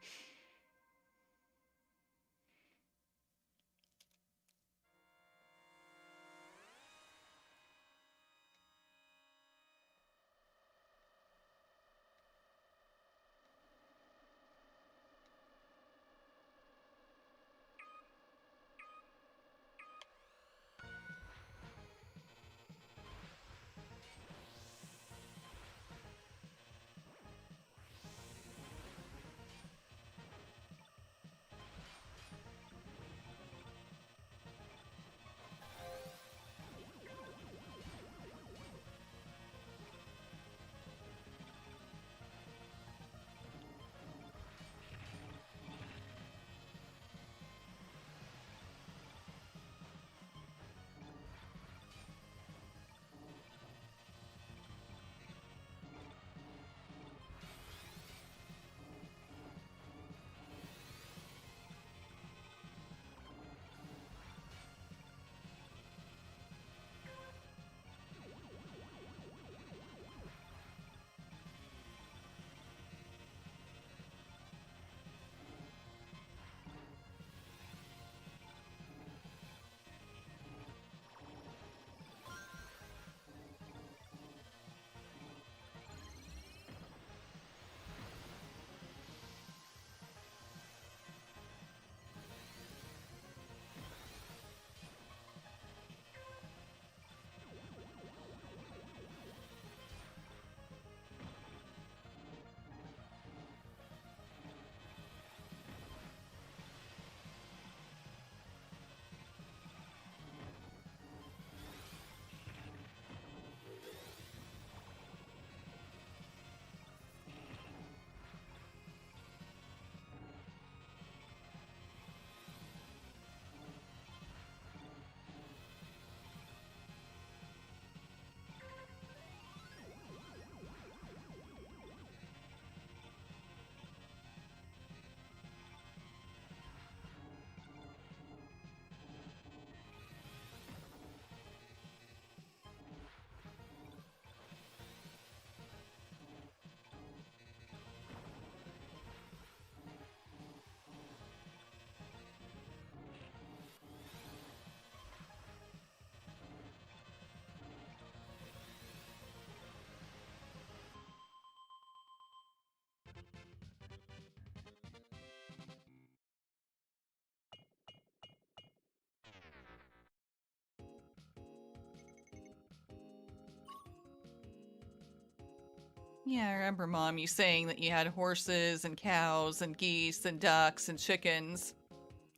Yeah, I remember Mom, you saying that you had horses and cows and geese and ducks and chickens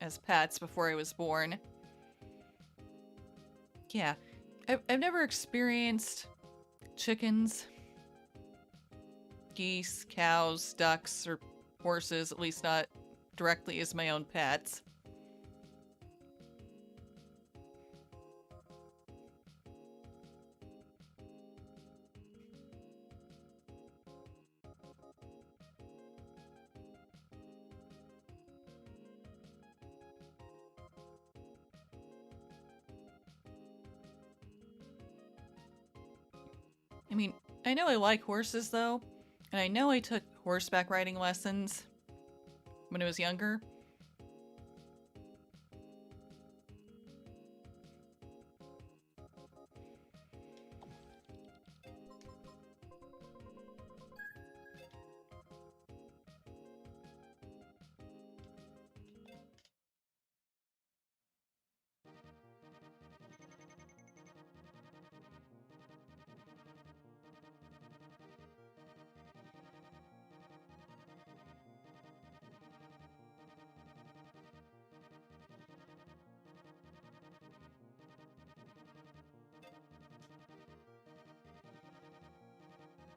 as pets before I was born. Yeah, I've never experienced chickens, geese, cows, ducks, or horses, at least not directly as my own pets. I mean, I know I like horses though, and I know I took horseback riding lessons when I was younger.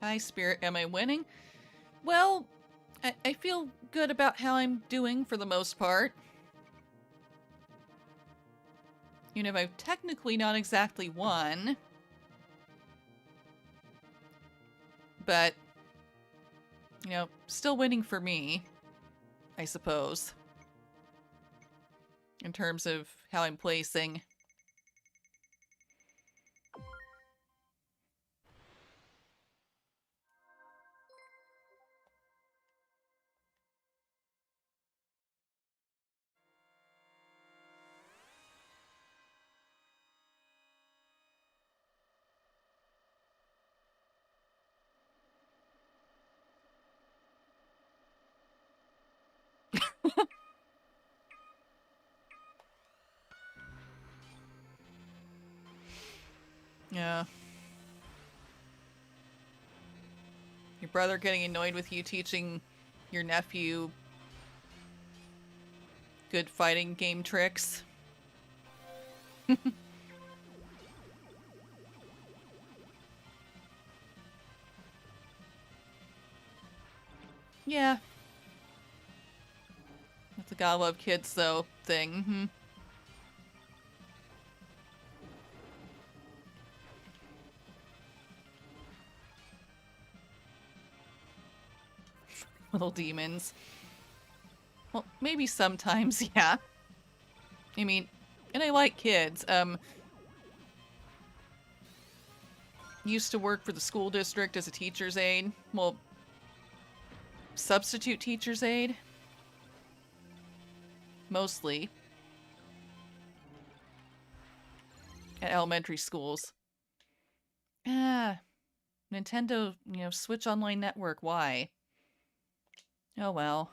Hi, Spirit. Am I winning? Well, I feel good about how I'm doing for the most part. You know, I've technically not exactly won. But, you know, still winning for me, I suppose. In terms of how I'm placing. Yeah. Your brother getting annoyed with you teaching your nephew good fighting game tricks. Yeah. That's a gotta love kids, though, thing. Mm-hmm. Little demons. Well, maybe sometimes, yeah. I mean, and I like kids. Used to work for the school district as a teacher's aide. Well, substitute teacher's aide. Mostly. At elementary schools. Ah, Nintendo, you know, Switch Online Network, why? Oh well.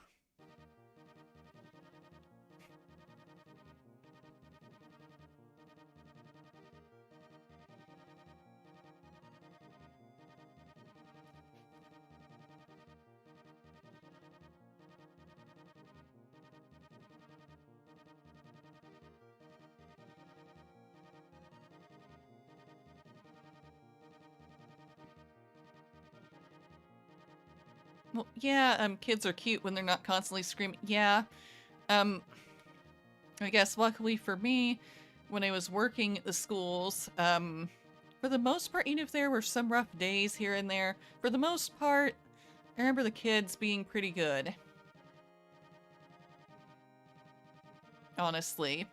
Well, yeah, kids are cute when they're not constantly screaming. Yeah. I guess luckily for me, when I was working at the schools, for the most part, even if there were some rough days here and there, for the most part, I remember the kids being pretty good. Honestly.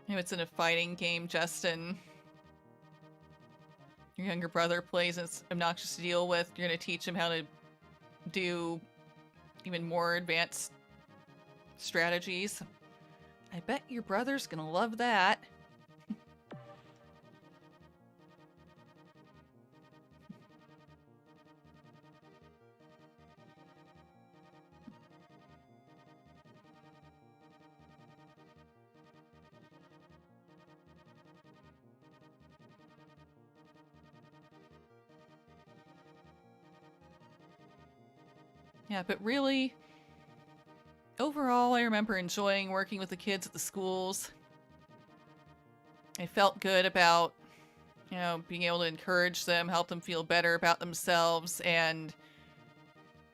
You know, it's in a fighting game, Justin. Your younger brother plays and it's obnoxious to deal with. You're going to teach him how to do even more advanced strategies. I bet your brother's gonna love that. Yeah, but really, overall, I remember enjoying working with the kids at the schools. I felt good about, being able to encourage them, help them feel better about themselves, and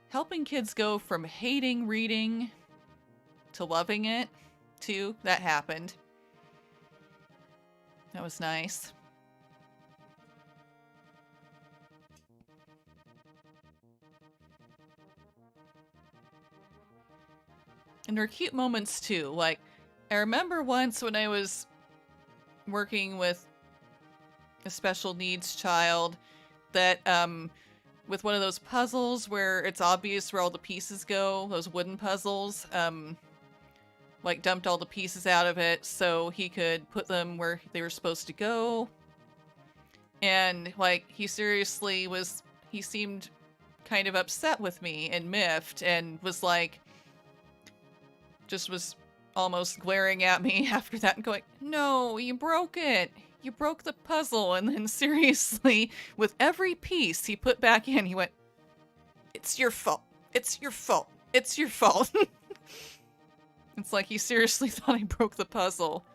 helping kids go from hating reading to loving it, too. That happened. That was nice. And there are cute moments too. Like, I remember once when I was working with a special needs child that, with one of those puzzles where it's obvious where all the pieces go, those wooden puzzles, like dumped all the pieces out of it so he could put them where they were supposed to go. And, like, he seemed kind of upset with me and miffed and was like, just was almost glaring at me after that and going, no, you broke it. You broke the puzzle. And then seriously, with every piece he put back in, he went, it's your fault. It's your fault. It's your fault. It's like he seriously thought I broke the puzzle.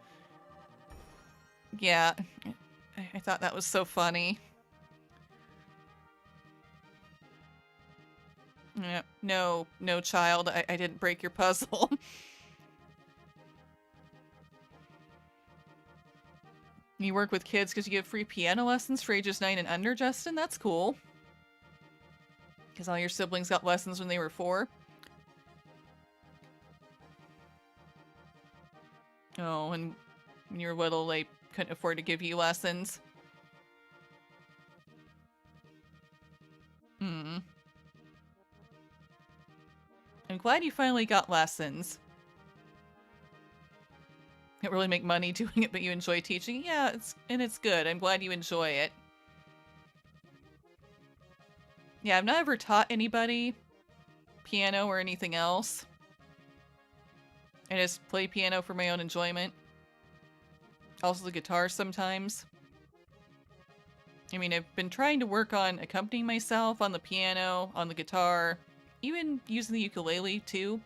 Yeah, I thought that was so funny. Yeah, no, child, I didn't break your puzzle. You work with kids because you give free piano lessons for ages 9 and under, Justin? That's cool. Because all your siblings got lessons when they were 4. Oh, and when you were little, they couldn't afford to give you lessons. I'm glad you finally got lessons. Can't really make money doing it, but you enjoy teaching. Yeah, it's good. I'm glad you enjoy it. Yeah, I've never taught anybody piano or anything else. I just play piano for my own enjoyment. Also the guitar sometimes. I mean, I've been trying to work on accompanying myself on the piano, on the guitar, even using the ukulele too.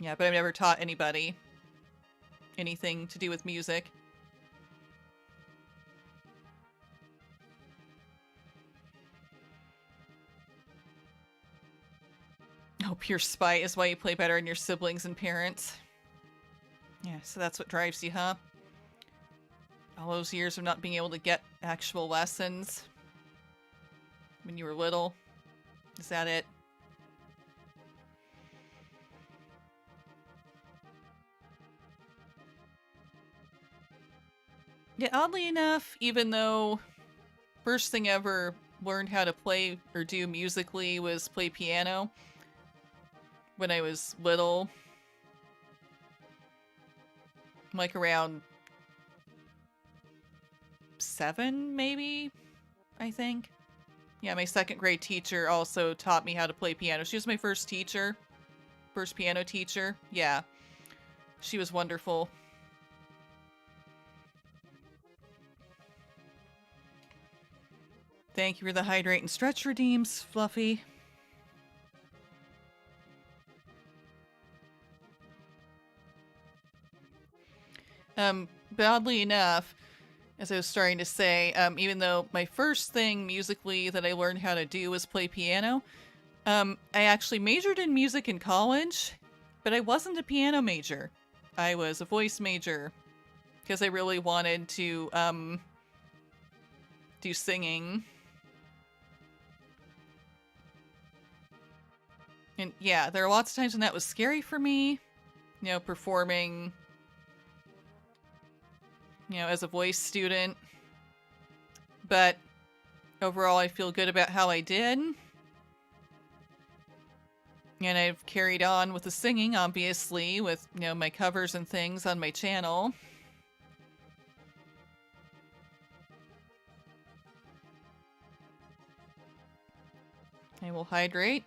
Yeah, but I've never taught anybody anything to do with music. Oh, pure spite is why you play better than your siblings and parents. Yeah, so that's what drives you, huh? All those years of not being able to get actual lessons when you were little. Is that it? Yeah, oddly enough, even though first thing I ever learned how to play or do musically was play piano when I was little. Like around 7, maybe? I think. Yeah, my second grade teacher also taught me how to play piano. She was my first teacher. First piano teacher. Yeah. She was wonderful. Thank you for the hydrate and stretch redeems, Fluffy. But oddly enough, as I was starting to say, even though my first thing musically that I learned how to do was play piano, I actually majored in music in college, but I wasn't a piano major. I was a voice major because I really wanted to do singing. And yeah, there are lots of times when that was scary for me, performing, as a voice student. But overall, I feel good about how I did. And I've carried on with the singing, obviously, with, my covers and things on my channel. I will hydrate.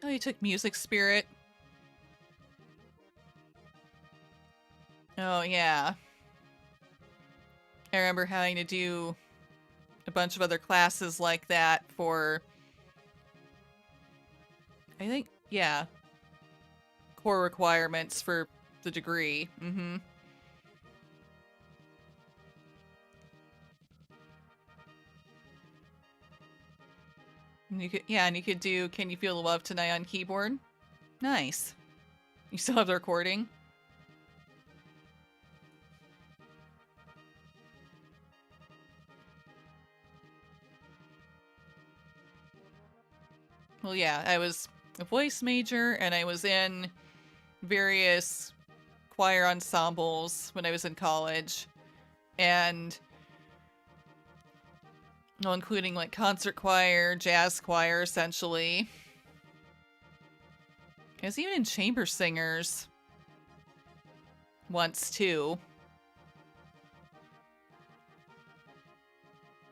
Oh, you took Music Spirit. Oh, yeah. I remember having to do a bunch of other classes like that for, I think, yeah, core requirements for the degree. Mm-hmm. And you could do Can You Feel the Love Tonight on keyboard. Nice. You still have the recording? Well, yeah, I was a voice major and I was in various choir ensembles when I was in college. And, well, including like concert choir, jazz choir, essentially. I was even in chamber singers once, too.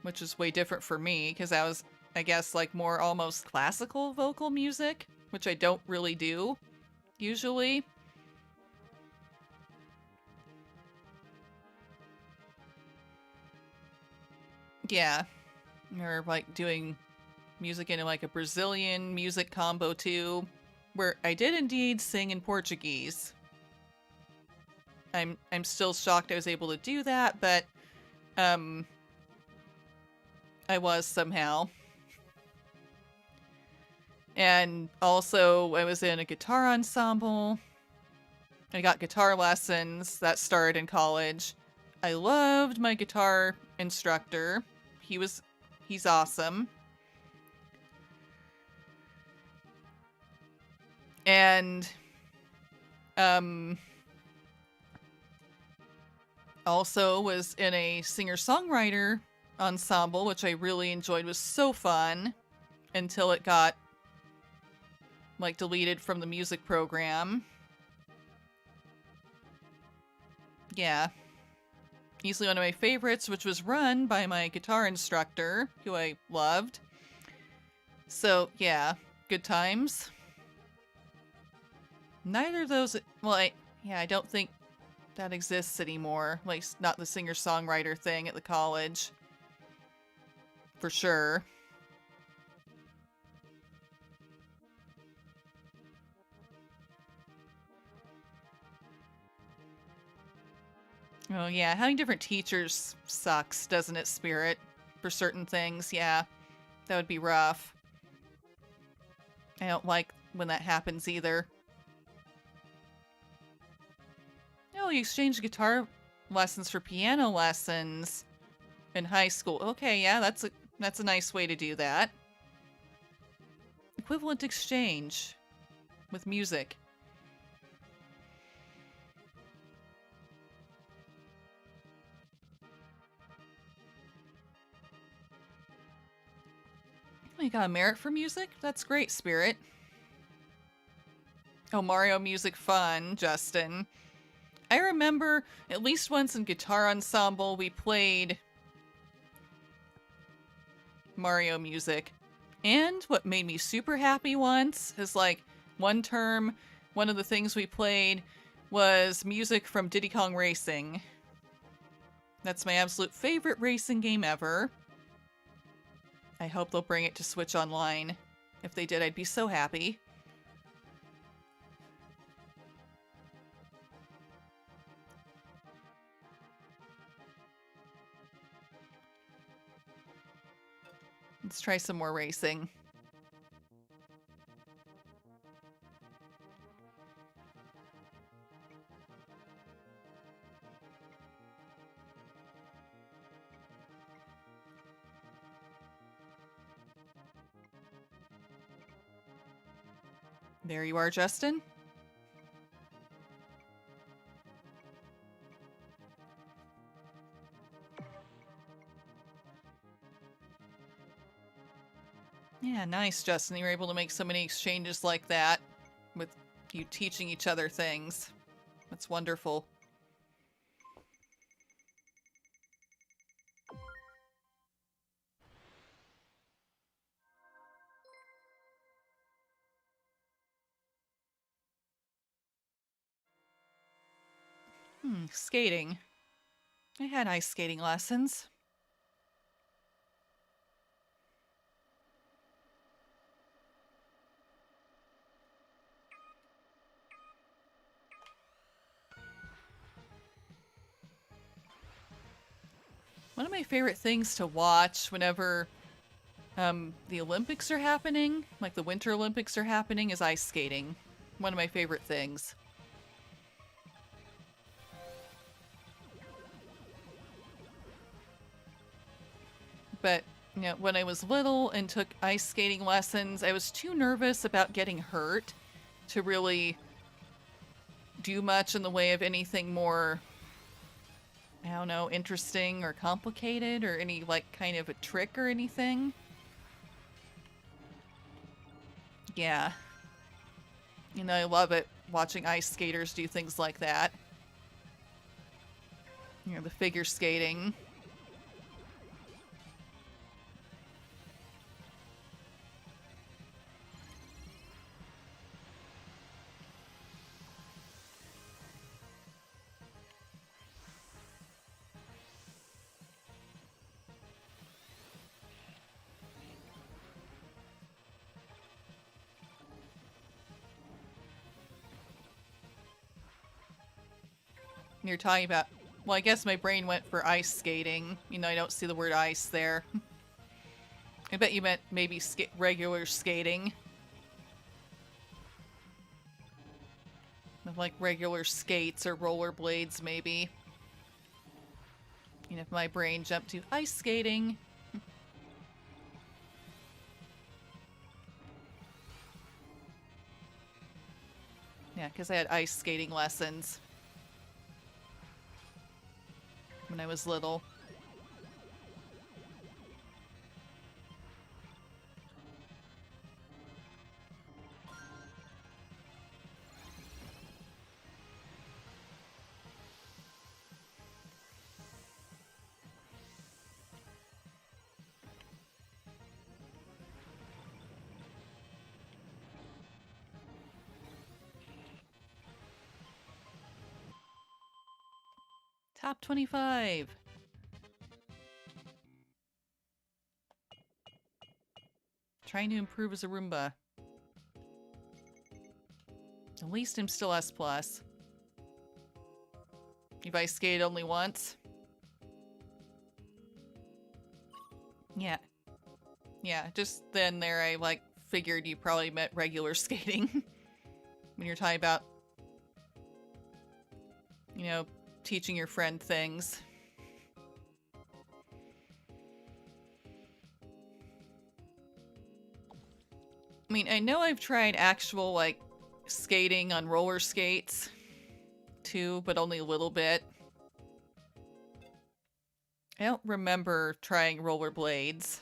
Which is way different for me, because I was, I guess, like more almost classical vocal music, which I don't really do, usually. Yeah. Or like doing music in like a Brazilian music combo too, where I did indeed sing in Portuguese. I'm still shocked I was able to do that, but I was somehow. And also I was in a guitar ensemble. I got guitar lessons that started in college. I loved my guitar instructor. He's awesome. And also was in a singer-songwriter ensemble, which I really enjoyed. It was so fun until it got like deleted from the music program. Yeah. Easily one of my favorites, which was run by my guitar instructor, who I loved. So, yeah, good times. Neither of those, well, I don't think that exists anymore. Like, not the singer-songwriter thing at the college. For sure. Oh, yeah, having different teachers sucks, doesn't it, Spirit? For certain things, yeah. That would be rough. I don't like when that happens either. Oh, you exchanged guitar lessons for piano lessons in high school. Okay, yeah, that's a nice way to do that. Equivalent exchange with music. Oh, you got a merit for music? That's great, Spirit. Oh, Mario music fun, Justin. I remember at least once in guitar ensemble we played Mario music. And what made me super happy once is like one term, one of the things we played was music from Diddy Kong Racing. That's my absolute favorite racing game ever. I hope they'll bring it to Switch Online. If they did, I'd be so happy. Let's try some more racing. There you are, Justin. Yeah, nice, Justin. You were able to make so many exchanges like that with you teaching each other things. That's wonderful. Skating. I had ice skating lessons. One of my favorite things to watch whenever the Olympics are happening, like the Winter Olympics are happening, is ice skating. One of my favorite things. But, you know, when I was little and took ice skating lessons, I was too nervous about getting hurt to really do much in the way of anything more, I don't know, interesting or complicated or any, like, kind of a trick or anything. Yeah. You know, I love it watching ice skaters do things like that. You know, the figure skating. You're talking about... Well, I guess my brain went for ice skating. You know, I don't see the word ice there. I bet you meant maybe regular skating. Like regular skates or rollerblades, maybe. You know, if my brain jumped to ice skating. Yeah, because I had ice skating lessons when I was little. Top 25. Trying to improve as a Roomba. At least I'm still S+. You've ice skated only once? Yeah. Yeah, just then there I, like, figured you probably meant regular skating. When you're talking about, you know, teaching your friend things. I mean, I know I've tried actual, like, skating on roller skates, too, but only a little bit. I don't remember trying rollerblades.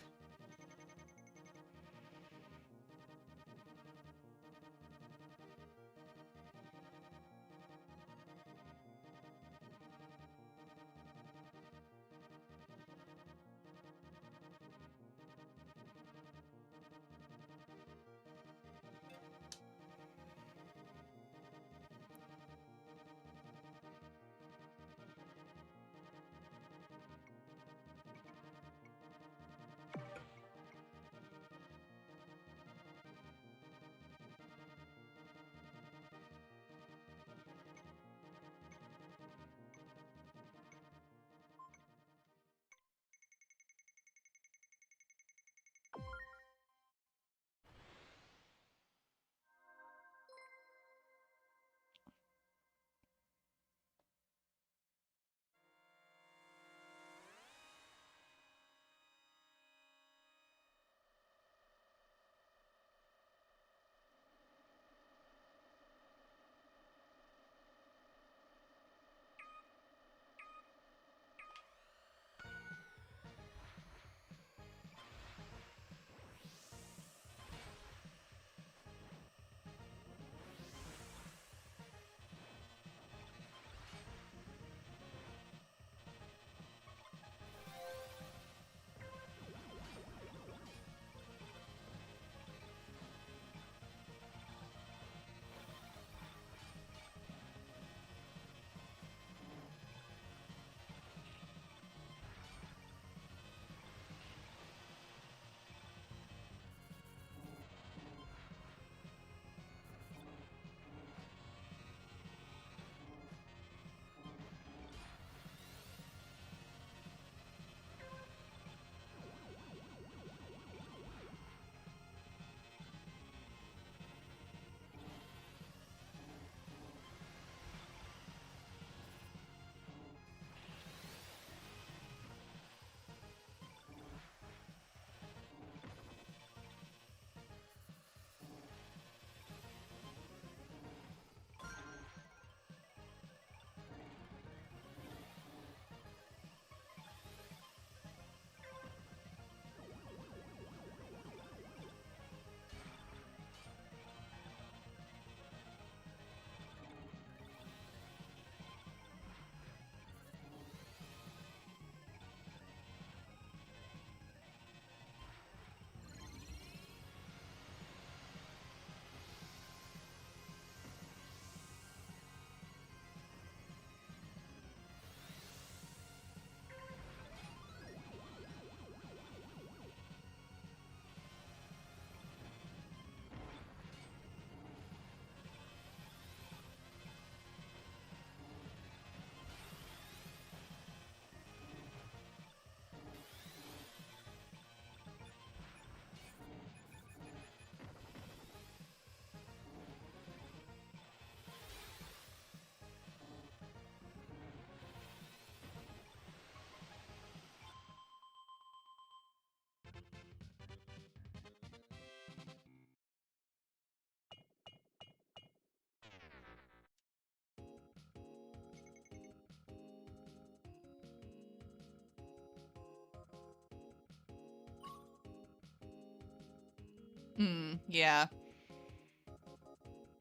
Yeah.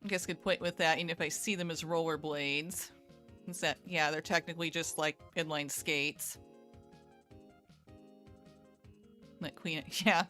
I guess good point with that, even if I see them as rollerblades. Is that, yeah, they're technically just like inline skates. Like Queen, yeah.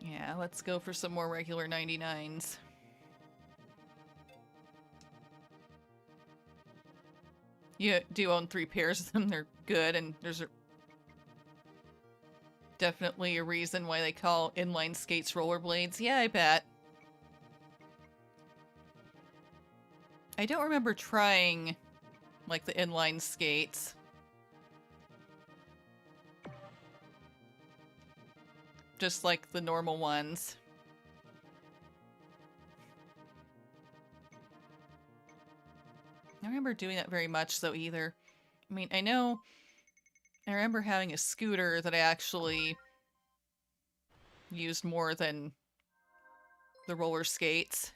Yeah, let's go for some more regular 99s. You do own 3 pairs of them. They're good, and there's definitely a reason why they call inline skates rollerblades. Yeah, I bet. I don't remember trying, like, the inline skates. Just like the normal ones. I don't remember doing that very much, though, either. I mean, I remember having a scooter that I actually used more than the roller skates.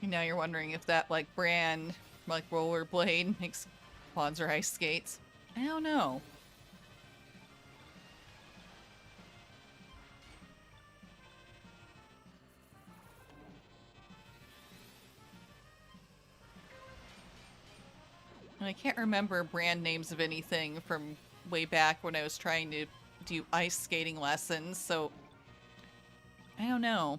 Now you're wondering if that, like, brand, like, rollerblade makes quads or ice skates. I don't know. And I can't remember brand names of anything from way back when I was trying to do ice skating lessons, so I don't know.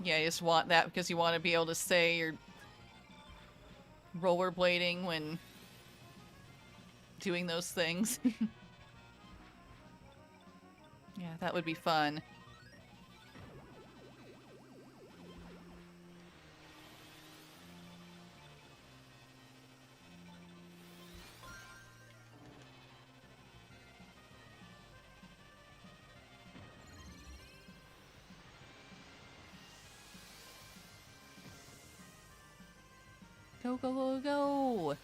Yeah, you just want that because you want to be able to say you're rollerblading when doing those things. Yeah, that would be fun. Go, go, go, go!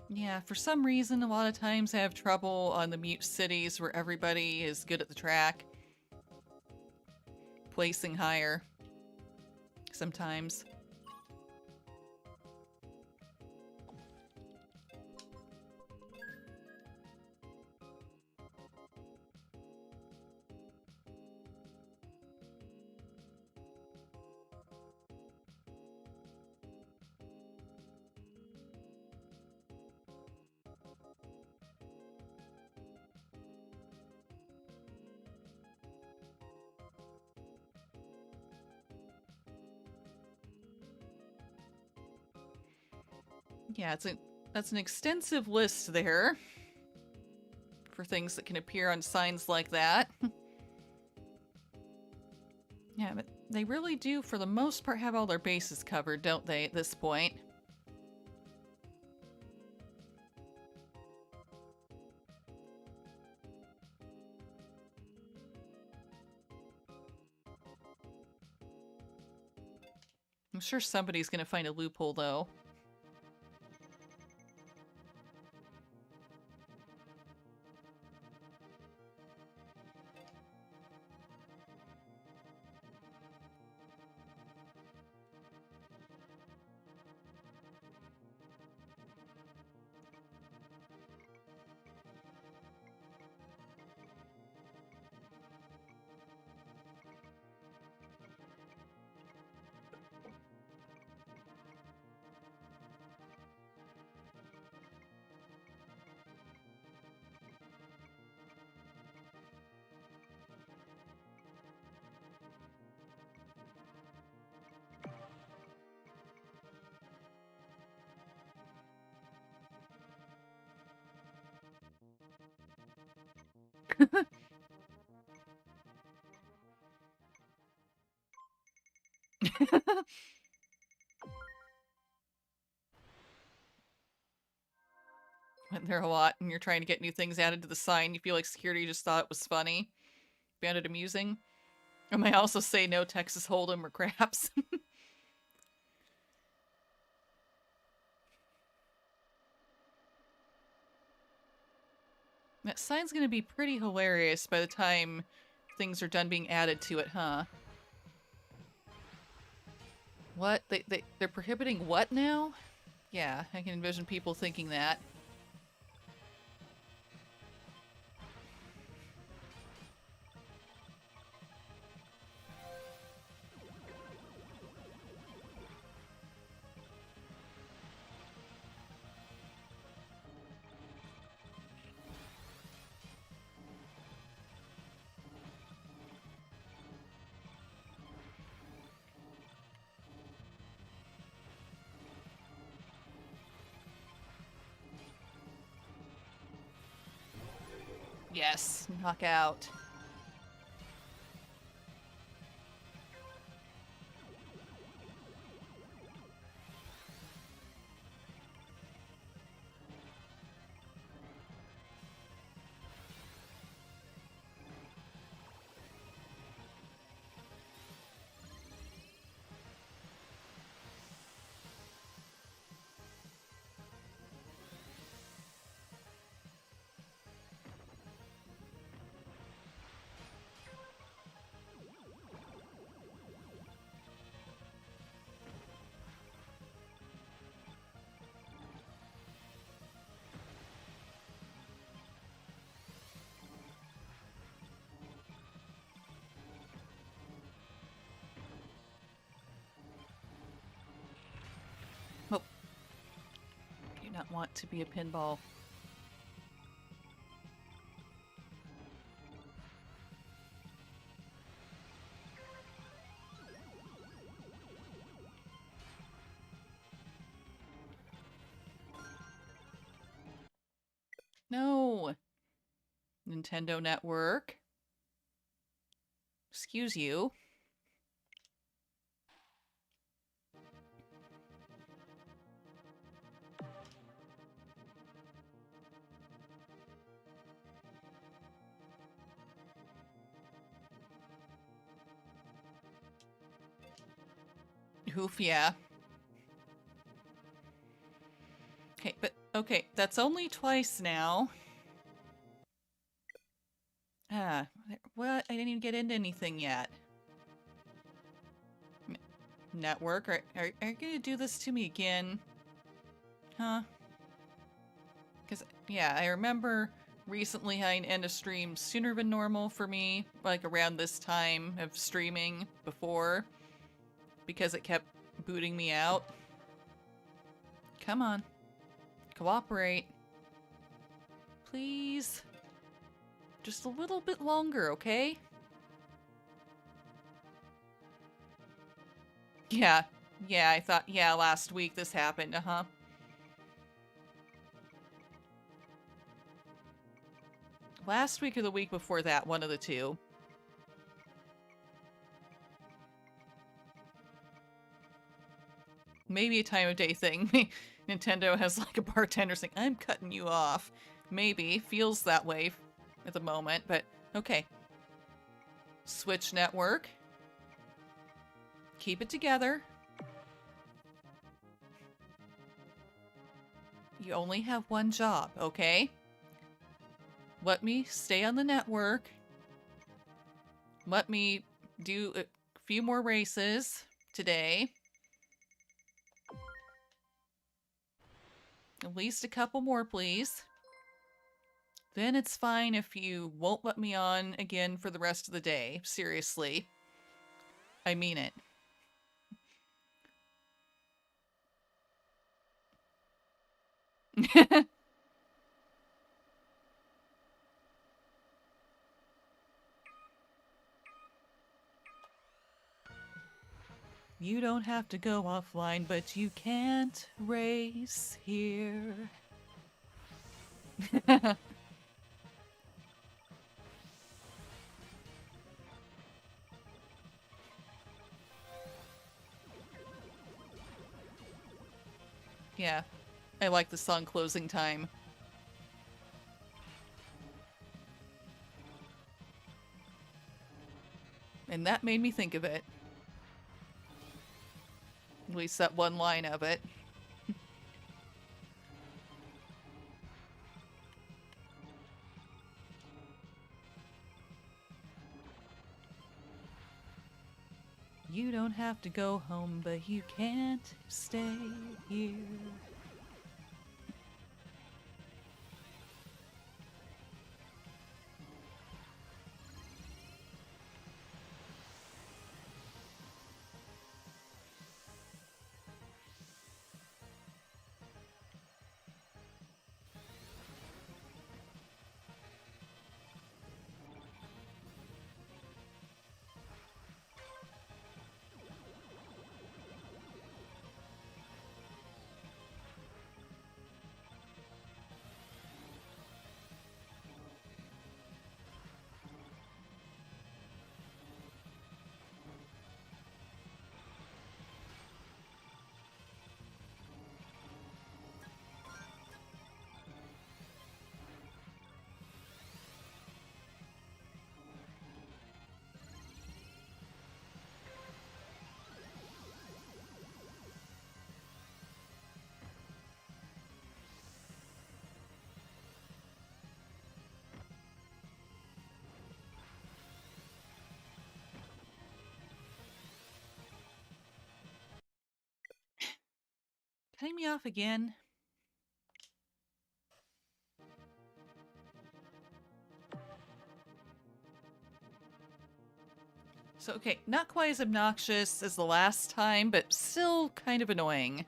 Yeah, for some reason, a lot of times I have trouble on the mute cities where everybody is good at the track. Placing higher. Sometimes. Yeah, that's an extensive list there for things that can appear on signs like that. Yeah, but they really do, for the most part, have all their bases covered, don't they, at this point? I'm sure somebody's gonna find a loophole, though. When there are a lot and you're trying to get new things added to the sign, you feel like security just thought it was funny. Found it amusing. I might also say no Texas Hold'em or craps. That sign's gonna be pretty hilarious by the time things are done being added to it, huh? What? They're prohibiting what now? Yeah, I can envision people thinking that. Yes, knockout. Oh. Do not want to be a pinball. No! Nintendo Network. Excuse you. Oof, yeah. Okay, but okay, that's only twice now. Ah, what? I didn't even get into anything yet. Network, are you gonna do this to me again? Huh? Because, yeah, I remember recently having to end a stream sooner than normal for me, like around this time of streaming before, because it kept booting me out. Come on. Cooperate. Please. Just a little bit longer, okay? Yeah. Yeah, I thought, yeah, last week this happened, uh-huh. Last week or the week before that, one of the two. Maybe a time of day thing. Nintendo has like a bartender saying, I'm cutting you off. Maybe. Feels that way at the moment, but okay. Switch network. Keep it together. You only have one job, okay? Let me stay on the network. Let me do a few more races today. At least a couple more, please. Then it's fine if you won't let me on again for the rest of the day. Seriously. I mean it. You don't have to go offline, but you can't race here. Yeah, I like the song Closing Time. And that made me think of it. At least that one line of it. You don't have to go home, but you can't stay here. Cutting me off again? So, okay, not quite as obnoxious as the last time, but still kind of annoying.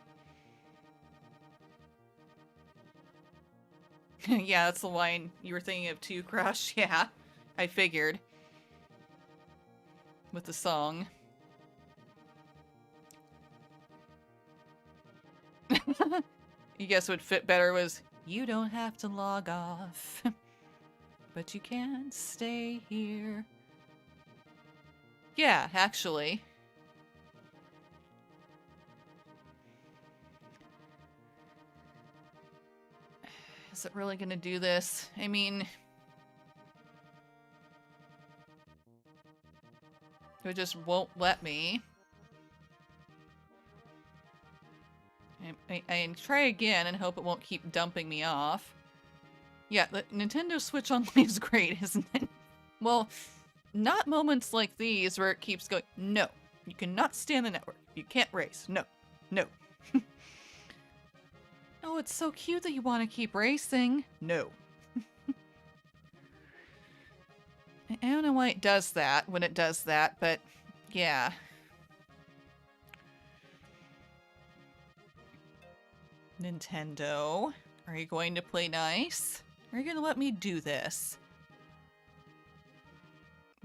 Yeah, that's the line you were thinking of too, Crush. Yeah, I figured. With the song. You guess what would fit better was, you don't have to log off, but you can't stay here. Yeah, actually. Is it really gonna do this? I mean... it just won't let me. I try again and hope it won't keep dumping me off. Yeah, the Nintendo Switch Online is great, isn't it? Well, not moments like these where it keeps going, no, you cannot stay on the network. You can't race. No, no. Oh, it's so cute that you want to keep racing. No. I don't know why it does that when it does that, but yeah. Nintendo, are you going to play nice? Are you going to let me do this?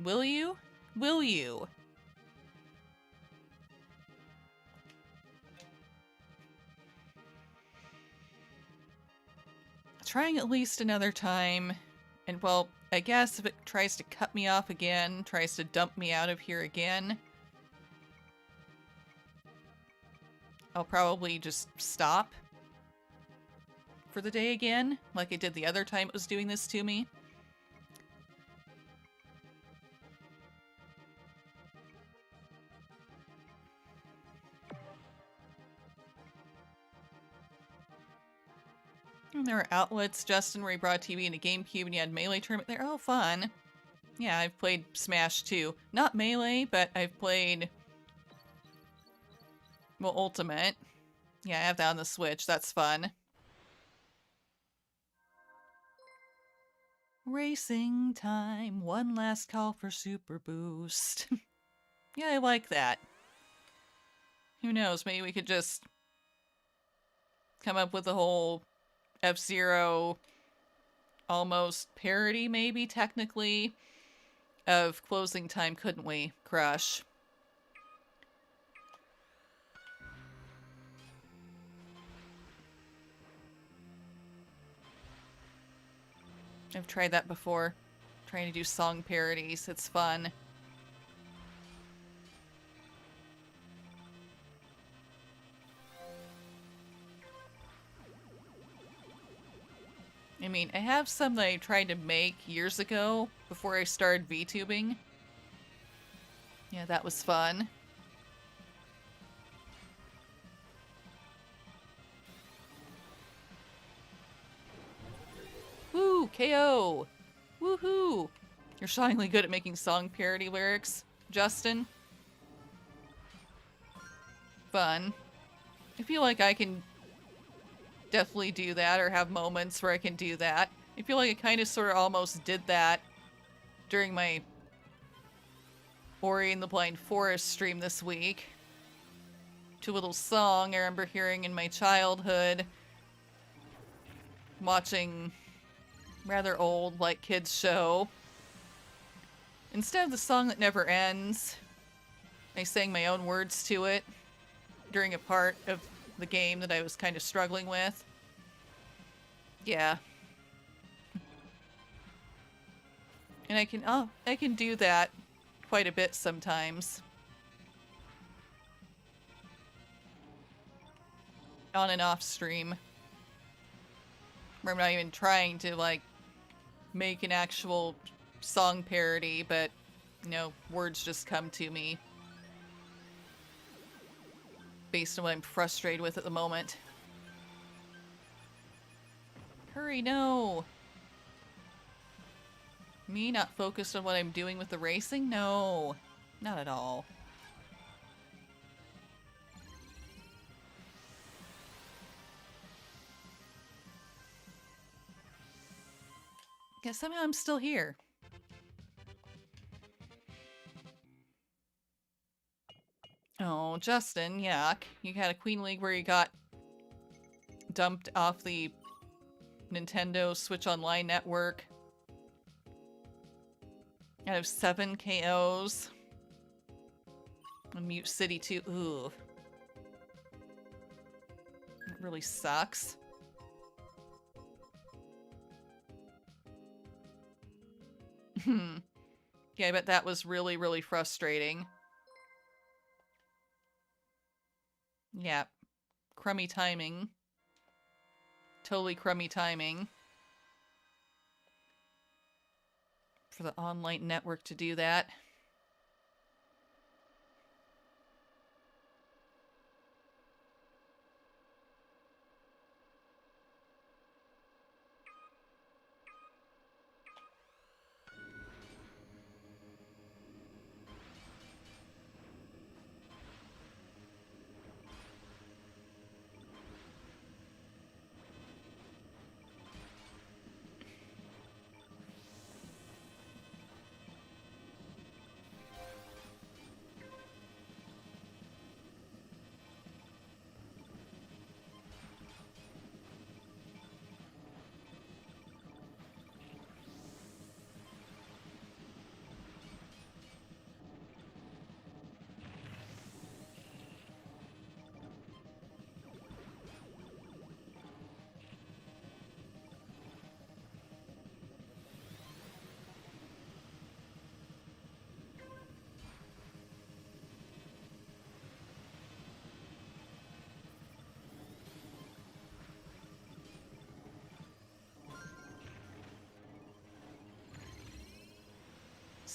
Will you? Will you? Trying at least another time, and well, I guess if it tries to cut me off again, tries to dump me out of here again, I'll probably just stop for the day again, like I did the other time it was doing this to me. And there were outlets, Justin, where he brought TV and a GameCube and you had Melee tournament there. Oh, fun. Yeah, I've played Smash too. Not Melee, but I've played, well, Ultimate. Yeah, I have that on the Switch. That's fun. Racing time. One last call for Super Boost. Yeah, I like that. Who knows? Maybe we could just come up with a whole F-Zero almost parody, maybe, technically, of closing time, couldn't we, Crush? I've tried that before. Trying to do song parodies. It's fun. I mean, I have some that I tried to make years ago before I started VTubing. Yeah, that was fun. Woo! KO! Woohoo! You're shockingly good at making song parody lyrics, Justin. Fun. I feel like I can definitely do that, or have moments where I can do that. I feel like I kind of sort of almost did that during my Ori and the Blind Forest stream this week. To a little song I remember hearing in my childhood, watching rather old, like, kids show. Instead of the song that never ends, I sang my own words to it during a part of the game that I was kind of struggling with. Yeah. And I can do that quite a bit sometimes. On and off stream. Where I'm not even trying to, like, make an actual song parody, but, you know, words just come to me based on what I'm frustrated with at the moment. Hurry, no! Me not focused on what I'm doing with the racing? No, not at all. Guess somehow I'm still here. Oh, Justin, yuck. You had a Queen League where you got dumped off the Nintendo Switch Online network. Out of 7 KOs. And Mute City too. Ooh. It really sucks. Yeah, I bet that was really, really frustrating. Yeah. Crummy timing. Totally crummy timing. For the online network to do that.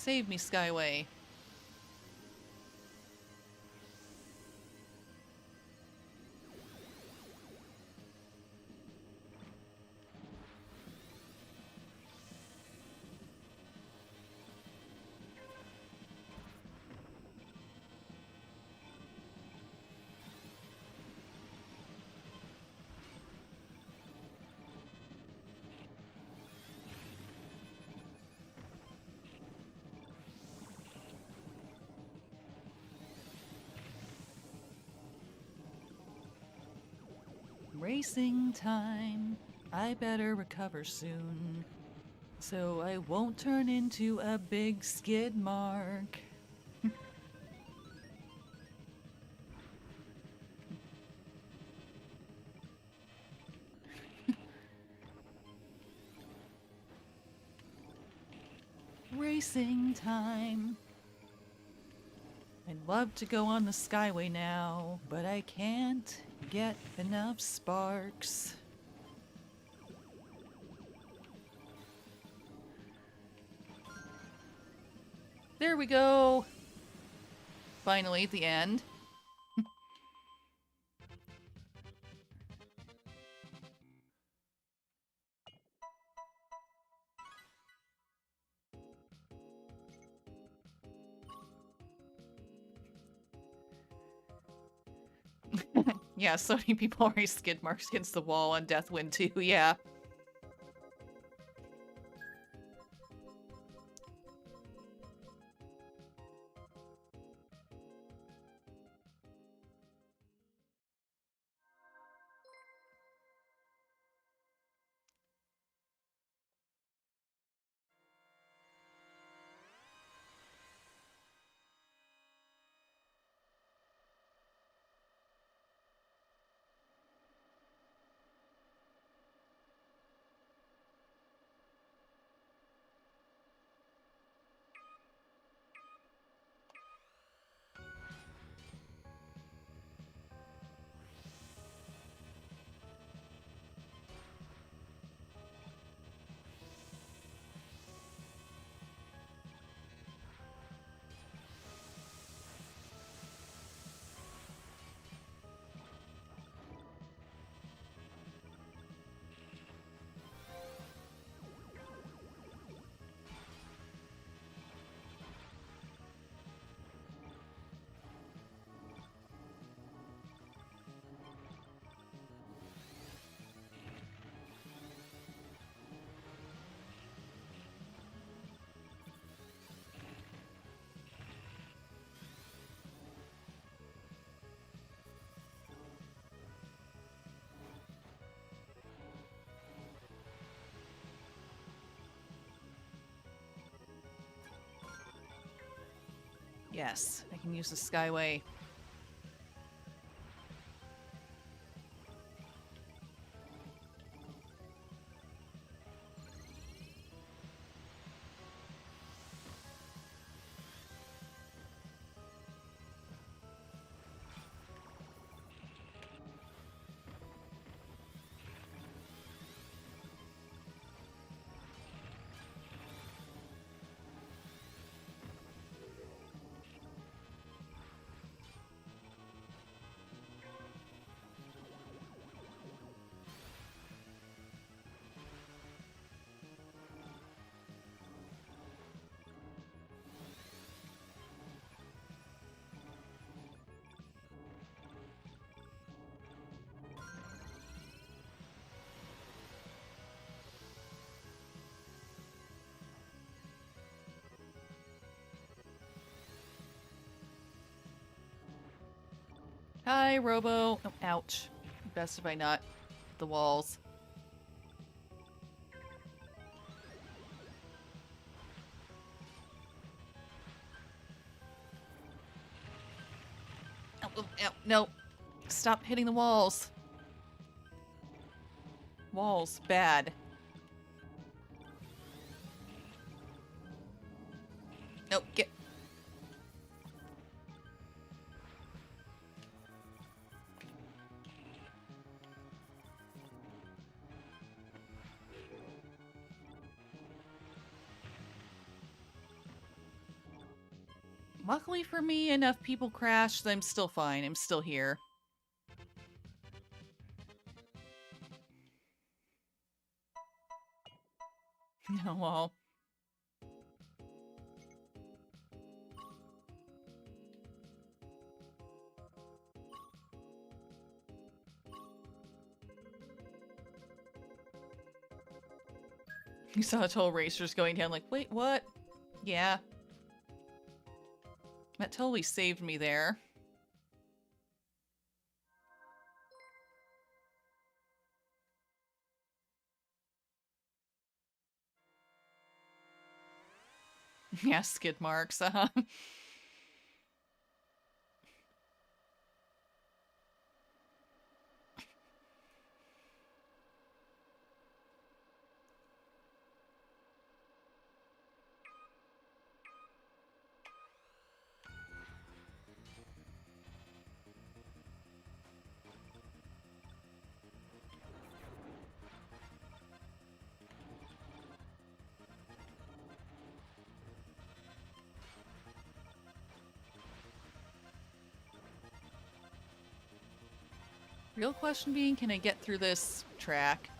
Save me, Skyway. Racing time. I better recover soon, so I won't turn into a big skid mark. Racing time. I'd love to go on the Skyway now, but I can't get enough sparks. There we go. Finally, at the end. Yeah, so many people race skid marks against the wall on Deathwind too, yeah. Yes, I can use the Skyway. Hi, Robo. Oh, ouch. Best if I not the walls. Ow, ow, ow, no. Stop hitting the walls. Walls, bad. Nope, get... Luckily for me, enough people crashed that I'm still fine. I'm still here. No, well. You saw toll racers going down like, wait, what? Yeah. That totally saved me there. Yeah, skid marks. Real question being, can I get through this track?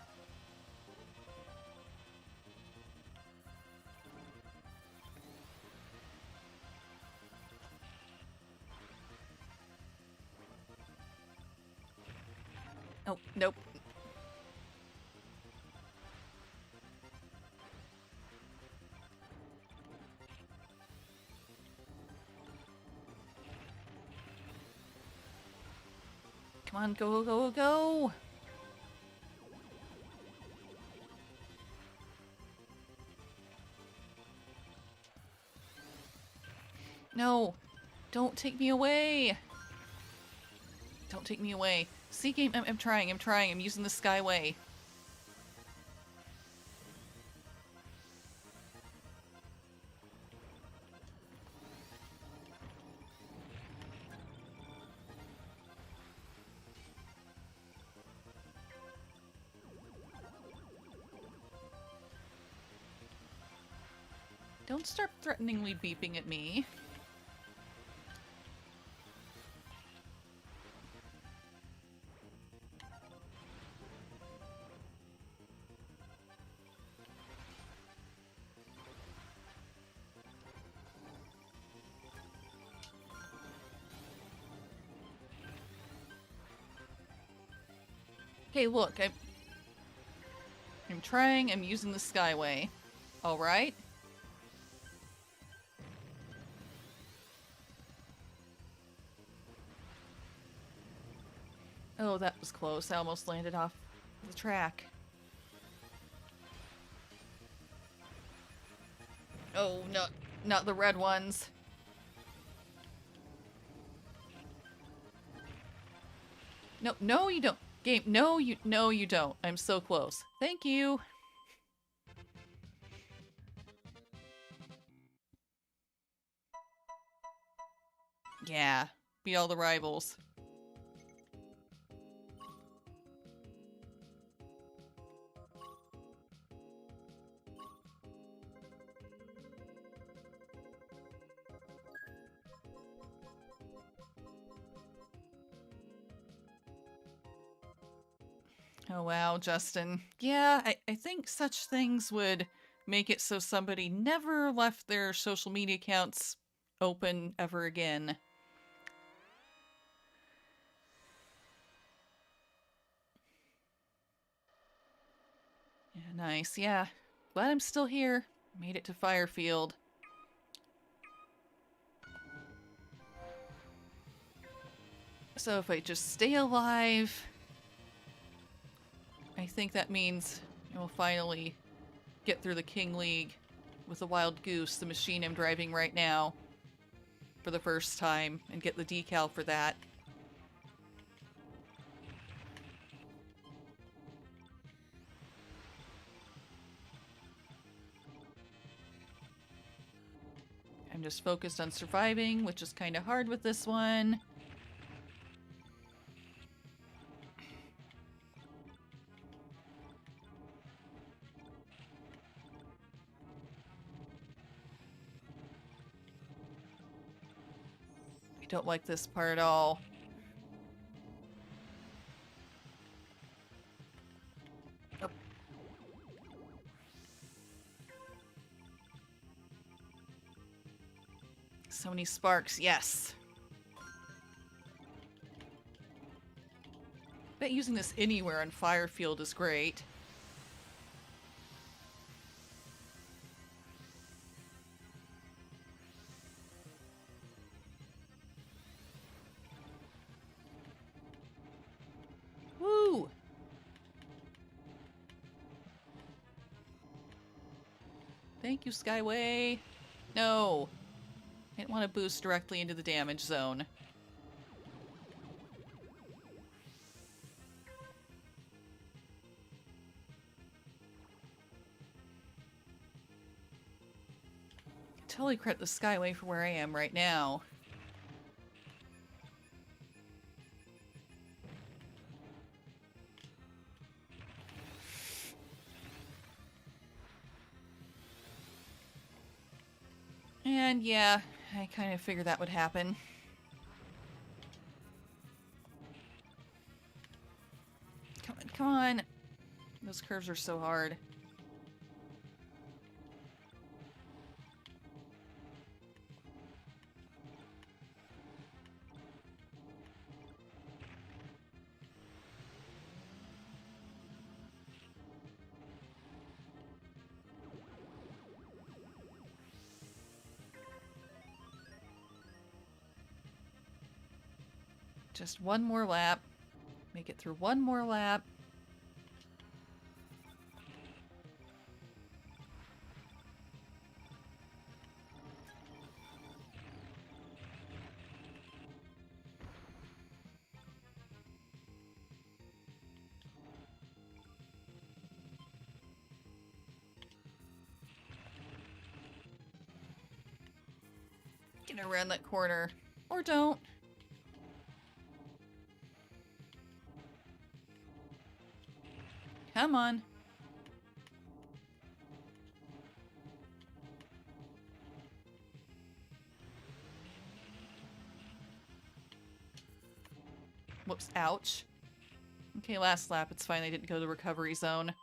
Oh, nope. Come on, go, go, go! No! Don't take me away! Don't take me away. See, game, I'm trying, I'm using the Skyway. Don't start threateningly beeping at me. Okay, look, I'm trying, I'm using the Skyway. Alright? Oh, that was close. I almost landed off the track. Oh, no, not the red ones. No, no, you don't. Game, no, you don't. I'm so close. Thank you. Yeah, beat all the rivals. Oh wow, Justin. Yeah, I think such things would make it so somebody never left their social media accounts open ever again. Yeah, nice. Yeah. Glad I'm still here. Made it to Firefield. So if I just stay alive, I think that means we'll finally get through the King League with the Wild Goose, the machine I'm driving right now, for the first time, and get the decal for that. I'm just focused on surviving, which is kind of hard with this one. don't like this part at all. Oh. So many sparks, yes. Bet using this anywhere on Firefield is great. Woo! Thank you, Skyway. No. I didn't want to boost directly into the damage zone. Totally credit the Skyway for where I am right now. And yeah, I kind of figured that would happen. Come on, come on. Those curves are so hard. Just one more lap. Make it through one more lap. Get around that corner. Or don't. Come on. Whoops, ouch. Okay, last lap, it's fine, I didn't go to the recovery zone.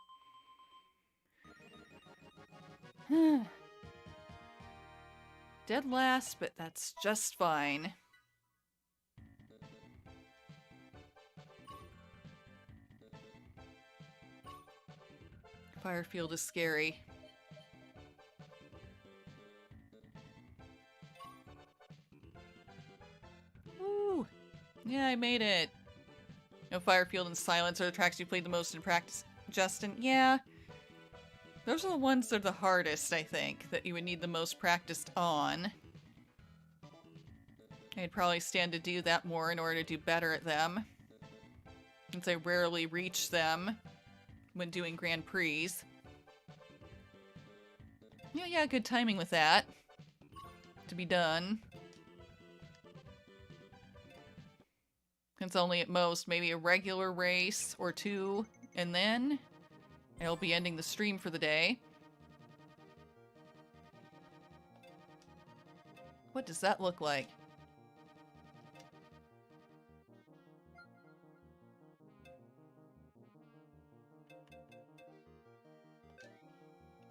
Dead last, but that's just fine. Firefield is scary. Woo! Yeah, I made it. No, Firefield and Silence are the tracks you played the most in practice. Justin, yeah. Those are the ones that are the hardest, I think, that you would need the most practiced on. I'd probably stand to do that more in order to do better at them, since I rarely reach them when doing Grand Prix. Yeah, good timing with that. To be done. It's only at most maybe a regular race or two, and then I'll be ending the stream for the day. What does that look like?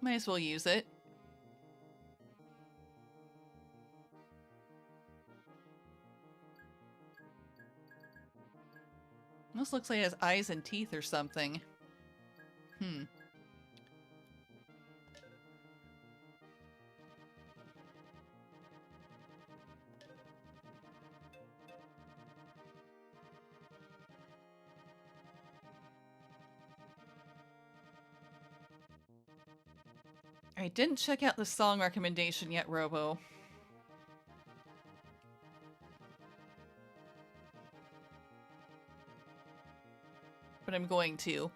Might as well use it. This looks like it has eyes and teeth or something. I didn't check out the song recommendation yet, Robo. But I'm going to.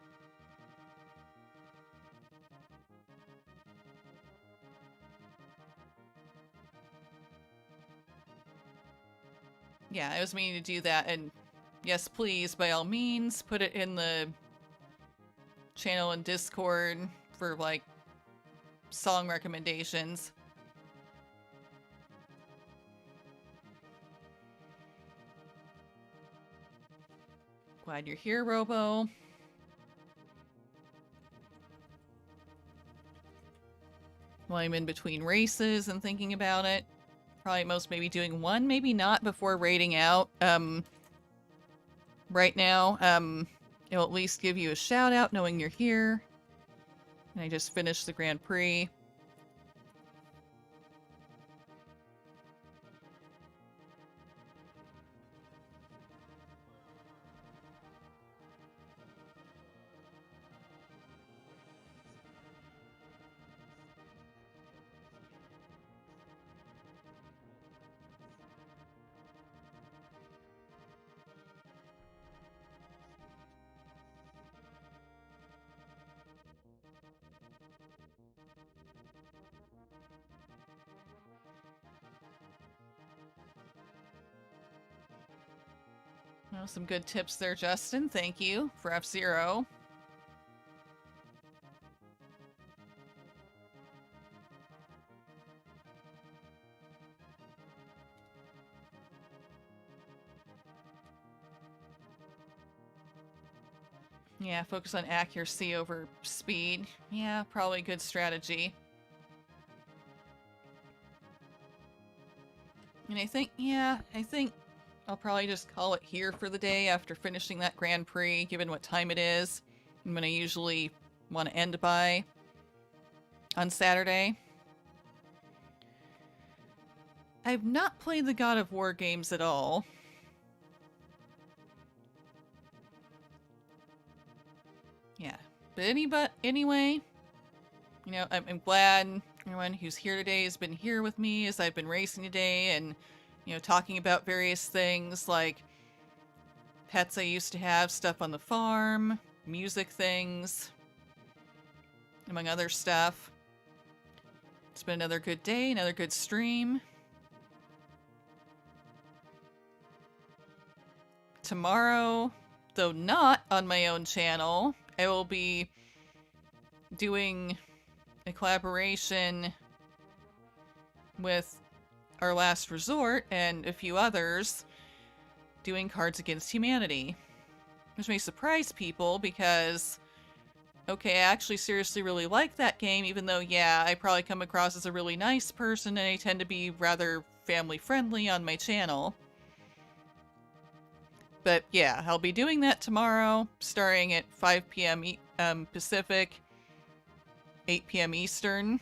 Yeah, I was meaning to do that, and yes, please, by all means, put it in the channel and Discord for, like, song recommendations. Glad you're here, Robo. While I'm in between races and thinking about it. Probably most maybe doing one, maybe not before raiding out. Right now, it'll at least give you a shout out knowing you're here. And I just finished the Grand Prix. Well, some good tips there, Justin. Thank you for F-Zero. Yeah, focus on accuracy over speed. Yeah, probably a good strategy. And I think I'll probably just call it here for the day after finishing that Grand Prix, given what time it is. I'm gonna usually want to end by on Saturday. I've not played the God of War games at all. Yeah, but anyway, you know, I'm glad everyone who's here today has been here with me as I've been racing today and, you know, talking about various things like pets I used to have, stuff on the farm, music things, among other stuff. It's been another good day, another good stream. Tomorrow, though not on my own channel, I will be doing a collaboration with Our Last Resort and a few others doing Cards Against Humanity. Which may surprise people because, okay, I actually seriously really like that game, even though, yeah, I probably come across as a really nice person and I tend to be rather family-friendly on my channel. But yeah, I'll be doing that tomorrow, starting at 5 p.m. Pacific, 8 p.m. Eastern,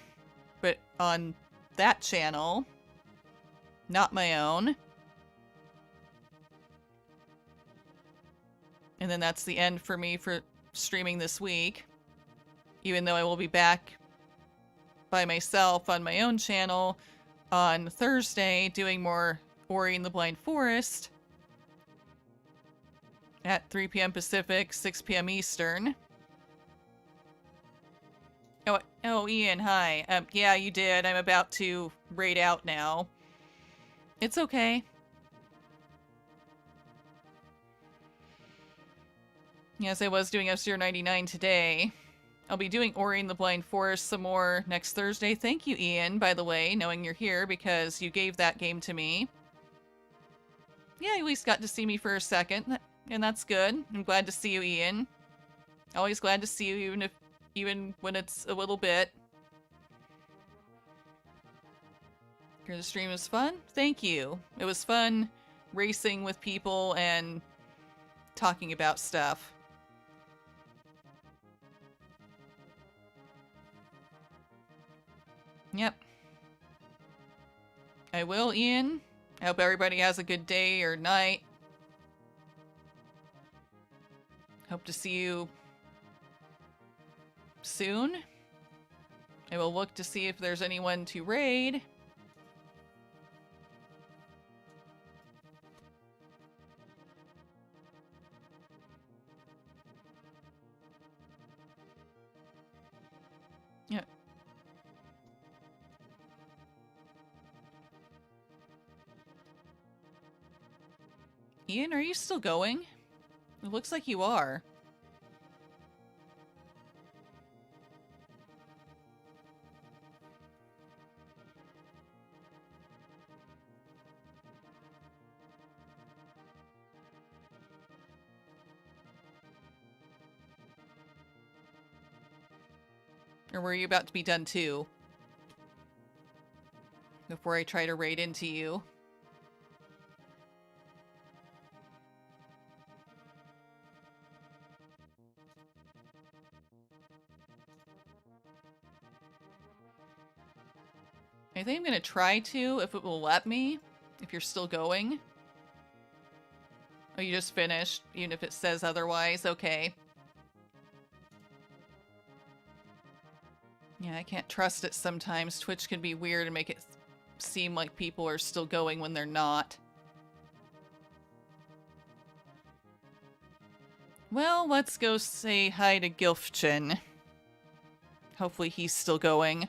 but on that channel, not my own. And then that's the end for me for streaming this week, even though I will be back by myself on my own channel on Thursday doing more Ori and the Blind Forest at 3 p.m. Pacific, 6 p.m. Eastern. Oh, Ian, hi. Yeah, you did. I'm about to raid out now. It's okay. Yes, I was doing F-Zero99 today. I'll be doing Ori and the Blind Forest some more next Thursday. Thank you, Ian, by the way, knowing you're here, because you gave that game to me. Yeah, you at least got to see me for a second, and that's good. I'm glad to see you, Ian. Always glad to see you, even when it's a little bit. The stream was fun? Thank you. It was fun racing with people and talking about stuff. Yep. I will, Ian. I hope everybody has a good day or night. Hope to see you soon. I will look to see if there's anyone to raid. Yeah. Ian, are you still going? It looks like you are. Or were you about to be done too? Before I try to raid into you. I think I'm gonna try to, if it will let me. If you're still going. Oh, you just finished, even if it says otherwise. Okay. Yeah, I can't trust it sometimes. Twitch can be weird and make it seem like people are still going when they're not. Well, let's go say hi to Gilfchin. Hopefully he's still going.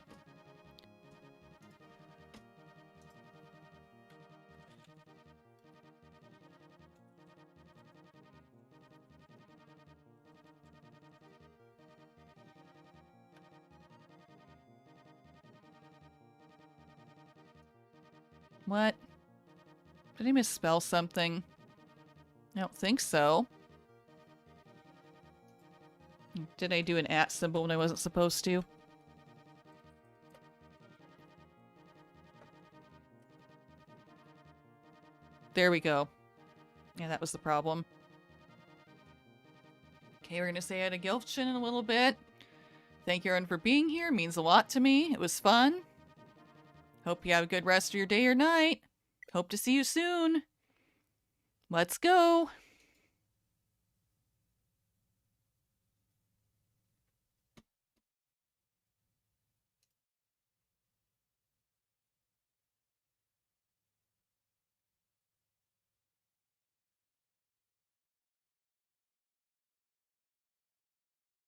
What? Did I misspell something? I don't think so. Did I do an @ symbol when I wasn't supposed to? There we go. Yeah, that was the problem. Okay, we're gonna say hi to Gilfchin in a little bit. Thank you everyone for being here. It means a lot to me. It was fun. Hope you have a good rest of your day or night. Hope to see you soon. Let's go.